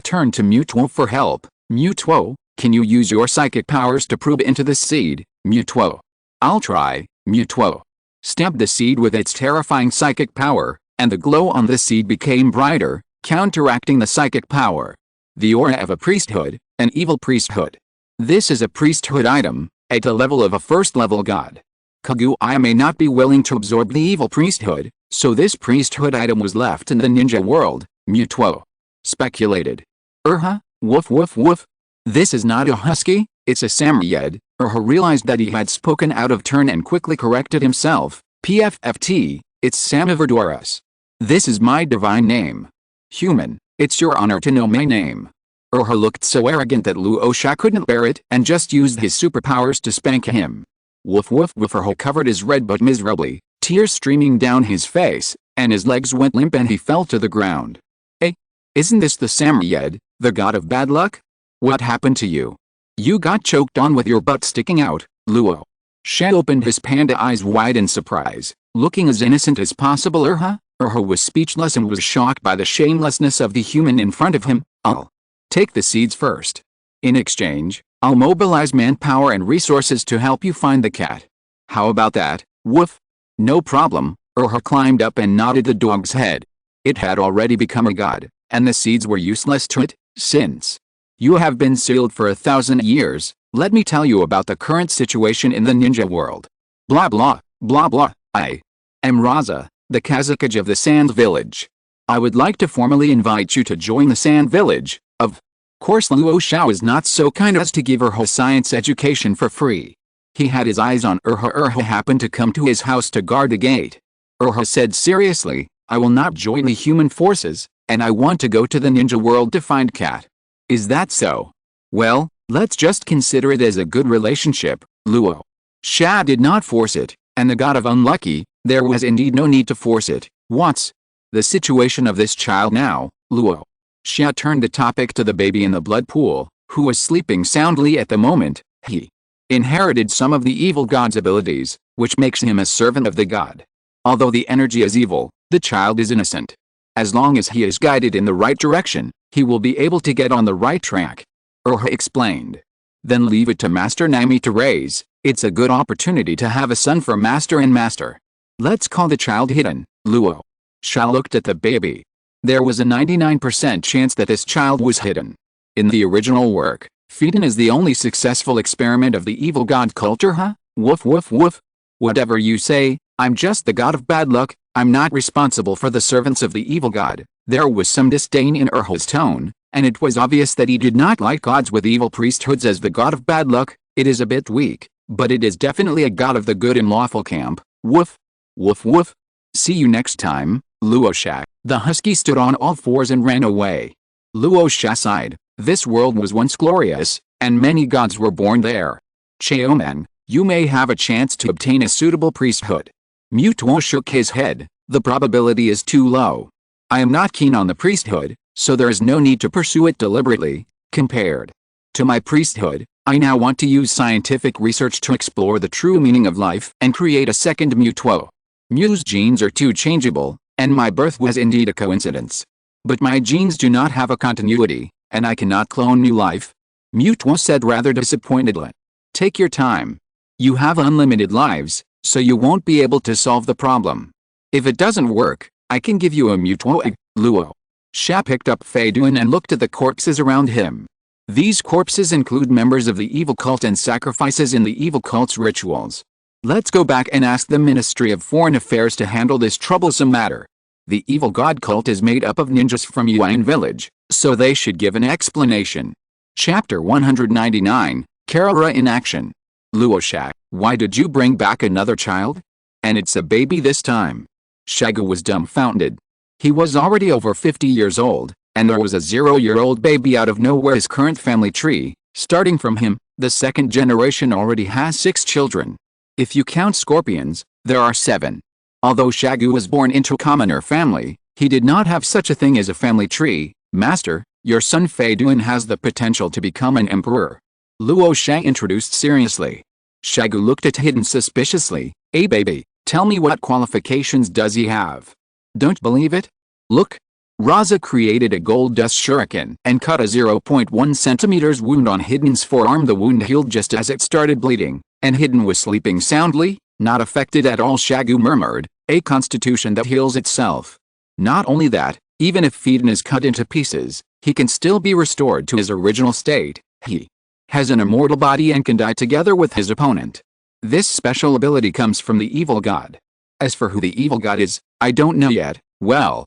turned to Mutuo for help. Mutuo, can you use your psychic powers to probe into the seed? Mutuo. I'll try. Mutuo stabbed the seed with its terrifying psychic power, and the glow on the seed became brighter, counteracting the psychic power. The aura of a priesthood, an evil priesthood. This is a priesthood item, at the level of a first-level god. Shagu Ai may not be willing to absorb the evil priesthood, so this priesthood item was left in the ninja world, Mutuo speculated. Urha, woof woof woof. This is not a husky, it's a samurai. Urha realized that he had spoken out of turn and quickly corrected himself. PFFT, it's Samaverdorus. This is my divine name. Human, it's your honor to know my name. Urha looked so arrogant that Luo Sha couldn't bear it and just used his superpowers to spank him. Woof woof woof. Urha covered his red butt miserably, tears streaming down his face, and his legs went limp and he fell to the ground. Hey, isn't this the samurai, the god of bad luck? What happened to you? You got choked on with your butt sticking out. Luo Sha opened his panda eyes wide in surprise, looking as innocent as possible. Urha was speechless and was shocked by the shamelessness of the human in front of him. I'll take the seeds first. In exchange, I'll mobilize manpower and resources to help you find the cat. How about that? Woof. No problem. Urha climbed up and nodded the dog's head. It had already become a god, and the seeds were useless to it, since you have been sealed for 1,000 years. Let me tell you about the current situation in the ninja world. Blah blah, blah blah. I am Rasa, the Kazekage of the Sand Village. I would like to formally invite you to join the Sand Village. Of course Luo Sha was not so kind as to give Urha science education for free. He had his eyes on Urha. Urha happened to come to his house to guard the gate. Urha said seriously, I will not join the human forces, and I want to go to the ninja world to find cat. Is that so? Well, let's just consider it as a good relationship. Luo Sha did not force it, and the god of unlucky, there was indeed no need to force it. What's the situation of this child now? Luo Sha turned the topic to the baby in the blood pool, who was sleeping soundly at the moment. He inherited some of the evil god's abilities, which makes him a servant of the god. Although the energy is evil, the child is innocent. As long as he is guided in the right direction, he will be able to get on the right track. Urha explained. Then leave it to Master Nami to raise. It's a good opportunity to have a son for Master and Master. Let's call the child Hidden. Luo Sha looked at the baby. There was a 99% chance that this child was hidden. In the original work, Hidden is the only successful experiment of the evil god culture. Woof woof woof. Whatever you say, I'm just the god of bad luck. I'm not responsible for the servants of the evil god. There was some disdain in Urha's tone, and it was obvious that he did not like gods with evil priesthoods as the god of bad luck. It is a bit weak, but it is definitely a god of the good and lawful camp. Woof. Woof woof. See you next time, Luo Sha. The husky stood on all fours and ran away. Luo Sha sighed. This world was once glorious, and many gods were born there. Chaoman, you may have a chance to obtain a suitable priesthood. Mutuo shook his head. The probability is too low. I am not keen on the priesthood, so there is no need to pursue it deliberately, compared to my priesthood, I now want to use scientific research to explore the true meaning of life and create a second Mutuo. Mu's genes are too changeable, and my birth was indeed a coincidence. But my genes do not have a continuity, and I cannot clone new life. Mutuo said rather disappointedly. Take your time. You have unlimited lives, so you won't be able to solve the problem. If it doesn't work, I can give you a Mutuo egg. Luo Sha picked up Fei Duan and looked at the corpses around him. These corpses include members of the evil cult and sacrifices in the evil cult's rituals. Let's go back and ask the Ministry of Foreign Affairs to handle this troublesome matter. The evil god cult is made up of ninjas from Yuan village, so they should give an explanation. Chapter 199, Karula in Action. Luo Sha, why did you bring back another child? And it's a baby this time. Shagu was dumbfounded. He was already over 50 years old, and there was a 0-year-old baby out of nowhere. His current family tree, starting from him, the second generation already has 6 children. If you count scorpions, there are 7. Although Shagu was born into a commoner family, he did not have such a thing as a family tree. Master, your son Fei Duan has the potential to become an emperor. Luo Sha introduced seriously. Shagu looked at Hidden suspiciously. Hey baby, tell me what qualifications does he have? Don't believe it? Look. Rasa created a gold dust shuriken and cut a 0.1 centimeters wound on Hidden's forearm. The wound healed just as it started bleeding, and Hidden was sleeping soundly, not affected at all. Shagu murmured, a constitution that heals itself. Not only that, even if Hidden is cut into pieces, he can still be restored to his original state. He has an immortal body and can die together with his opponent. This special ability comes from the evil god. As for who the evil god is, I don't know yet. Well,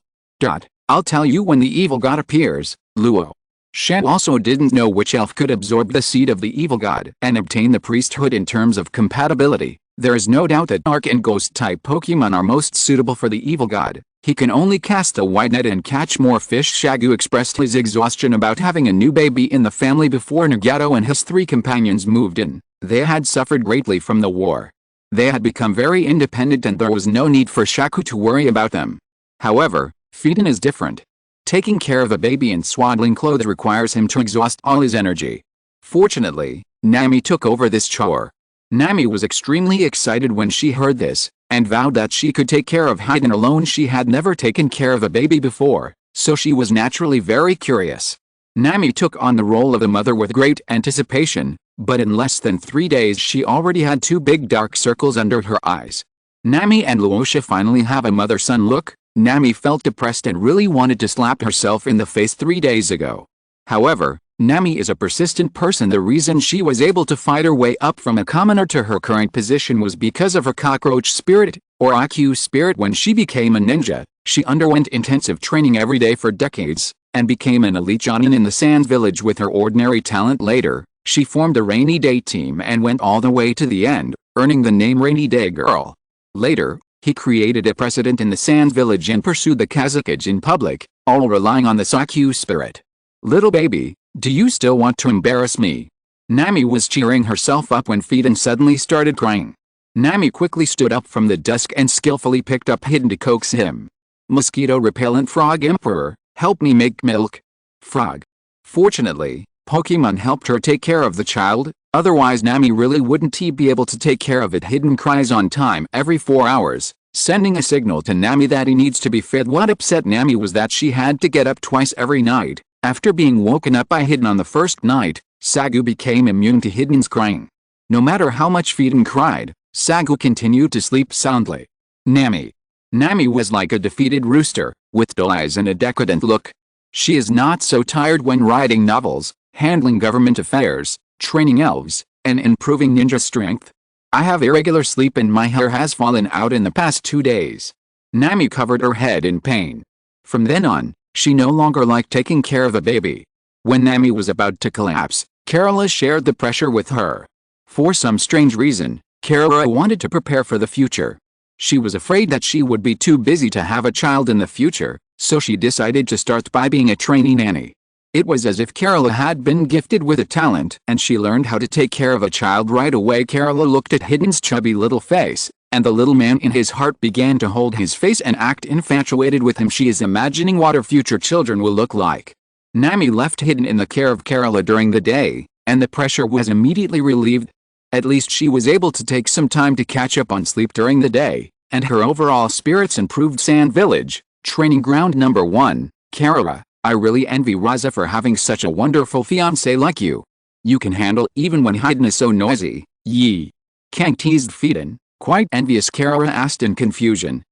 I'll tell you when the evil god appears. Luo Sha also didn't know which elf could absorb the seed of the evil god and obtain the priesthood. In terms of compatibility, there is no doubt that Dark and Ghost type Pokemon are most suitable for the evil god. He can only cast a wide net and catch more fish. Shagu expressed his exhaustion about having a new baby in the family before Nagato and his 3 companions moved in. They had suffered greatly from the war. They had become very independent and there was no need for Shaku to worry about them. However, Fiden is different. Taking care of a baby in swaddling clothes requires him to exhaust all his energy. Fortunately, Nami took over this chore. Nami was extremely excited when she heard this, and vowed that she could take care of Hiden alone. She had never taken care of a baby before, so she was naturally very curious. Nami took on the role of a mother with great anticipation, but in less than 3 days she already had 2 big dark circles under her eyes. Nami and Luo Sha finally have a mother-son look. Nami felt depressed and really wanted to slap herself in the face 3 days ago. However, Nami is a persistent person. The reason she was able to fight her way up from a commoner to her current position was because of her cockroach spirit, or IQ spirit. When she became a ninja, she underwent intensive training every day for decades, and became an elite jonin in the Sand Village with her ordinary talent. Later, she formed a Rainy Day team and went all the way to the end, earning the name Rainy Day Girl. Later, he created a precedent in the Sand Village and pursued the Kazekage in public, all relying on the IQ spirit. Little baby, do you still want to embarrass me? Nami was cheering herself up when Fiden suddenly started crying. Nami quickly stood up from the desk and skillfully picked up Hiden to coax him. Mosquito repellent frog emperor, help me make milk. Frog. Fortunately, Pokemon helped her take care of the child, otherwise Nami really wouldn't be able to take care of it. Hiden cries on time every 4 hours, sending a signal to Nami that he needs to be fed. What upset Nami was that she had to get up twice every night. After being woken up by Hiden on the first night, Shagu became immune to Hiden's crying. No matter how much Hiden cried, Shagu continued to sleep soundly. Nami was like a defeated rooster, with dull eyes and a decadent look. She is not so tired when writing novels, handling government affairs, training elves, and improving ninja strength. I have irregular sleep and my hair has fallen out in the past 2 days. Nami covered her head in pain. From then on, she no longer liked taking care of a baby. When Nami was about to collapse, Karula shared the pressure with her. For some strange reason, Karula wanted to prepare for the future. She was afraid that she would be too busy to have a child in the future, so she decided to start by being a trainee nanny. It was as if Karula had been gifted with a talent and she learned how to take care of a child right away. Karula looked at Hiden's chubby little face, and the little man in his heart began to hold his face and act infatuated with him. She is imagining what her future children will look like. Nami left Hiden in the care of Karula during the day, and the pressure was immediately relieved. At least she was able to take some time to catch up on sleep during the day, and her overall spirits improved. Sand Village, Training Ground Number 1, Karula. I really envy Rasa for having such a wonderful fiancé like you. You can handle even when Haydn is so noisy. Yi Kang teased Phaeton, quite envious. Karula asked in confusion.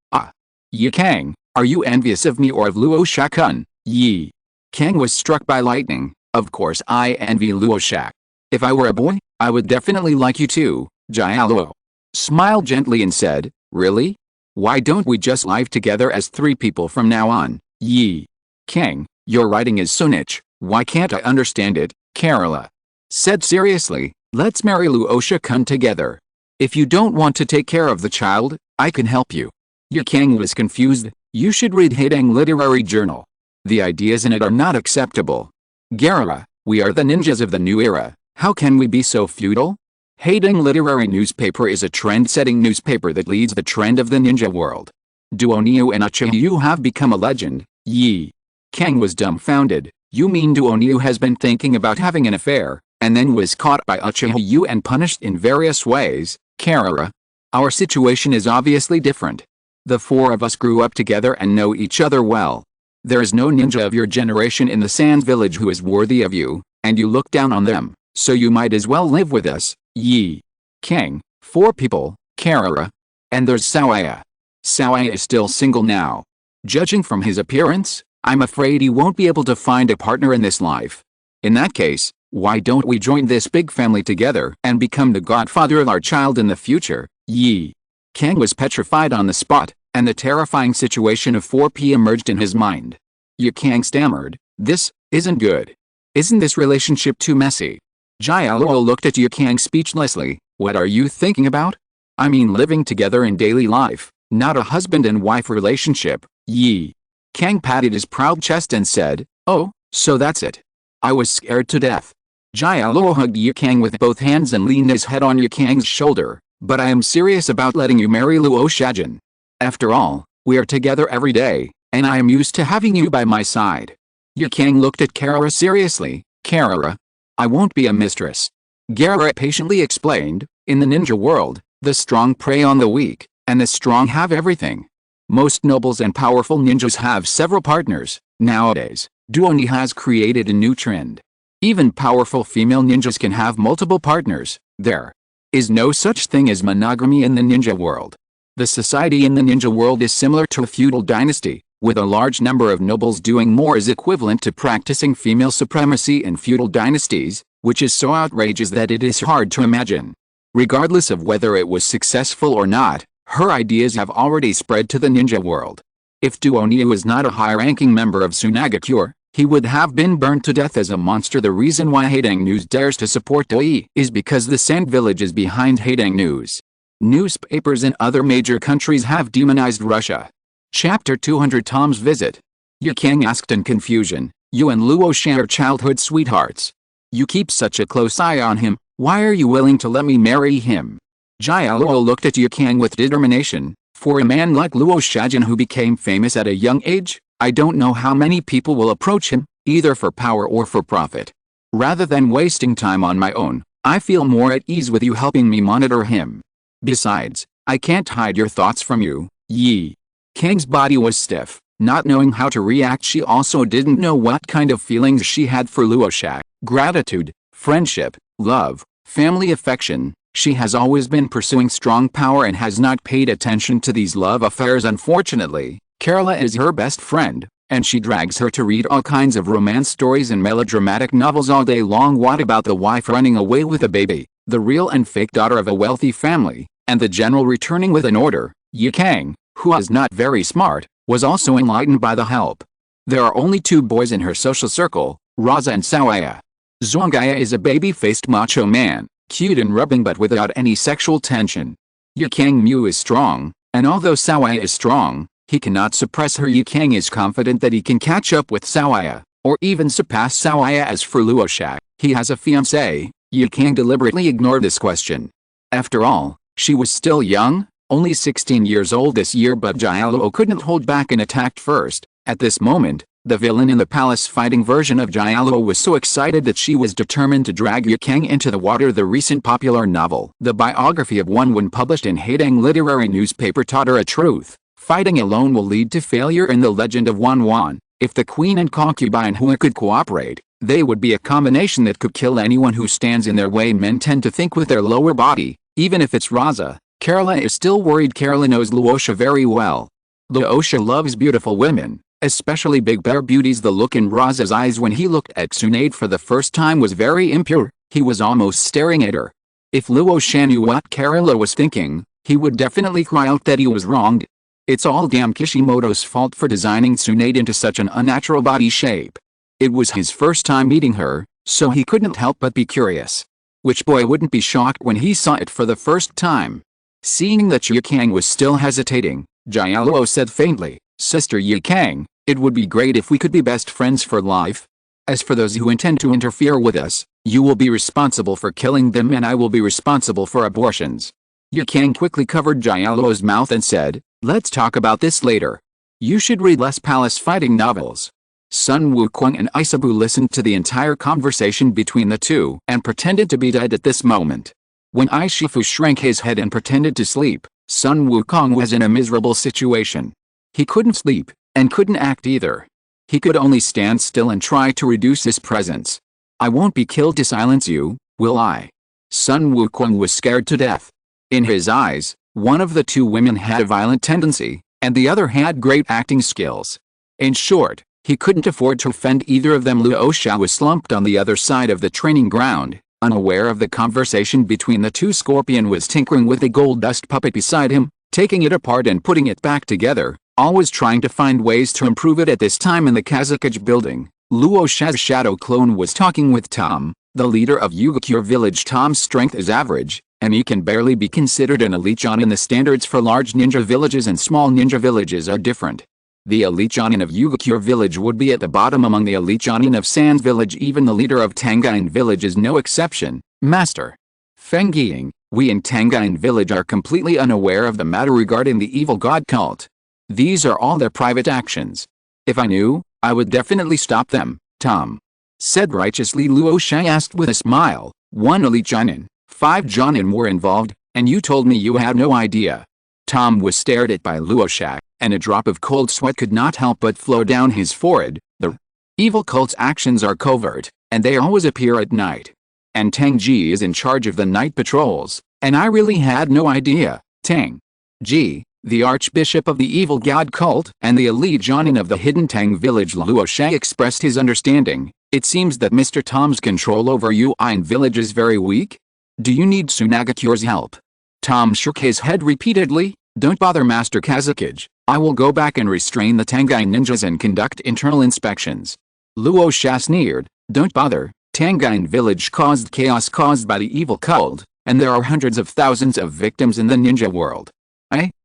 Yi Kang, are you envious of me or of Luo Sha-kun? Yi Kang was struck by lightning. Of course I envy Luo Sha. If I were a boy, I would definitely like you too. Xiao smiled gently and said, really? Why don't we just live together as 3 people from now on? Yi Kang, your writing is so niche, why can't I understand it? Karula said seriously, let's marry Luo Sha-kun together. If you don't want to take care of the child, I can help you. Yi Kang was confused. You should read Haydang Literary Journal. The ideas in it are not acceptable. Karula, we are the ninjas of the new era. How can we be so feudal? Haydang Literary Newspaper is a trend-setting newspaper that leads the trend of the ninja world. Duonyu and Uchiha have become a legend. Yi Kang was dumbfounded. You mean Duonyu has been thinking about having an affair, and then was caught by Uchiha and punished in various ways? Karula, our situation is obviously different. The 4 of us grew up together and know each other well. There is no ninja of your generation in the Sand Village who is worthy of you, and you look down on them, so you might as well live with us. Yi Kang, 4 people, Karula. And there's Xiao Ai. Xiao Ai is still single now. Judging from his appearance, I'm afraid he won't be able to find a partner in this life. In that case, why don't we join this big family together and become the godfather of our child in the future? Yi Kang was petrified on the spot, and the terrifying situation of 4P emerged in his mind. Yi Kang stammered, this isn't good. Isn't this relationship too messy? Xiao looked at Yi Kang speechlessly. What are you thinking about? I mean living together in daily life, not a husband and wife relationship. Yi Kang patted his proud chest and said, oh, so that's it. I was scared to death. Xiao hugged Yi Kang with both hands and leaned his head on Yi Kang's shoulder. But I am serious about letting you marry Luo Sha-jin. After all, we are together every day, and I am used to having you by my side. Yi Kang looked at Karula seriously. Karula, I won't be a mistress. Karula patiently explained, in the ninja world, the strong prey on the weak, and the strong have everything. Most nobles and powerful ninjas have several partners. Nowadays, Duoni has created a new trend. Even powerful female ninjas can have multiple partners. There is no such thing as monogamy in the ninja world. The society in the ninja world is similar to a feudal dynasty, with a large number of nobles doing more is equivalent to practicing female supremacy in feudal dynasties, which is so outrageous that it is hard to imagine. Regardless of whether it was successful or not, her ideas have already spread to the ninja world. If Duonyu was not a high-ranking member of Tsunagakure, he would have been burned to death as a monster. The reason why Haydang News dares to support Doi is because the Sand Village is behind Haydang News. Newspapers in other major countries have demonized Russia. Chapter 200 Tom's Visit. Yi Kang asked in confusion, you and Luo Sha are childhood sweethearts. You keep such a close eye on him, why are you willing to let me marry him? Xiao looked at Yi Kang with determination. For a man like Luo Sha-jin who became famous at a young age, I don't know how many people will approach him, either for power or for profit. Rather than wasting time on my own, I feel more at ease with you helping me monitor him. Besides, I can't hide your thoughts from you. Yi Kang's body was stiff, not knowing how to react. She also didn't know what kind of feelings she had for Luo Sha. Gratitude, friendship, love, family affection. She has always been pursuing strong power and has not paid attention to these love affairs. Unfortunately, Karula is her best friend, and she drags her to read all kinds of romance stories and melodramatic novels all day long. What about the wife running away with a baby, the real and fake daughter of a wealthy family, and the general returning with an order? Yi Kang, who is not very smart, was also enlightened by the help. There are only 2 boys in her social circle, Rasa and Xiao Ai. Zhuangaya is a baby-faced macho man, cute and rubbing but without any sexual tension. Yi Kang Mu is strong, and although Xiao Ai is strong, he cannot suppress her. Yi Kang is confident that he can catch up with Xiao Ai, or even surpass Xiao Ai. As for Luo Sha, he has a fiancée. Yi Kang deliberately ignored this question. After all, she was still young, only 16 years old this year, but Xiao couldn't hold back and attacked first. At this moment, The villain in the palace fighting version of Xiao was so excited that she was determined to drag Yukang into the water. The recent popular novel, The Biography of One, published in Haidang literary newspaper, taught her a truth. Fighting alone will lead to failure. In the legend of Wan, if the queen and concubine Hua could cooperate, they would be a combination that could kill anyone who stands in their way. Men tend to think with their lower body, even if it's Rasa. Karula is still worried. Karula knows Luo Sha very well. Luo Sha loves beautiful women, especially big bear beauties. The look in Rasa's eyes when he looked at Tsunade for the first time was very impure. He was almost staring at her. If Luo Sha knew what Karula was thinking, he would definitely cry out that he was wronged. It's all damn Kishimoto's fault for designing Tsunade into such an unnatural body shape. It was his first time meeting her, so he couldn't help but be curious. Which boy wouldn't be shocked when he saw it for the first time? Seeing that Yukang was still hesitating, Xiao said faintly, "Sister Yukang, it would be great if we could be best friends for life. As for those who intend to interfere with us, you will be responsible for killing them and I will be responsible for abortions." Yukang quickly covered Xiao's mouth and said, "Let's talk about this later. You should read less palace fighting novels." Sun Wukong and Ishimaru listened to the entire conversation between the two and pretended to be dead at this moment. When Ishifu shrank his head and pretended to sleep, Sun Wukong was in a miserable situation. He couldn't sleep, and couldn't act either. He could only stand still and try to reduce his presence. "I won't be killed to silence you, will I?" Sun Wukong was scared to death. In his eyes, one of the two women had a violent tendency, and the other had great acting skills. In short, he couldn't afford to offend either of them. Luo Sha was slumped on the other side of the training ground, unaware of the conversation between the two. Scorpion was tinkering with a gold dust puppet beside him, taking it apart and putting it back together, always trying to find ways to improve it. At this time in the Kazekage building, Luo Sha's shadow clone was talking with Tom, the leader of Yukira village. Tom's strength is average, and he can barely be considered an elite Jonin. The standards for large ninja villages and small ninja villages are different. The elite Jonin of Yukira village would be at the bottom among the elite Jonin of Sans village. Even the leader of Tangain village is no exception. Master Feng Ying, we in Tangain village are completely unaware of the matter regarding the evil god cult. These are all their private actions. If I knew, I would definitely stop them, Tom said righteously. Luo Sha asked with a smile, "One elite Jonin, 5 Jonin were involved, and you told me you had no idea." Tom was stared at by Luo Sha, and a drop of cold sweat could not help but flow down his forehead. The evil cult's actions are covert, and they always appear at night. And Tang Ji is in charge of the night patrols, and I really had no idea. Tang Ji, the archbishop of the evil god cult and the elite Jonin of the hidden Tang village. Luo Sha expressed his understanding. "It seems that Mr. Tom's control over Yuan village is very weak. Do you need Tsunagakure's help?" Tom shook his head repeatedly. "Don't bother Master Kazekage. I will go back and restrain the Tangai ninjas and conduct internal inspections." Luo Sha sneered. "Don't bother. Tangai village caused chaos caused by the evil cult, and there are hundreds of thousands of victims in the ninja world.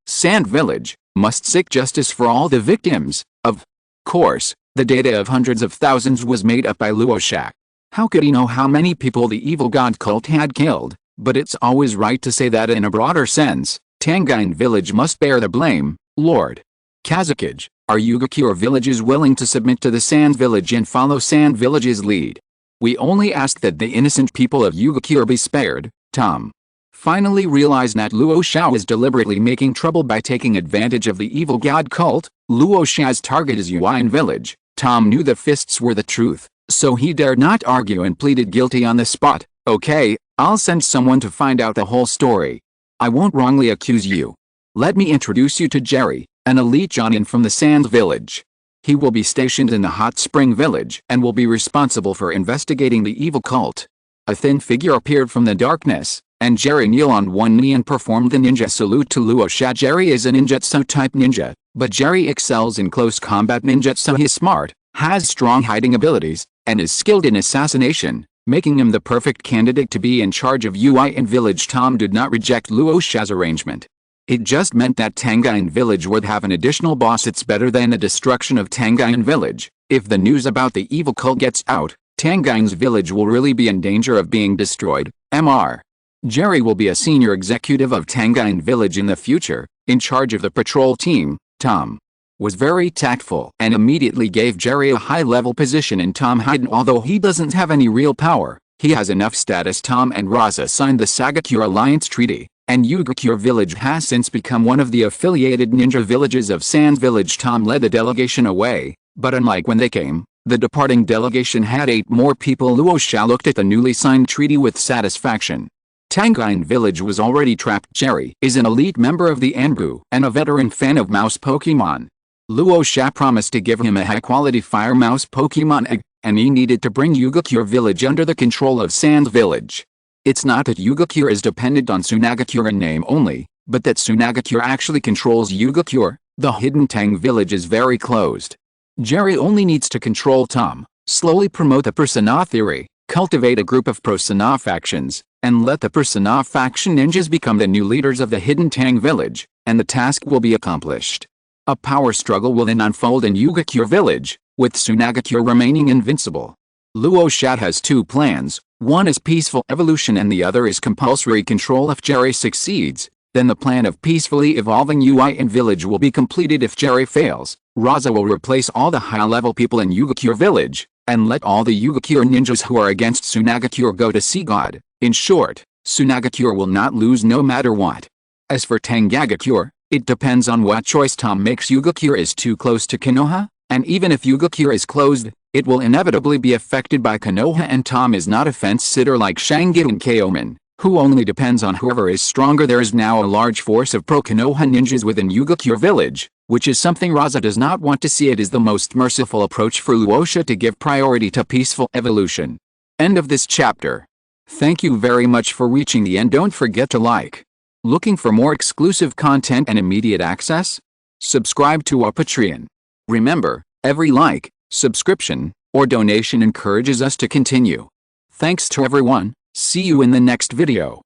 Sand village must seek justice for all the victims." Of course, the data of hundreds of thousands was made up by Luo Sha. How could he know how many people the evil god cult had killed? But it's always right to say that in a broader sense, Tangain village must bear the blame. "Lord Kazekage, are Yukira villages willing to submit to the Sand village and follow Sand village's lead? We only ask that the innocent people of Yukira be spared." Tom finally realized that Luo Sha was deliberately making trouble by taking advantage of the evil god cult. Luo Sha's target is Yuan village. Tom knew the fists were the truth, so he dared not argue and pleaded guilty on the spot. "Okay, I'll send someone to find out the whole story. I won't wrongly accuse you. Let me introduce you to Jerry, an elite Jonin from the Sand village. He will be stationed in the Hot Spring village and will be responsible for investigating the evil cult." A thin figure appeared from the darkness, and Jerry kneeled on one knee and performed the ninja salute to Luo Sha. Jerry is a ninjutsu-type ninja, but Jerry excels in close combat ninjutsu. He is smart, has strong hiding abilities, and is skilled in assassination, making him the perfect candidate to be in charge of Yuan village. Tom did not reject Luo Sha's arrangement. It just meant that Tangain village would have an additional boss. It's better than the destruction of Tangain village. If the news about the evil cult gets out, Tangain's village will really be in danger of being destroyed. Mr. Jerry will be a senior executive of Tangain village in the future, in charge of the patrol team. Tom was very tactful and immediately gave Jerry a high-level position in Tom Hidden. Although he doesn't have any real power, he has enough status. Tom and Rasa signed the Sagakure Alliance Treaty, and Yugakure Village has since become one of the affiliated ninja villages of Sans Village. Tom led the delegation away, but unlike when they came, the departing delegation had 8 more people. Luo Sha looked at the newly signed treaty with satisfaction. Tangine Village was already trapped. Jerry is an elite member of the Anbu and a veteran fan of mouse Pokemon. Luo Sha promised to give him a high-quality fire mouse Pokemon egg, and he needed to bring Yugakure Village under the control of Sans Village. It's not that Yugakure is dependent on Sunagakure in name only, but that Sunagakure actually controls Yugakure. The Hidden Tang Village is very closed. Jerry only needs to control Tom, slowly promote the Persona theory, cultivate a group of Persona factions, and let the Persona faction ninjas become the new leaders of the Hidden Tang Village, and the task will be accomplished. A power struggle will then unfold in Yugakure Village, with Sunagakure remaining invincible. Luo Sha has 2 plans, one is peaceful evolution and the other is compulsory control. If Jerry succeeds, then the plan of peacefully evolving UI and Village will be completed. If Jerry fails, Rasa will replace all the high-level people in Yugakure Village, and let all the Yugakure ninjas who are against Sunagakure go to see God. In short, Sunagakure will not lose no matter what. As for Tangagakure, it depends on what choice Tom makes. Yugakure is too close to Konoha, and even if Yugakure is closed, it will inevitably be affected by Konoha, and Tom is not a fence-sitter like Shangyu and Kaoman, who only depends on whoever is stronger. There is now a large force of pro-Konoha ninjas within Yugakure Village, which is something Rasa does not want to see. It is the most merciful approach for Luo Sha to give priority to peaceful evolution. End of this chapter. Thank you very much for reaching the end. Don't forget to like. Looking for more exclusive content and immediate access? Subscribe to our Patreon. Remember, every like, subscription, or donation encourages us to continue. Thanks to everyone. See you in the next video.